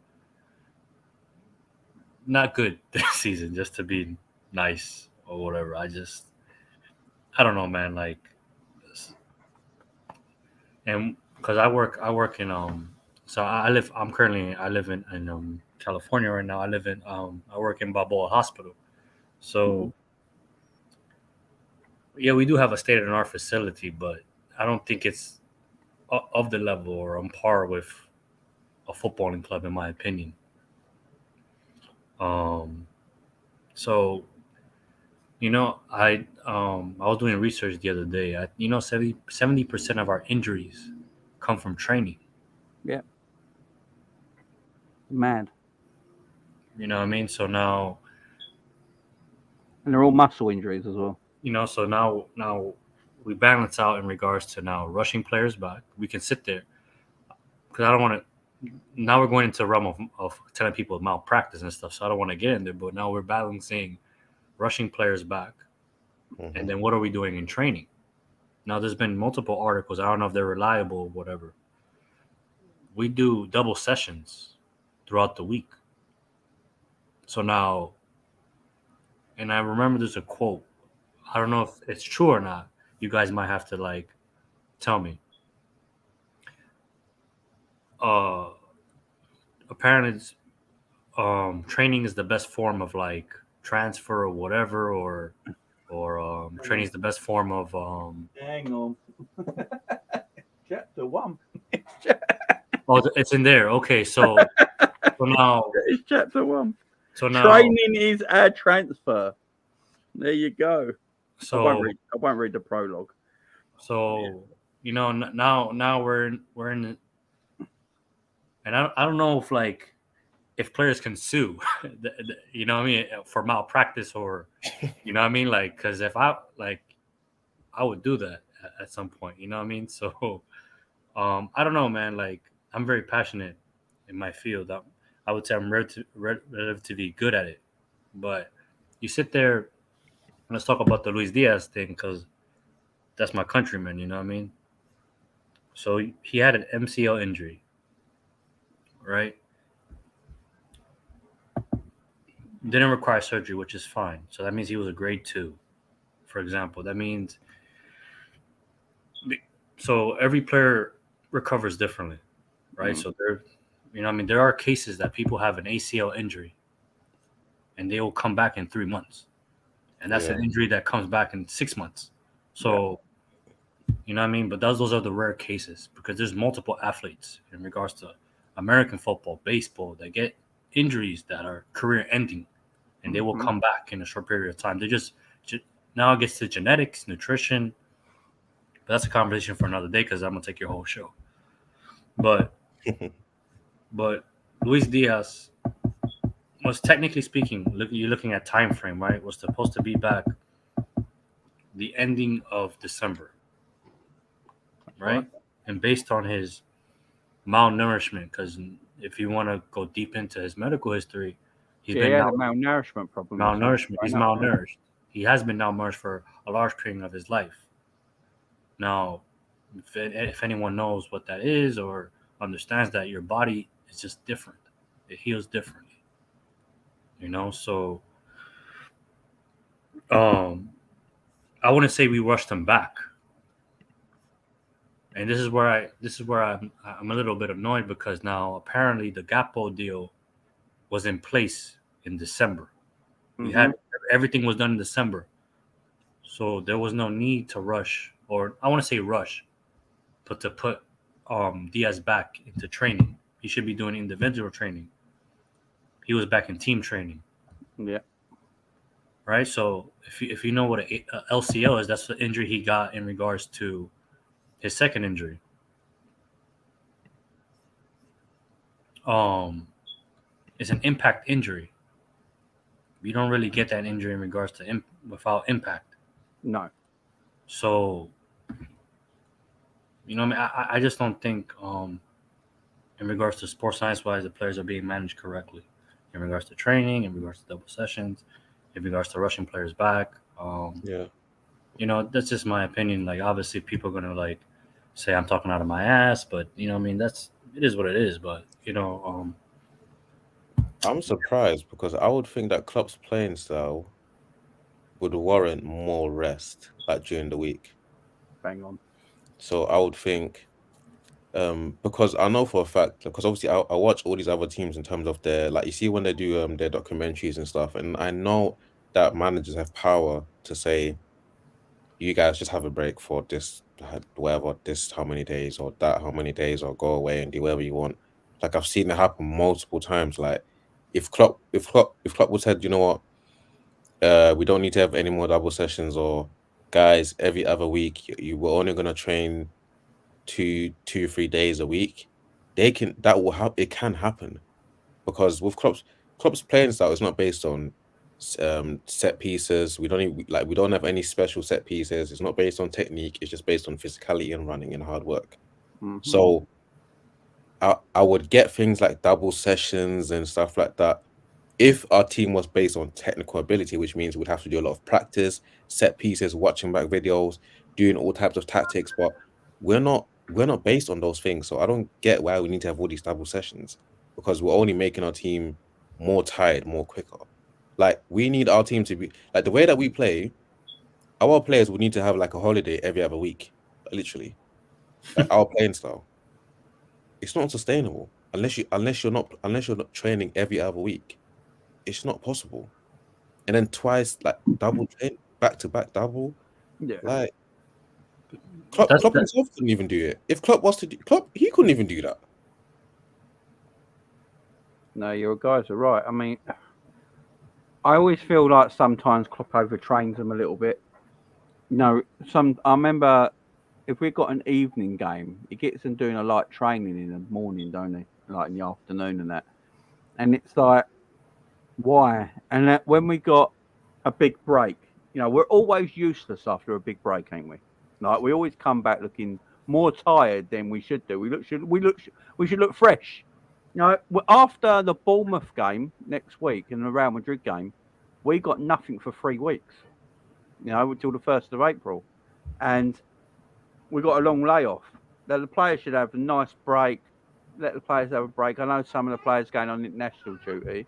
S7: not good this season, just to be nice or whatever. I don't know, man. Like, and because I work in so I live in California right now. I work in Balboa Hospital. So yeah, we do have a state-of-the-art facility, but I don't think it's of the level or on par with a footballing club, in my opinion. So, I was doing research the other day. 70% of our injuries come from training.
S2: Yeah. Mad.
S7: You know what I mean? So now,
S2: and they're all muscle injuries as well.
S7: So now we balance out in regards to now rushing players back. We can sit there because I don't want to. Now we're going into the realm of telling people malpractice and stuff, so I don't want to get in there. But now we're balancing rushing players back, and then what are we doing in training? Now there's been multiple articles. I don't know if they're reliable or whatever. We do double sessions throughout the week. So now, and I remember there's a quote. I don't know if it's true or not. You guys might have to like tell me. Apparently, training is the best form of like transfer or whatever, or training is the best form of.
S2: Hang on. Chapter 1.
S7: Oh, it's in there. Okay, so now
S2: it's chapter 1.
S7: So now
S2: training is a transfer. There you go.
S7: So
S2: I won't read the prologue.
S7: So now we're in, and I don't know if players can sue, you know what I mean, for malpractice or, you know what I mean, like, because if I would do that at some point, you know what I mean. So I don't know, man. Like, I'm very passionate in my field. I would say I'm relatively good at it, but you sit there. Let's talk about the Luis Diaz thing, because that's my countryman, you know what I mean? So he had an MCL injury, right? Didn't require surgery, which is fine. So that means he was a grade 2, for example. That means so every player recovers differently, right? So there are cases that people have an ACL injury and they will come back in 3 months. And that's an injury that comes back in 6 months. So, you know what I mean? But those are the rare cases, because there's multiple athletes in regards to American football, baseball, that get injuries that are career ending, and they will come back in a short period of time. They just now it gets to genetics, nutrition. But that's a conversation for another day because I'm gonna take your whole show. But Luis Diaz was, technically speaking, you're looking at time frame, right? Was supposed to be back the ending of December, right? And based on his malnourishment, because if you want to go deep into his medical history, he's been
S2: had a malnourishment problem.
S7: Malnourishment. He's malnourished. He has been malnourished for a large period of his life. Now, if anyone knows what that is or understands that, your body is just different. It heals differently. So I wouldn't say we rushed him back. And this is where I'm a little bit annoyed, because now apparently the Gakpo deal was in place in December. We had everything was done in December. So there was no need to rush, or I want to say rush, but to put Diaz back into training. He should be doing individual training. He was back in team training.
S2: Yeah.
S7: Right? So if you know what a LCL is, that's the injury he got in regards to his second injury. It's an impact injury. You don't really get that injury in regards to without impact.
S2: No.
S7: So, I just don't think in regards to sports science-wise, the players are being managed correctly. In regards to training, in regards to double sessions, in regards to rushing players back. That's just my opinion. Like, obviously, people are going to, say I'm talking out of my ass, but, it is what it is. But,
S6: I'm surprised, because I would think that Klopp's playing style would warrant more rest, during the week.
S2: Bang on.
S6: So I would think, because I know for a fact, because obviously I watch all these other teams in terms of their, you see when they do their documentaries and stuff, and I know that managers have power to say, you guys just have a break for this, whatever, this how many days, or that how many days, or go away and do whatever you want. I've seen it happen multiple times. If Klopp would said, you know what, we don't need to have any more double sessions, or guys, every other week you were only gonna train 2-3 days a week, it can happen, because with Klopp's playing style is not based on set pieces. We don't have any special set pieces. It's not based on technique. It's just based on physicality and running and hard work. So I would get things like double sessions and stuff like that if our team was based on technical ability, which means we'd have to do a lot of practice, set pieces, watching back videos, doing all types of tactics. But we're not based on those things. So I don't get why we need to have all these double sessions, because we're only making our team more tired, more quicker. We need our team to be the way that we play. Our players would need to have a holiday every other week, literally. Our playing style, it's not sustainable unless you're not training every other week. It's not possible. And then twice, double train, back to back double.
S2: Yeah.
S6: Klopp himself couldn't even do it. If Klopp was to do Klopp, he couldn't even do that.
S2: No, your guys are right. I mean, I always feel like sometimes Klopp overtrains them a little bit. I remember if we've got an evening game, he gets them doing a light training in the morning, don't he? In the afternoon and that. And it's like, why? And when we got a big break, we're always useless after a big break, ain't we? We always come back looking more tired than we should do. We should look fresh. After the Bournemouth game next week and the Real Madrid game, we got nothing for 3 weeks. Until the 1st of April, and we got a long layoff. Now, the players should have a nice break. Let the players have a break. I know some of the players going on international duty,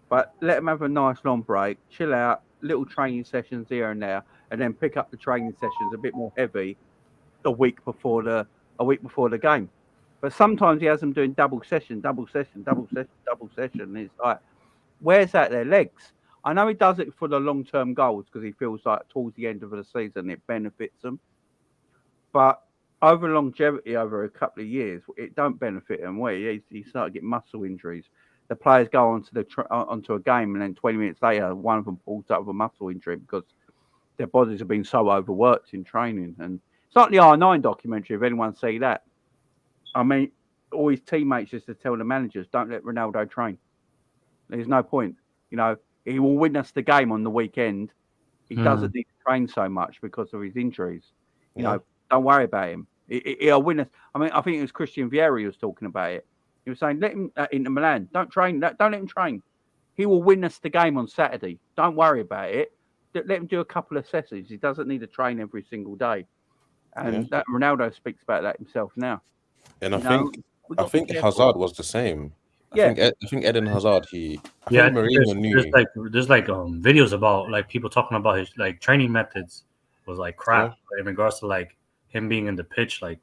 S2: but let them have a nice long break, chill out, little training sessions here and there, and then pick up the training sessions a bit more heavy a week before the game. But sometimes he has them doing double session. It's like, where's that? Their legs. I know he does it for the long-term goals because he feels like towards the end of the season it benefits them. But over longevity, over a couple of years, it don't benefit him. He started to get muscle injuries. the players go onto a game, and then 20 minutes later, one of them pulls out with a muscle injury because their bodies have been so overworked in training. And it's like the R9 documentary, if anyone see that. I mean, all his teammates used to tell the managers, don't let Ronaldo train. There's no point. You know, he will win us the game on the weekend. He doesn't need to train so much because of his injuries. You know, don't worry about him. He'll win us. I mean, I think it was Christian Vieri who was talking about it. He was saying, let him into Milan. Don't train. Don't let him train. He will win us the game on Saturday. Don't worry about it. Let him do a couple of sessions. He doesn't need to train every single day. And that Ronaldo speaks about that himself now.
S6: And I think Hazard was the same. I think Eden Hazard. Mourinho knew.
S7: There's videos about like people talking about his like training methods was like crap in regards to like him being in the pitch. Like,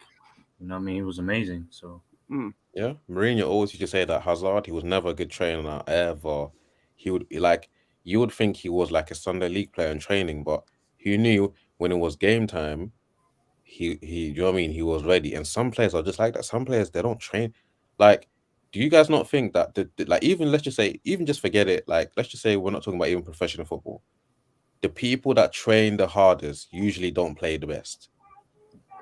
S7: you know what I mean? He was amazing. So
S6: yeah, Mourinho always used to say that Hazard, he was never a good trainer ever. He would you would think he was like a Sunday league player in training, but he knew when it was game time, he you know what I mean, he was ready. And some players are just like that. Some players, they don't train. Like, do you guys not think that like, even let's just say, even just forget it, like let's just say we're not talking about even professional football, the people that train the hardest usually don't play the best.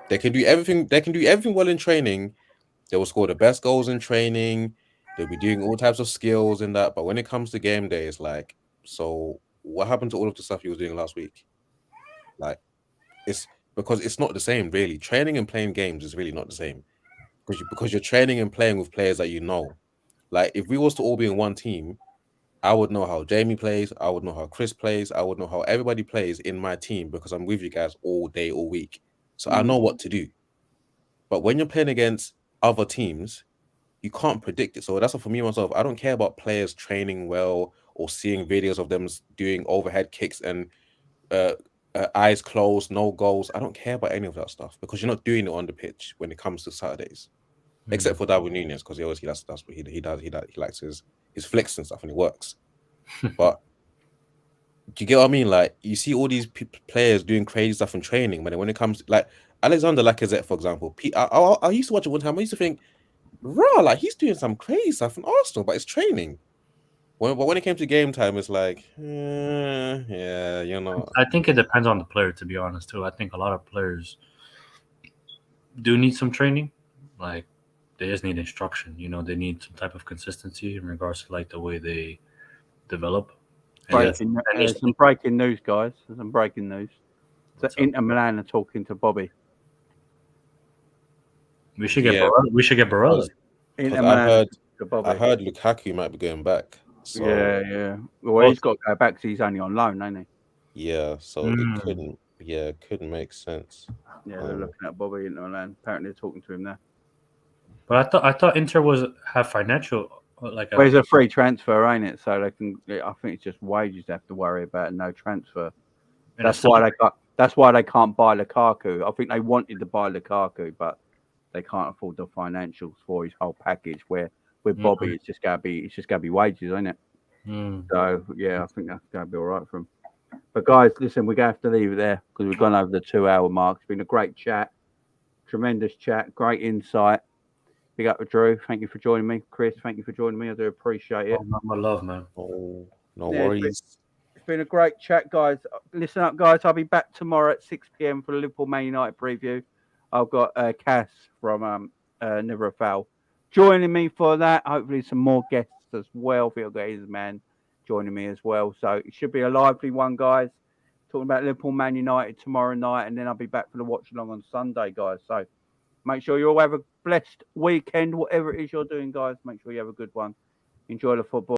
S6: They can do everything well in training. They will score the best goals in training. They'll be doing all types of skills in that. But when it comes to game day, it's like, so what happened to all of the stuff you was doing last week? Like, it's because it's not the same, really. Training and playing games is really not the same. Because you're training and playing with players that you know. Like, if we was to all be in one team, I would know how Jamie plays. I would know how Chris plays. I would know how everybody plays in my team because I'm with you guys all day, all week. So I know what to do. But when you're playing against other teams, you can't predict it. So that's what, for me myself, I don't care about players training well or seeing videos of them doing overhead kicks and eyes closed, no goals. I don't care about any of that stuff because you're not doing it on the pitch when it comes to Saturdays, except for Darwin Núñez, because that's what he does. He likes his flicks and stuff, and it works. But do you get what I mean? Like, you see all these players doing crazy stuff in training, but when it comes to, like, Alexander Lacazette, for example, I used to watch it one time. I used to think, raw, like, he's doing some crazy stuff in Arsenal, but it's training. But when it came to game time, it's like, yeah, you know.
S7: I think it depends on the player, to be honest, too. I think a lot of players do need some training. Like, they just need instruction. You know, they need some type of consistency in regards to, like, the way they develop.
S2: Some breaking news, guys. There's some breaking news. So Inter Milan are talking to Bobby.
S7: We should get Barella.
S6: I heard Lukaku might be going back. So,
S2: yeah. Well, he's got to go back because he's only on loan, ain't he?
S6: Yeah, so it couldn't make sense.
S2: Yeah, they're looking at Bobby Inter Milan. Apparently, they're talking to him there.
S7: But I thought Inter have financial
S2: it's a free transfer, ain't it? So they can. I think it's just wages they have to worry about, and no transfer. That's why they can't buy Lukaku. I think they wanted to buy Lukaku, but they can't afford the financials for his whole package. Where with Bobby, it's just gonna be wages, ain't it? So yeah, I think that's gonna be all right for him. But guys, listen, we're gonna have to leave it there because we've gone over the 2-hour mark. It's been a great chat, tremendous chat, great insight. Big up to Drew. Thank you for joining me. Chris, thank you for joining me. I do appreciate it.
S7: Oh, my love, man.
S6: Oh, no worries.
S2: It's been a great chat, guys. Listen up, guys. I'll be back tomorrow at 6 p.m. for the Liverpool Man United preview. I've got Cass from Never a Foul joining me for that. Hopefully some more guests as well. Phil Gaze's man joining me as well. So it should be a lively one, guys. Talking about Liverpool Man United tomorrow night, and then I'll be back for the watch along on Sunday, guys. So make sure you all have a blessed weekend, whatever it is you're doing, guys. Make sure you have a good one. Enjoy the football.